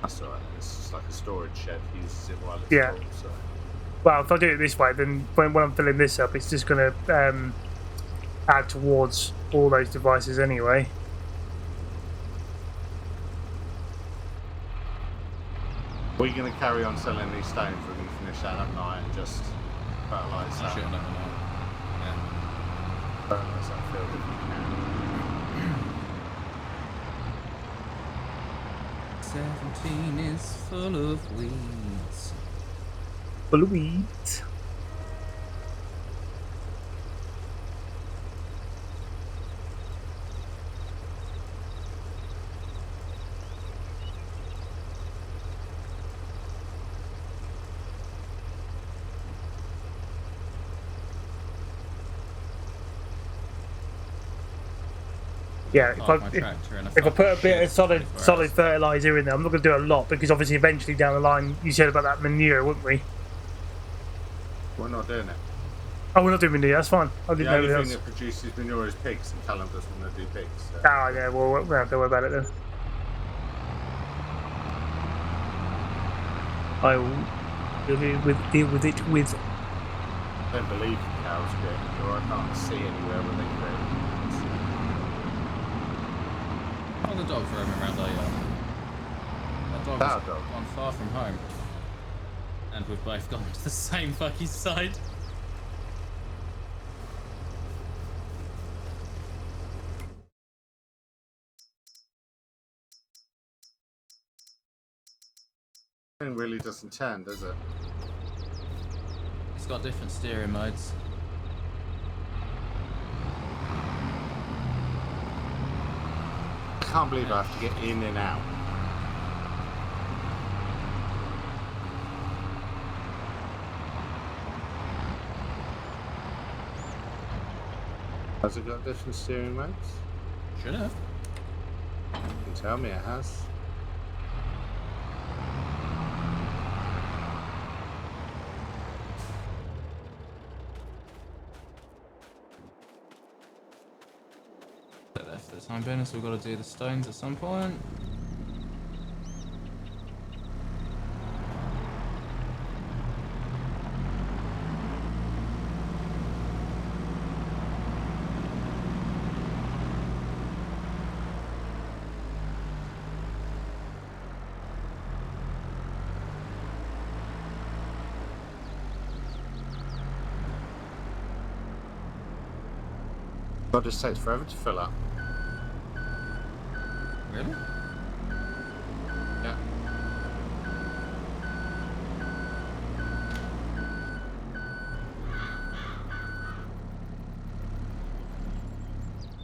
That's alright. It's just like a storage shed. He uses it while it's Yeah. full. So. Well, if I do it this way, then when I'm filling this up, it's just going to add towards all those devices anyway. We're going to carry on selling these stones. We're going to finish that up night and just fertilise I that. should have never known. Yeah. Fertilise that field if we can. 17 is full of weeds. Full of weeds. Yeah, Park my tractor in a if I fucking put a bit of shed solid 24 hours. fertiliser in there, I'm not going to do a lot because obviously eventually down the line, you said about that manure, wouldn't we? We're not doing it. Oh, we're not doing manure, that's fine. I The didn't know only what thing else. that produces manure is pigs, and Callum doesn't want to do pigs. So. Oh, yeah, well, we don't have to worry about it then. I will deal with it with... I don't believe the cows create manure. I can't see anywhere where they create manure. Oh, the dogs roaming around our yard. dog Power has dog. gone far from home. And we've both gone to the same fucking side. Thing really doesn't turn, does it? It's got different steering modes. I can't believe I have to get in and out. Has it got different steering modes? Should have. You can tell me it has. For the time being, so we've got to do the stones at some point. God, this takes forever to fill up. Really? Yeah.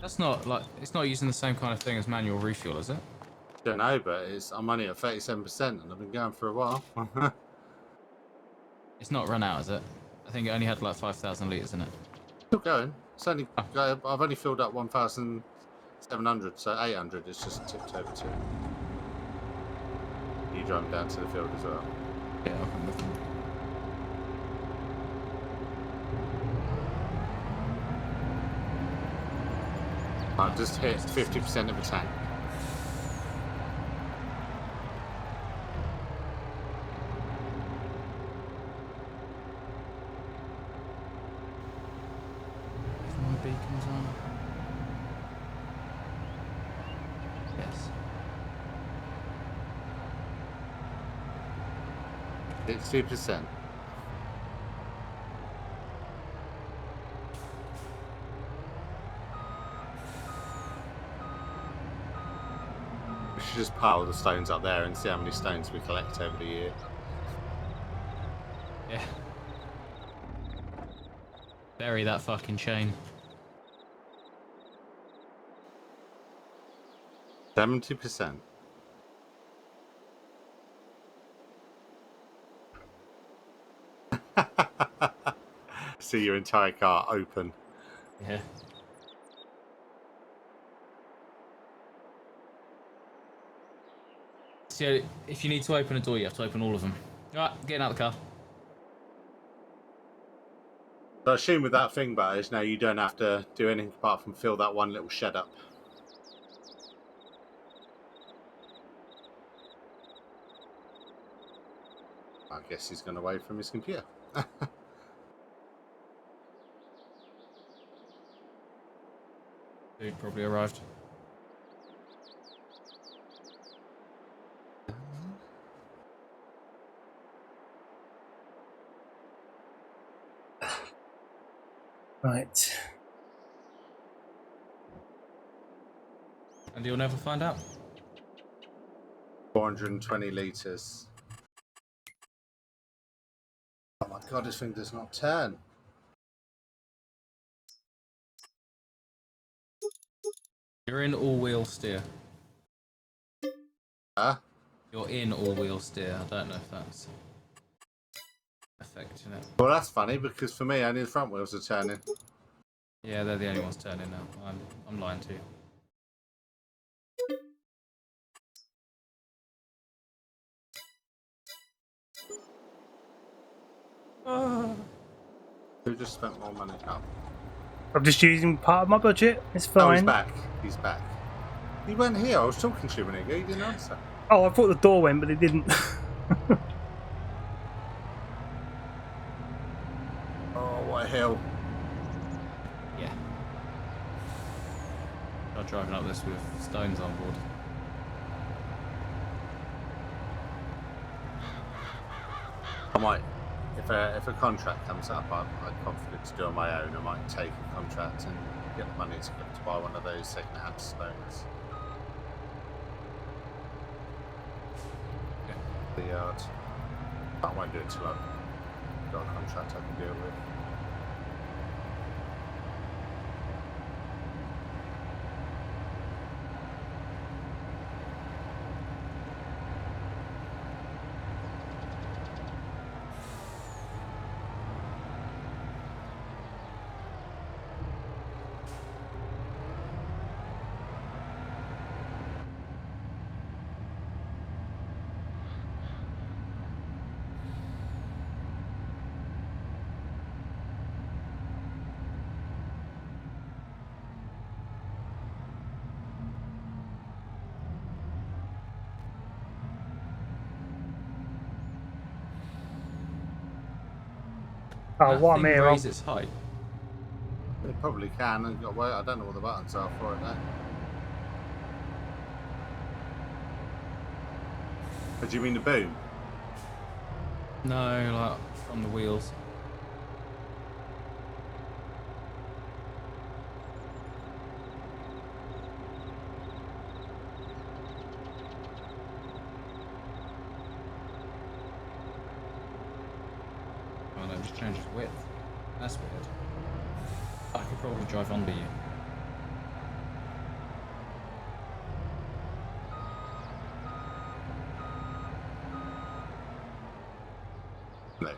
That's not like it's not using the same kind of thing as manual refuel, is it? Don't know, but I'm only at 37% and I've been going for a while. It's not run out, is it? I think it only had like 5,000 litres in it. Still going. It's only I've only filled up 1,700, so 800 is just tipped over to. You driving down to the field as well. Yeah, I'll come with them. I've just hit 50% of the tank. If my beacon's on. Yes. It's 2%. We should just pile the stones up there and see how many stones we collect over the year. Yeah. Bury that fucking chain. 70%. See your entire car open. Yeah. So if you need to open a door, you have to open all of them. Alright, getting out of the car. So I assume with that thing, but is now you don't have to do anything apart from fill that one little shed up. I guess he's gone away from his computer. Dude probably arrived. Right. And you'll never find out. 420 litres. Oh my god, this thing does not turn. You're in all-wheel steer. Huh? You're in all-wheel steer. I don't know if that's affecting it. Well, that's funny because for me, only the front wheels are turning. Yeah, they're the only ones turning now. I'm lying to you. Who just spent more money? Oh. I'm just using part of my budget. It's Oh, he's fine. back. He's back. He went here. I was talking to you a minute ago. You didn't answer. Oh, I thought the door went, but it didn't. Oh, what a hill. Yeah. I'm driving up this with stones on board. I might, if a contract comes up, I'm confident to do on my own. I might take a contract and get the money to buy one of those second-hand stones. The yard. But I won't do it till I've got a contract I can deal with. Oh, what I'm thing here. raise its height. They probably can. And got wait. I don't know what the buttons are for it though. But do you mean the boom? No, like from the wheels. Oh no, just change its width. That's weird. I could probably drive under you. No.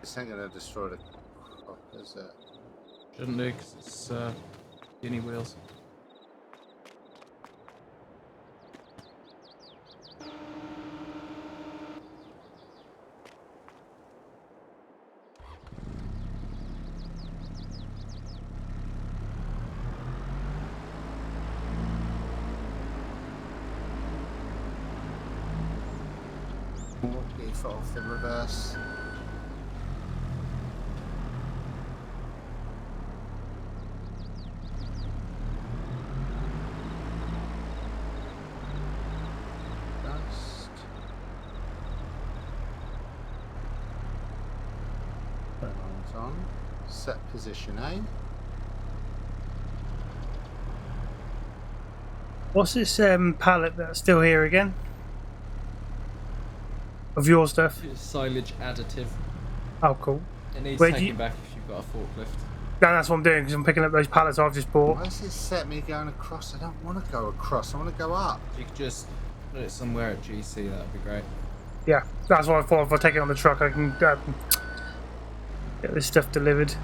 This ain't gonna destroy the crop, is it? Shouldn't do, because it's uni wheels. Default off the reverse. Dust. Phones on. Set position A. What's this pallet that's still here again? Of your stuff? It's silage additive. Oh, cool. It needs Where do taking you- back if you've got a forklift. No, that's what I'm doing because I'm picking up those pallets I've just bought. Why does it set me going across? I don't want to go across. I want to go up. You could just put it somewhere at GC, that would be great. Yeah, that's what I thought. If I take it on the truck, I can get this stuff delivered.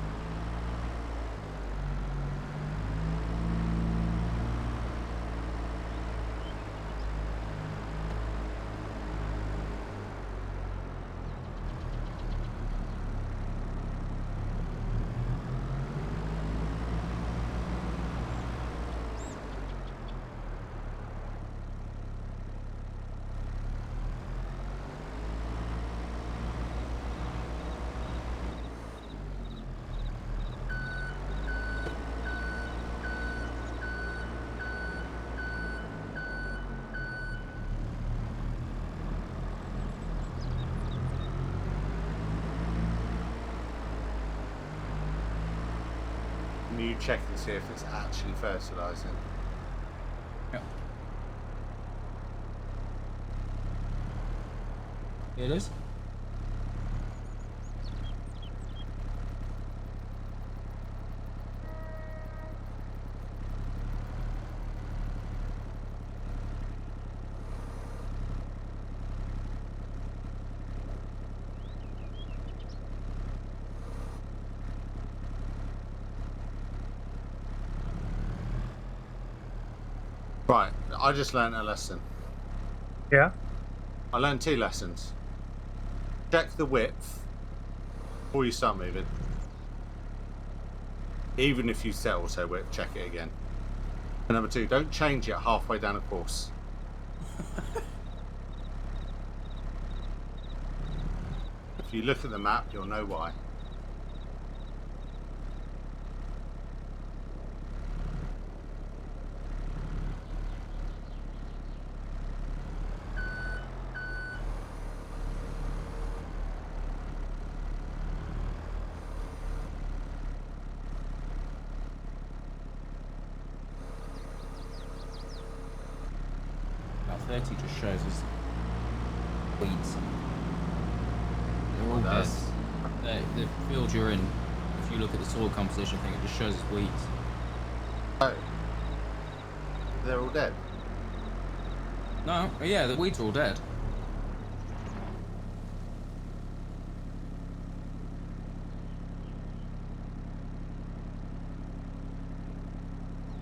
Can you check and see if it's actually fertilising? Yep. It is. Right, I just learned a lesson. Yeah. I learned 2 lessons. Check the width before you start moving. Even if you set auto width, check it again. And number 2, don't change it halfway down a course. If you look at the map, you'll know why. 30 just shows us weeds. They're all It dead. does. The field you're in, if you look at the soil composition thing, it just shows us weeds. Oh. They're all dead. No, yeah, the weeds are all dead.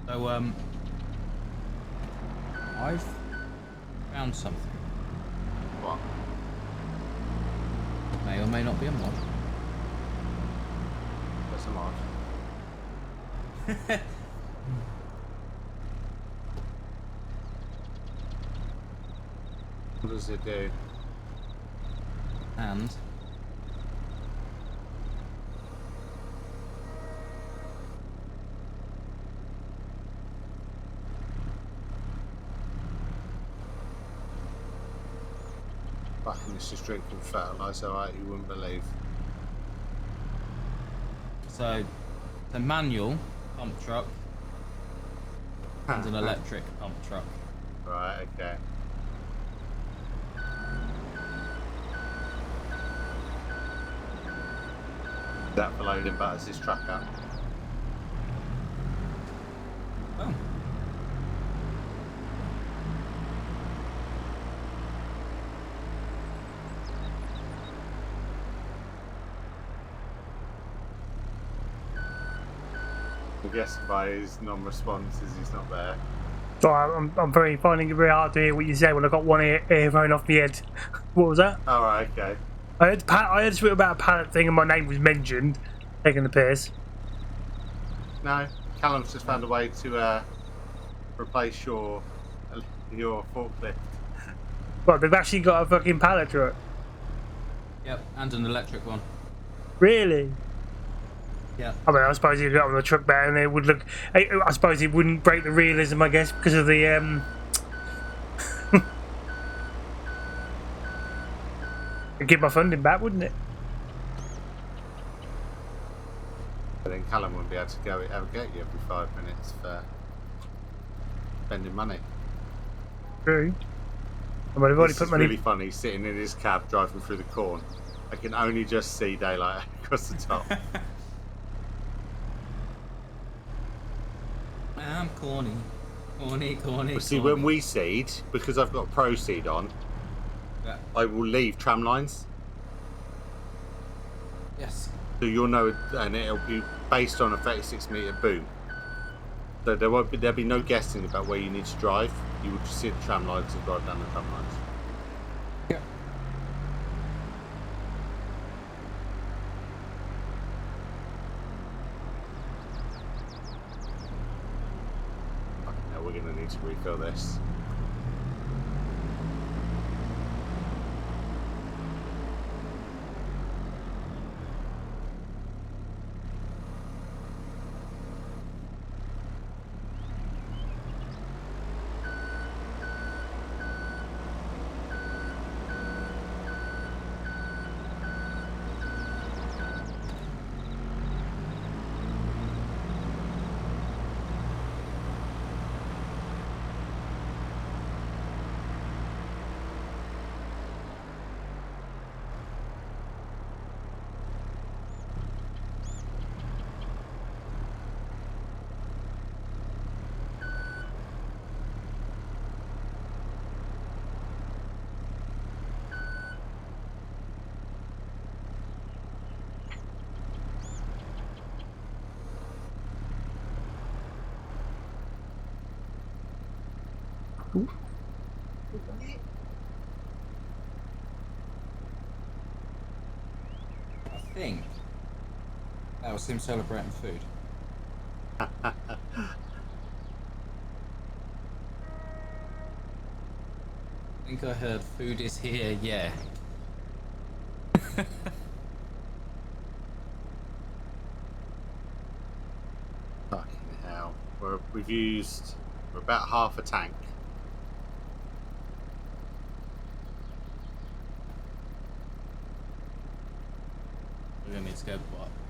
So, I've found something. What? May or may not be a mod. That's a mod. What does it do? And Fucking it's just drinking fertiliser, right? You wouldn't believe. so the manual pump truck and an electric pump truck. Right, okay. That for loading butters this truck up. Oh. I guess by his non-responses he's not there. So I'm very finding it very hard to hear what you say when I got one earphone off my head. What was that? Alright, okay. I heard something about a pallet thing and my name was mentioned. Taking the piss. No, Callum's just found a way to replace your forklift. Well, they've actually got a fucking pallet truck. Yep, and an electric one. Really? Yeah. I mean, I suppose if you got on the truck better, and it would look. I suppose it wouldn't break the realism, I guess, because of the. It'd give my funding back, wouldn't it? But then Callum wouldn't be able to ever get you every 5 minutes for spending money. True. I mean, I've already This put is money. really funny, sitting in his cab driving through the corn. I can only just see daylight across the top. I'm corny. Corny. But see, when we seed, because I've got pro seed on, Yeah. I will leave tram lines. Yes. So you'll know, and it'll be based on a 36-metre boom. So there'll be no guessing about where you need to drive. You will just see the tram lines and drive down the tram lines. Yeah. Now we're going to need to refill this. I think that was him celebrating food. I think I heard food is here, yeah. Fucking hell. We're about half a tank. We're gonna need to go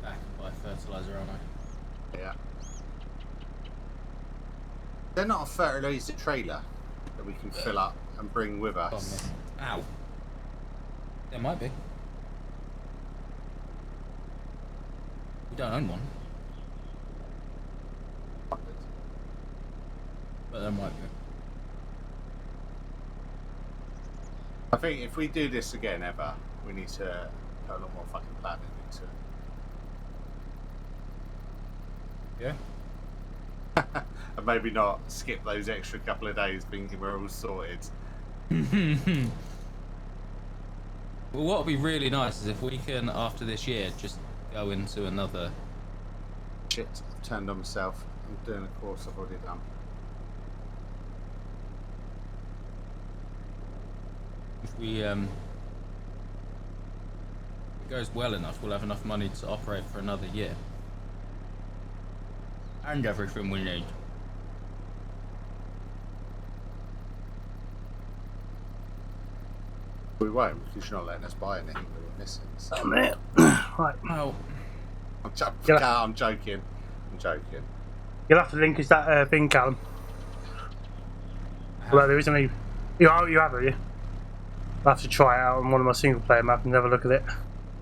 back and buy fertiliser, aren't I? Yeah. They're not a fertilizer trailer that we can fill up and bring with Oh, us? miss. Ow. There might be. We don't own one. But there might be. I think if we do this again ever, we need to put a lot more fucking planning into it. Yeah? And maybe not skip those extra couple of days thinking we're all sorted. Well, what would be really nice is if we can, after this year, just go into another... Shit, I've turned on myself. I'm doing a course I've already done. If we, if it goes well enough, we'll have enough money to operate for another year. And everything we need. We won't, because you're not letting us buy anything that we're missing. So. Right. Well, I'm joking. I'm joking. You'll have to link us that thing, Callum. Well, there isn't any. You have it, you? I'll have to try it out on one of my single player maps and have a look at it.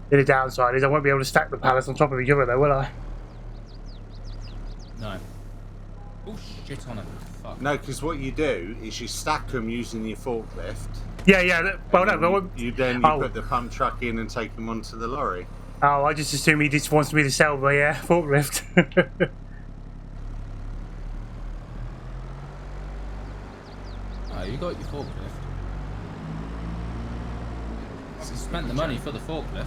The downside is I won't be able to stack the pallets on top of each other, though, will I? no. Oh, shit on it. Fuck. No, because what you do is you stack them using your forklift. Yeah. Well, no, but You put the pump truck in and take them onto the lorry. oh, I just assume he just wants me to sell the forklift. Oh, you got your forklift. You spent the money for the forklift.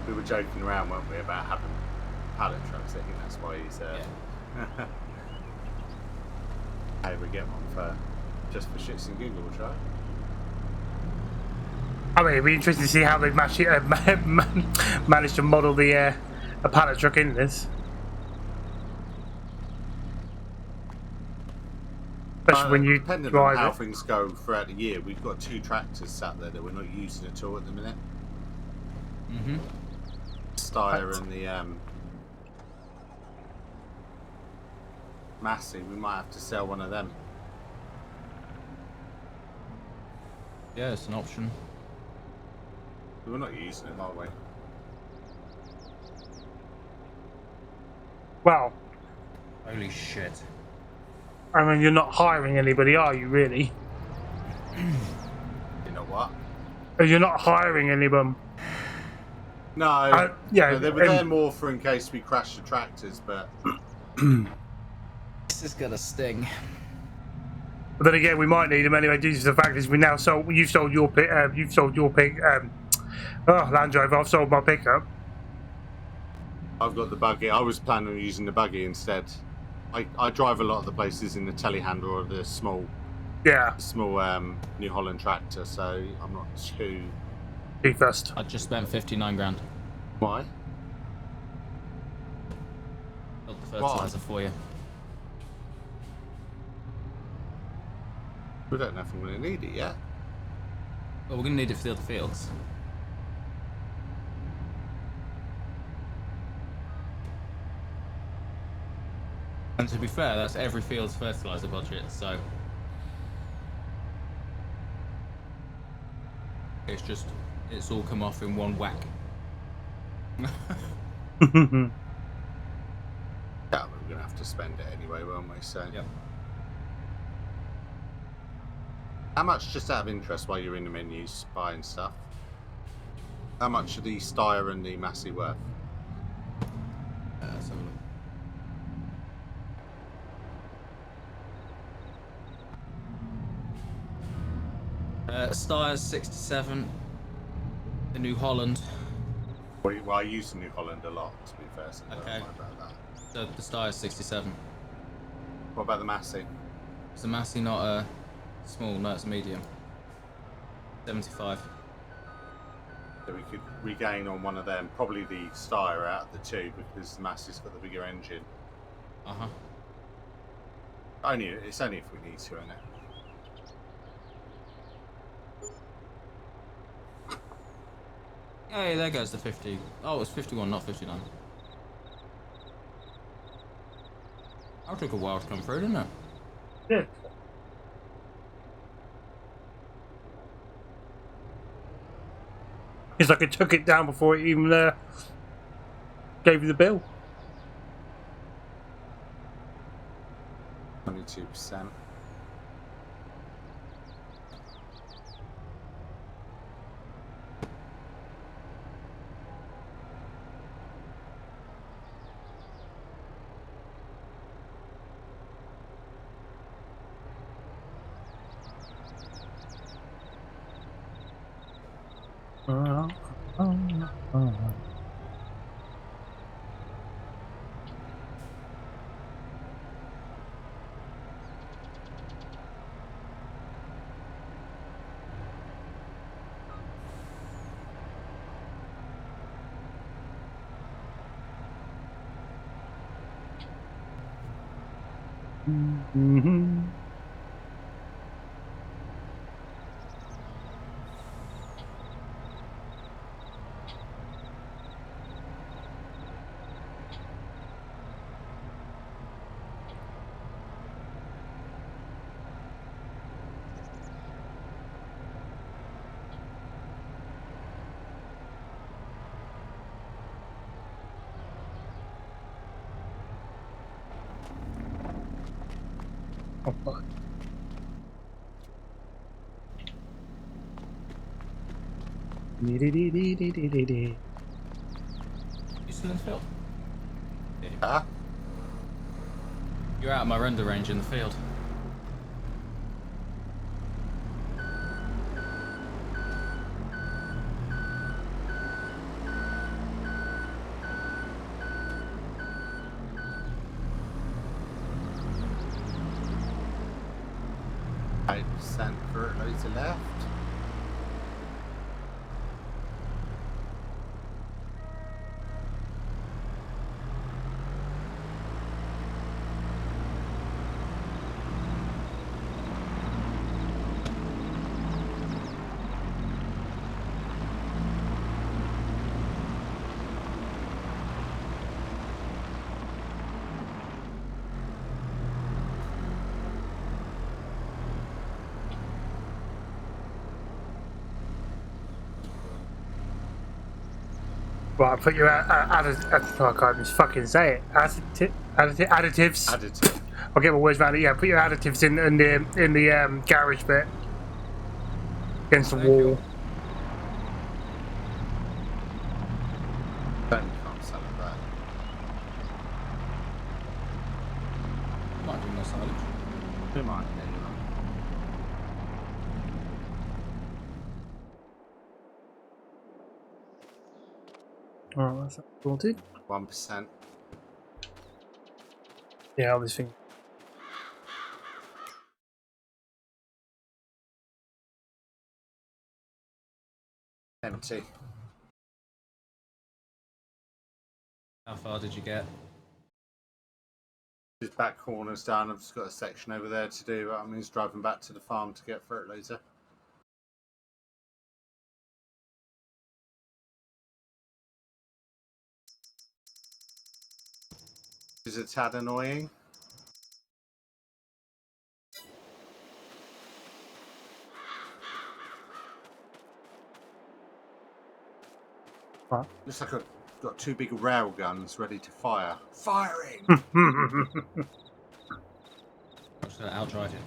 We were joking around, weren't we, about having pallet trucks. I think that's why he's. Yeah. Hey, we get one for just for shits and giggles, right? I mean, it'd be interesting to see how they've managed to model the a pallet truck in this. Especially when you depending drive on how it. things go throughout the year, we've got 2 tractors sat there that we're not using at all at the minute. Mm-hmm. Steyr and the Massey. We might have to sell one of them. Yeah, it's an option. We're not using them, are we? Well, Holy shit. I mean, you're not hiring anybody, are you, really? You know what? You're not hiring anyone. No, yeah, no, they were there more for in case we crash the tractors, but This is gonna sting. But then again, we might need them anyway. Due to the fact is, we now sold. You've sold your pick. Land Rover. I've sold my pickup. I've got the buggy. I was planning on using the buggy instead. I drive a lot of the places in the telehandler or the small New Holland tractor, so I'm not too. Be first. I just spent 59 grand. Why? Built the fertilizer for you. We don't know if I'm going to need it yet. Well, we're gonna need it for the other fields. And to be fair, that's every field's fertilizer budget, so it's all come off in one whack. Yeah, we're going to have to spend it anyway, won't we? So. Yep. How much, just out of interest, while you're in the menus buying stuff, how much are the Steyr and the Massey worth? Let's have a look. Steyer's 67. The New Holland. Well, I use the New Holland a lot, to be fair, so don't Okay. worry about that. So the Steyer's 67. What about the Massey? Is the Massey not a small? No, it's a medium. 75. So we could regain on one of them, probably the Steyr out of the two, because the Massey's got the bigger engine. Uh-huh. It's only if we need to, isn't it? Hey, there goes the 50. Oh, it's 51, not 59. That took a while to come through, didn't it? Yeah. It's like it took it down before it even gave you the bill. 22%. Mm-hmm. Oh, fuck. Dee-dee-dee-dee-dee-dee-dee. You still in the field? Huh? You're out of my render range in the field. Percent for loads of left. Right, put your I can't just fucking say it. Additives. Additive. I'll get my words around it. Yeah, put your additives in the garage bit against the Thank wall. you. Then you can't sell it there. Might do more silage. Who might? Oh, that's sorted. 1%. Yeah, all this thing. Empty. How far did you get? His back corner's done. I've just got a section over there to do. I mean, he's driving back to the farm to get fertilizer. Is it tad annoying? What? Looks like I've got two big rail guns ready to fire. Firing! I'm just gonna outdrive you.